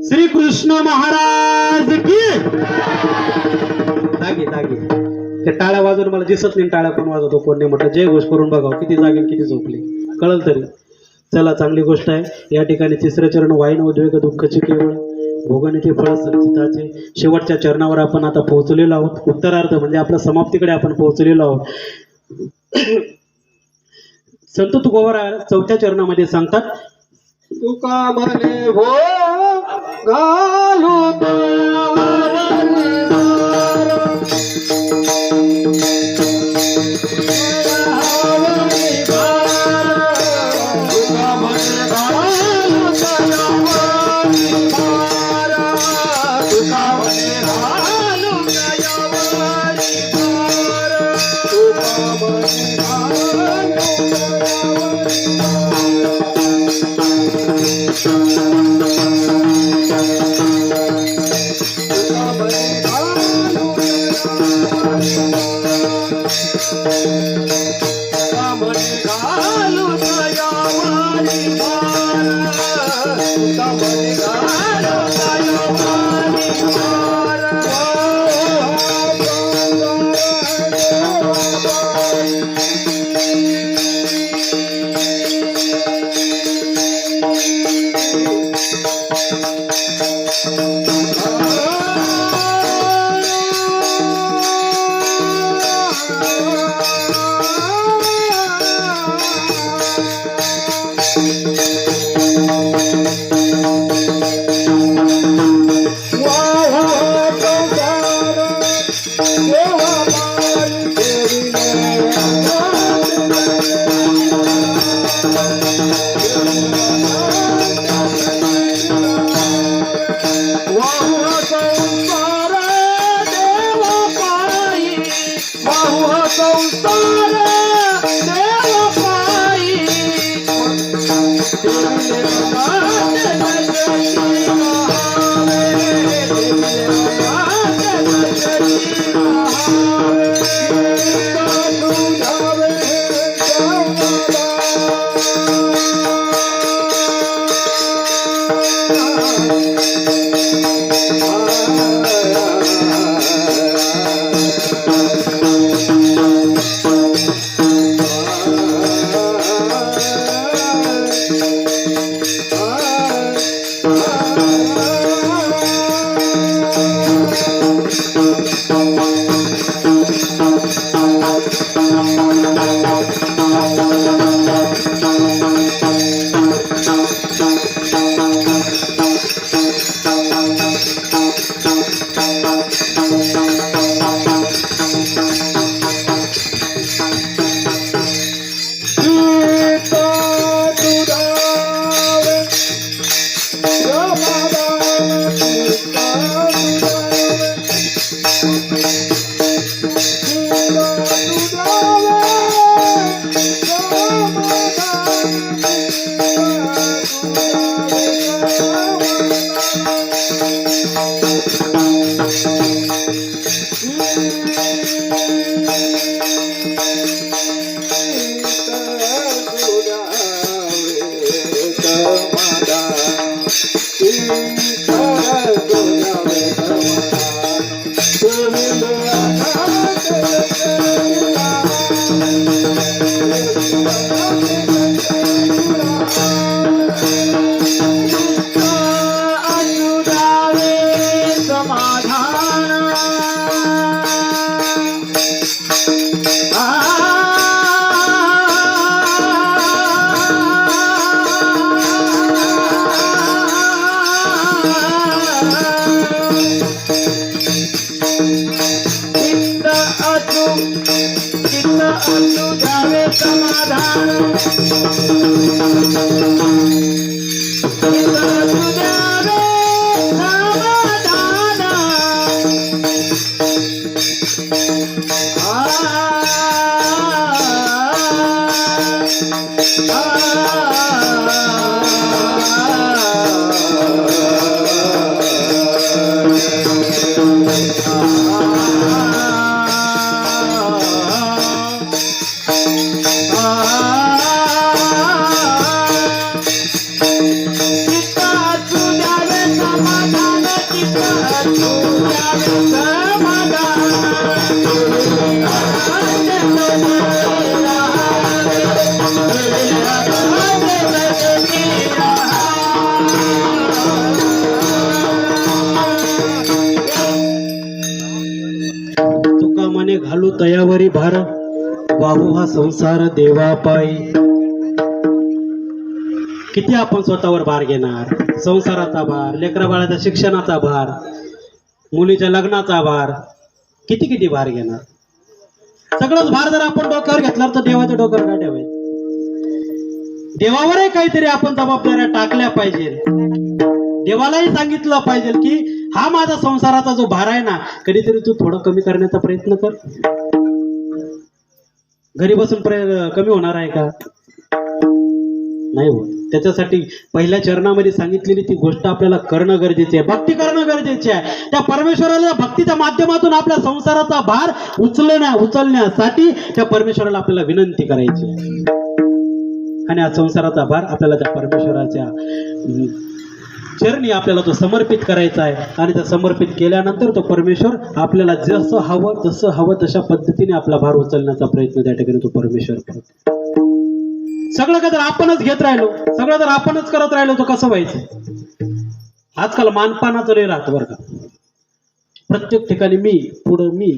श्री कृष्ण महाराज की जागे जागे. ते टाळ्या वाजवून मला दिसत नाही टाळ्या कोण वाजवतो कोण नाही. म्हटलं जय घोष करून बघावं किती जागे किती झोपले कळलं तरी. चला चांगली गोष्ट आहे. या ठिकाणी तिसरं चरण वाईन उद्वेग दुःखाचे केवळ भोगने ते फळ संचिताचे शेवटच्या चरणावर आपण आता पोहोचलेलो आहोत. उत्तरार्ध म्हणजे आपल्या समाप्तीकडे आपण पोहोचलेलो आहोत. संत तुकोबाराय चौथ्या चरणामध्ये सांगतात तुका म्हणे हो घालू तुका मने घालू तयावरी भार वाहू हा संसार देवा पायी. किती आपण स्वतःवर भार घेणार? संसाराचा भार, लेकरा बाळाच्या शिक्षणाचा भार, मुलीच्या लग्नाचा भार, किती किती भार घेणार? सगळंच भार जर आपण डोक्यावर घेतला तर देवाच्या डोक्यावर काय ठेवायचं? देवावरही काहीतरी आपण जबाबदाऱ्या टाकल्या पाहिजे. देवालाही सांगितलं पाहिजे की हा माझा संसाराचा जो भार आहे ना, कधीतरी तू थोडं कमी करण्याचा प्रयत्न कर. घरी बसून कमी होणार आहे का? नाही होत. त्याच्यासाठी पहिल्या चरणामध्ये सांगितलेली ती गोष्ट आपल्याला करणं गरजेचे आहे. भक्ती करणं गरजेचे आहे. त्या परमेश्वराला भक्तीच्या माध्यमातून आपल्या संसाराचा भार उचलण्यासाठी त्या परमेश्वराला आपल्याला विनंती करायची आहे. आणि हा संसाराचा भार आपल्याला त्या परमेश्वराच्या चरणी आपल्याला तो समर्पित करायचा आहे. आणि त्या समर्पित केल्यानंतर तो परमेश्वर आपल्याला जसं हवं तशा पद्धतीने आपला भार उचलण्याचा प्रयत्न त्या ठिकाणी तो परमेश्वर करतो. सगळं का जर आपणच घेत राहिलो, सगळं जर आपणच करत राहिलो तर कसं व्हायचं? आजकाल मानपानाचं लय राहतं बरं का. प्रत्येक ठिकाणी मी, पुढं मी,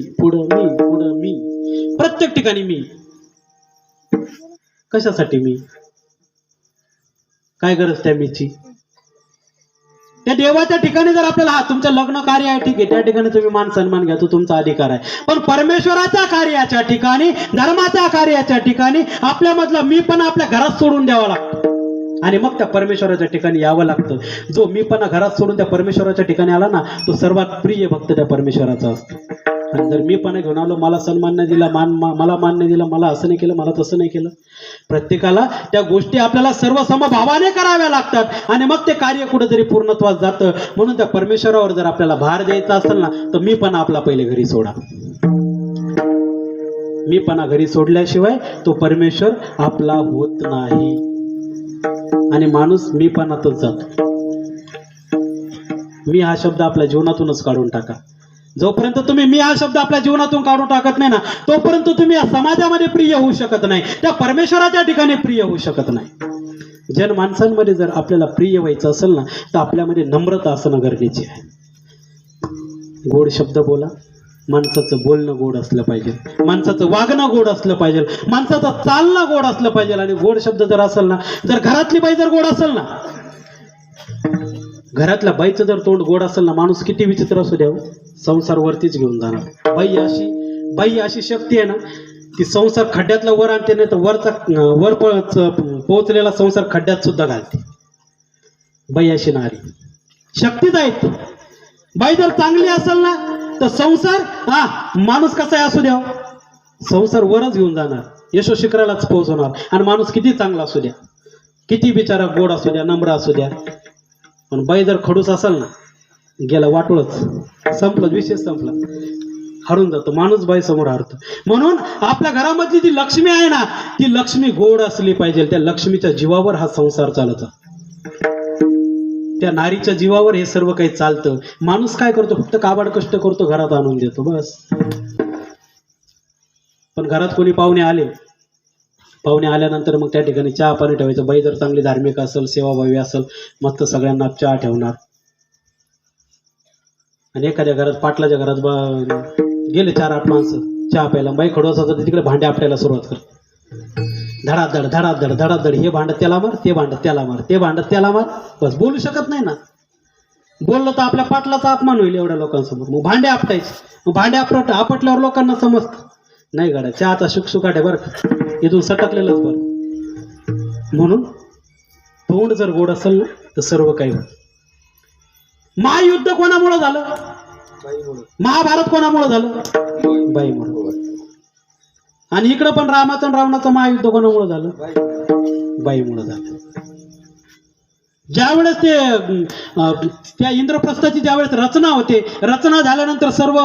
प्रत्येक ठिकाणी मी. कशासाठी मी? काय गरज त्या मीची? त्या देवाच्या ठिकाणी जर आपल्याला तुमचं लग्न कार्य आहे, ठीक आहे, त्या ठिकाणी तुम्ही मान सन्मान घ्या, तो तुमचा अधिकार आहे. पण परमेश्वराच्या कार्याच्या ठिकाणी, धर्माच्या कार्याच्या ठिकाणी आपल्यामधला मी पण आपल्या घरात सोडून द्यावा लागतो आणि मग त्या परमेश्वराच्या ठिकाणी यावं लागतं. जो मी पण घरात सोडून त्या परमेश्वराच्या ठिकाणी आला ना, तो सर्वात प्रिय भक्त त्या परमेश्वराचा असतो. आणि जर मी पण घेऊन आलो, मला सन्मान नाही दिला, मला मान नाही दिला, मला असं नाही केलं, मला तसं नाही केलं, प्रत्येकाला त्या गोष्टी आपल्याला सर्व समभावाने कराव्या लागतात आणि मग ते कार्य कुठेतरी पूर्णत्वास जातं. म्हणून त्या परमेश्वरावर जर आपल्याला भार द्यायचा असेल ना, तर मी पण आपला पहिले घरी सोडा. मी पण घरी सोडल्याशिवाय तो परमेश्वर आपला होत नाही आणि माणूस मी पणातच जातो. मी हा शब्द आपल्या जीवनातूनच काढून टाका. जोपर्यंत तुम्ही मी हा शब्द आपल्या जीवनातून काढून टाकत नाही ना, तोपर्यंत तुम्ही या समाजामध्ये प्रिय होऊ शकत नाही, त्या परमेश्वराच्या ठिकाणी प्रिय होऊ शकत नाही. जन माणसांमध्ये जर आपल्याला प्रिय व्हायचं असेल ना, तर आपल्यामध्ये नम्रता असणं गरजेचे आहे. गोड शब्द बोला, माणसाचं बोलणं गोड असलं पाहिजे, माणसाचं वागणं गोड असलं पाहिजे, माणसाचं चालणं गोड असलं पाहिजे. आणि गोड शब्द जर असेल ना, जर घरातली बाई जर गोड असेल ना, घरातल्या बाईचं जर तोंड गोड असेल ना, माणूस किती विचित्र असू द्या, संसार वरतीच घेऊन जाणार. बाई अशी शक्ती आहे ना, ती संसार खड्ड्यातला वर आणते, नाही तर वर पोहोचलेला संसार खड्ड्यात सुद्धा घालते. बाई अशी नारी शक्तीच आहे. बाई जर चांगली असेल ना, तर संसार माणूस कसा असू द्या, संसार वरच घेऊन जाणार, यशो शिखरालाच पोहोचवणार. आणि माणूस किती चांगला असू द्या, किती बिचारा गोड असू द्या, नम्र असू द्या, पण बाई जर खडूस असेल ना, गेला वाटोळच, संपलं, विषय संपला, हरून जातो माणूस, बाई समोर हारतो. म्हणून आपल्या घरामधली जी लक्ष्मी आहे ना, ती लक्ष्मी गोड असली पाहिजे. त्या लक्ष्मीच्या जीवावर हा संसार चालतो, त्या नारीच्या जीवावर हे सर्व काही चालतं. माणूस काय करतो? फक्त काबाड कष्ट करतो, घरात आणून देतो, बस. पण घरात कोणी पाहुणे आल्यानंतर मग त्या ठिकाणी चहा पाणी ठेवायचं. बाई जर चांगली धार्मिक असेल, सेवाभावी असेल, मस्त सगळ्यांना चहा ठेवणार. आणि एखाद्या घरात, पाटलाच्या घरात गेले 4-8 माणसं चहा प्यायला, बाई खडू असायचं तिकडे भांडे आपटायला सुरुवात कर. धडाधड, हे भांडत त्याला मार, ते भांडत त्याला मार, ते भांडत त्याला मार. बस, बोलू शकत नाही ना. बोललं तर आपल्या पाटलाचा अपमान होईल एवढ्या लोकांसमोर. मग भांडे आपटायचे. मग भांडे आपटल्यावर लोकांना समजतं, नाही गाड्या, चहाचा शुकशुकाट आहे बरं का, इथून सटकलेलंच बरं. म्हणून तोंड जर गोड असेल ना, तर सर्व काही होईल. महायुद्ध कोणामुळे झालं? महाभारत कोणामुळे झालं? बाईमुळे. आणि इकडं पण रामाचं आणि रावणाचं महायुद्ध कोणामुळे झालं? बाईमुळे झालं. ज्यावेळेस त्या इंद्रप्रस्थाची ज्यावेळेस रचना होते, रचना झाल्यानंतर सर्व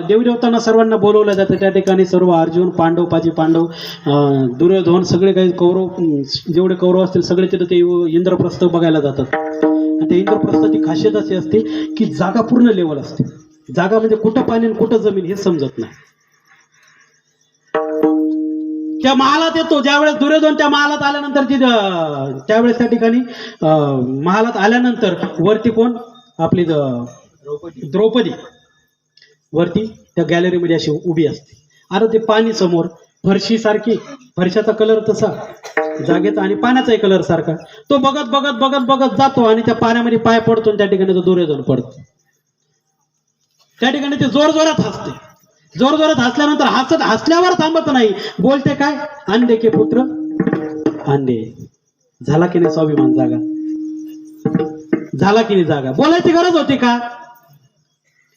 देवी देवतांना सर्वांना बोलवलं जातं. त्या ठिकाणी सर्व अर्जुन, पांडव, दुर्योधन, सगळे काही कौरव, जेवढे कौरव असतील सगळे तिथे ते इंद्रप्रस्थ बघायला जातात. आणि त्या इंद्रप्रस्थाची खासियत अशी असते की जागा पूर्ण लेवल असते. जागा म्हणजे कुठं पाणी आणि कुठं जमीन हे समजत नाही. त्या महालात येतो ज्यावेळेस दुर्योधन त्या महालात आल्यानंतर त्यावेळेस त्या ठिकाणी महालात आल्यानंतर वरती कोण आपली द्रौपदी वरती त्या गॅलरीमध्ये अशी उभी असते. आता ते पाणी समोर फरशी सारखी, फरशाचा कलर तसा जागेचा आणि पाण्याचाही कलर सारखा. तो बघत बघत बघत बघत जातो आणि त्या पाण्यामध्ये पाय पडतो आणि त्या ठिकाणी तो दुर्योधन पडतो. त्या ठिकाणी ते जोर जोरात हसते. जोर जोरात हसल्यानंतर हसल्यावर थांबत नाही. बोलते काय, अंडे के पुत्र अंडे. झाला की नाही स्वाभिमान जागा? झाला की नाही जागा? बोलायची गरज होती का?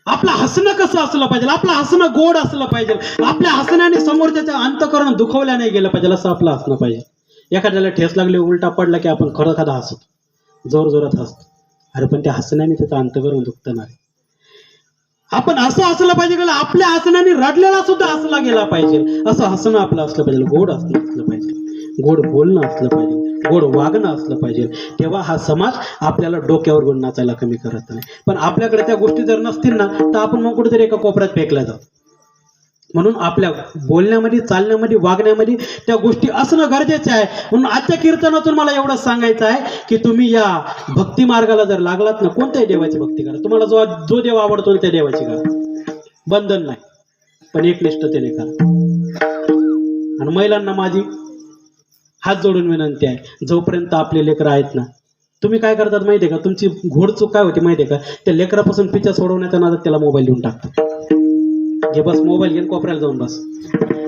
आपलं हसणं कसं असलं पाहिजे? आपलं हसणं गोड असलं पाहिजे. आपल्या हसण्याने समोरच्याचं अंतःकरण दुखवल्या नाही गेलं पाहिजे, असं आपलं हसणं पाहिजे. एखाद्याला ठेस लागली, उलटा पडला की आपण खरं खरं हसतो, जोर जोरात हसतो. अरे पण त्या हसण्याने त्याचं अंतःकरण दुखतं नाही. आपण असं हसलं पाहिजे की आपल्या हसण्याने रडलेला सुद्धा हसला गेला पाहिजे. असं हसणं आपलं असलं पाहिजे. गोड हसणं असलं पाहिजे, गोड बोलणं असलं पाहिजे, गोड वागणं असलं पाहिजे. तेव्हा हा समाज आपल्याला डोक्यावर घेऊन नाचायला कमी करत नाही. पण आपल्याकडे त्या गोष्टी जर नसतील ना तर आपण मग कुठेतरी एका कोपऱ्यात फेकल्या जातो. म्हणून आपल्या बोलण्यामध्ये, चालण्यामध्ये, वागण्यामध्ये त्या गोष्टी असणं गरजेचं आहे. म्हणून आजच्या कीर्तनातून मला एवढंच सांगायचं आहे की तुम्ही या भक्ती मार्गाला जर लागलात ना, कोणत्याही देवाची भक्ती करा. तुम्हाला जो देव आवडतो त्या देवाची करा. बंधन नाही, पण एकनिष्ठतेने करा. आणि महिलांना माझी हात जोडून विनंती आहे, जोपर्यंत आपले लेकरं आहेत ना, तुम्ही काय करतात माहिती आहे का? तुमची घोडचूक काय होती माहिती आहे का? त्या लेकरापासून पिच्छा सोडवण्याच्या नादात त्याला मोबाईल देऊन टाकतात. घे बस मोबाईल, घेऊन कोपऱ्याला जाऊन बस.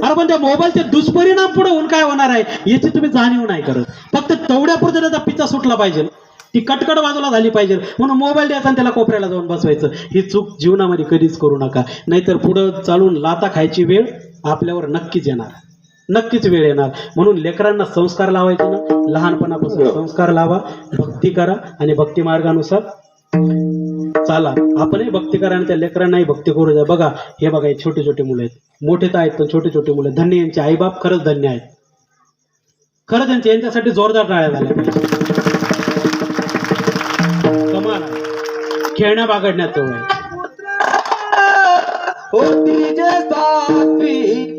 अरे पण त्या मोबाईलचे दुष्परिणाम पुढे होऊन काय होणार आहे याची तुम्ही जाणीव नाही करत. फक्त तेवढ्यापुरतं त्याचा पिच्छा सुटला पाहिजे, ती कटकट बाजूला झाली पाहिजे म्हणून मोबाईल द्यायचा आणि त्याला कोपऱ्याला जाऊन बसवायचं. ही चूक जीवनामध्ये कधीच करू नका, नाहीतर पुढं चालून लाता खायची वेळ आपल्यावर नक्कीच येणार, नक्कीच वेळ येणार. म्हणून लेकरांना संस्कार लावायचे ना, लहानपणापासून संस्कार लावा, भक्ती करा आणि भक्ती मार्गानुसार चाला. आपणही भक्ती करा आणि त्या लेकरांनाही भक्ती करू द्या. बघा, हे बघा, हे छोटे छोटे मुलं आहेत, मोठे तर आहेत पण छोटे छोटे मुलं. धन्य यांचे आईबाप, खरंच धन्य आहेत. खरंच यांच्यासाठी जोरदार टाळ्या झाल्या पाहिजे. कमाल आहे. खेळण्या बागडण्याचं वय. होती जे सात्विक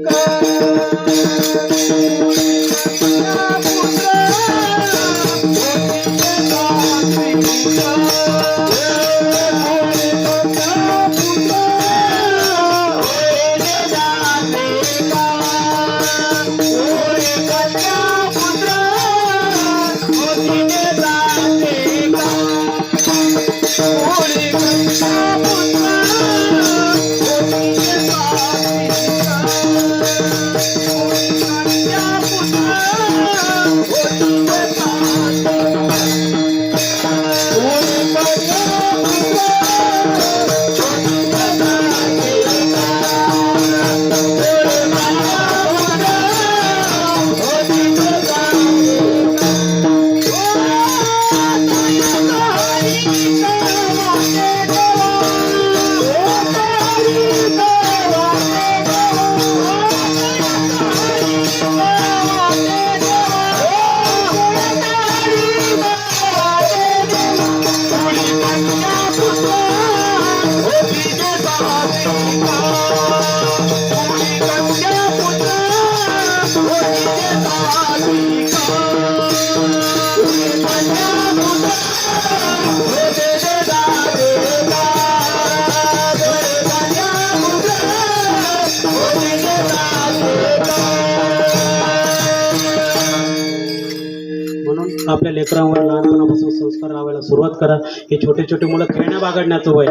आपल्या लेकरांवर लहानपणापासून संस्कार लावायला सुरुवात करा. हे छोटे छोटे मुलं खेळण्या बागडण्याचं वय,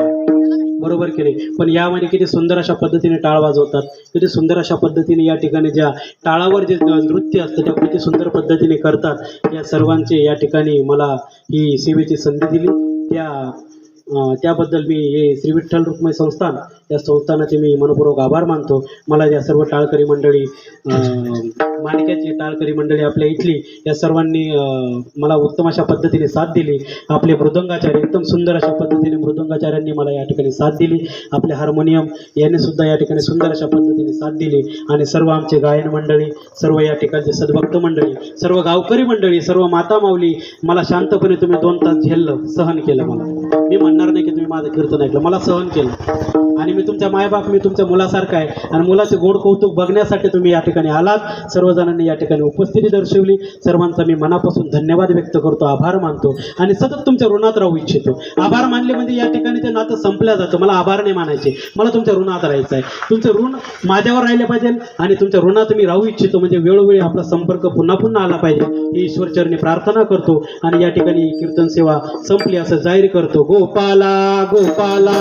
बरोबर की नाही? पण यामध्ये किती सुंदर अशा पद्धतीने टाळ वाजवतात, किती सुंदर अशा पद्धतीने या ठिकाणी ज्या टाळावर जे नृत्य असतं त्या किती सुंदर पद्धतीने करतात. या सर्वांचे या ठिकाणी मला ही सेवेची संधी दिली त्या त्याबद्दल मी हे श्री विठ्ठल रुक्मिणी संस्थान या संस्थानाचे मी मनपूर्वक आभार मानतो. मला या सर्व टाळकरी मंडळी, माणिक्याची टाळकरी मंडळी आपल्या इथली या सर्वांनी मला उत्तम अशा पद्धतीने साथ दिली. आपले मृदंगाचार्य एकदम सुंदर अशा पद्धतीने मृदंगाचार्यांनी मला या ठिकाणी साथ दिली. आपले हार्मोनियम यांनी सुद्धा या ठिकाणी सुंदर अशा पद्धतीने साथ दिली. आणि सर्व आमचे गायन मंडळी, सर्व या ठिकाणचे सद्भक्त मंडळी, सर्व गावकरी मंडळी, सर्व माता माऊली, मला शांतपणे तुम्ही 2 तास झेललं, सहन केलं. मला मी म्हणणार नाही की तुम्ही माझं कीर्तन ऐकलं, मला सहन केलं. आणि मी तुमच्या मायबाप, मी तुमच्या मुलासारखा आहे. आणि मुलाचे गोड कौतुक बघण्यासाठी तुम्ही या ठिकाणी आलात. सर्वजणांनी या ठिकाणी उपस्थिती दर्शवली. सर्वांचा मी मनापासून धन्यवाद व्यक्त करतो, आभार मानतो. आणि सतत तुमच्या ऋणात राहू इच्छितो. आभार मानले म्हणजे या ठिकाणी ते नातं संपल्या जातं. मला आभार नाही मानायचे, मला तुमच्या ऋणात राहायचं आहे. तुमचं ऋण माझ्यावर राहिले पाहिजे आणि तुमच्या ऋणात मी राहू इच्छितो. म्हणजे वेळोवेळी आपला संपर्क पुन्हा पुन्हा आला पाहिजे ही ईश्वरचरणी प्रार्थना करतो. आणि या ठिकाणी कीर्तन सेवा संपली असं जाहीर करतो. गोपाला गोपाला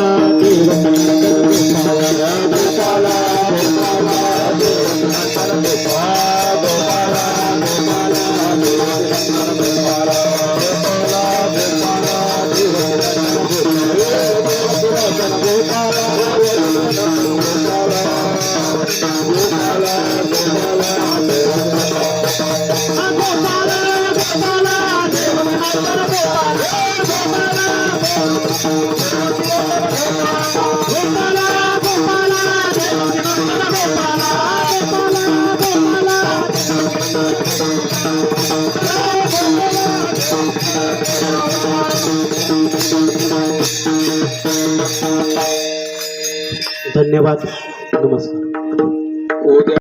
धन्यवाद. नमस्कार.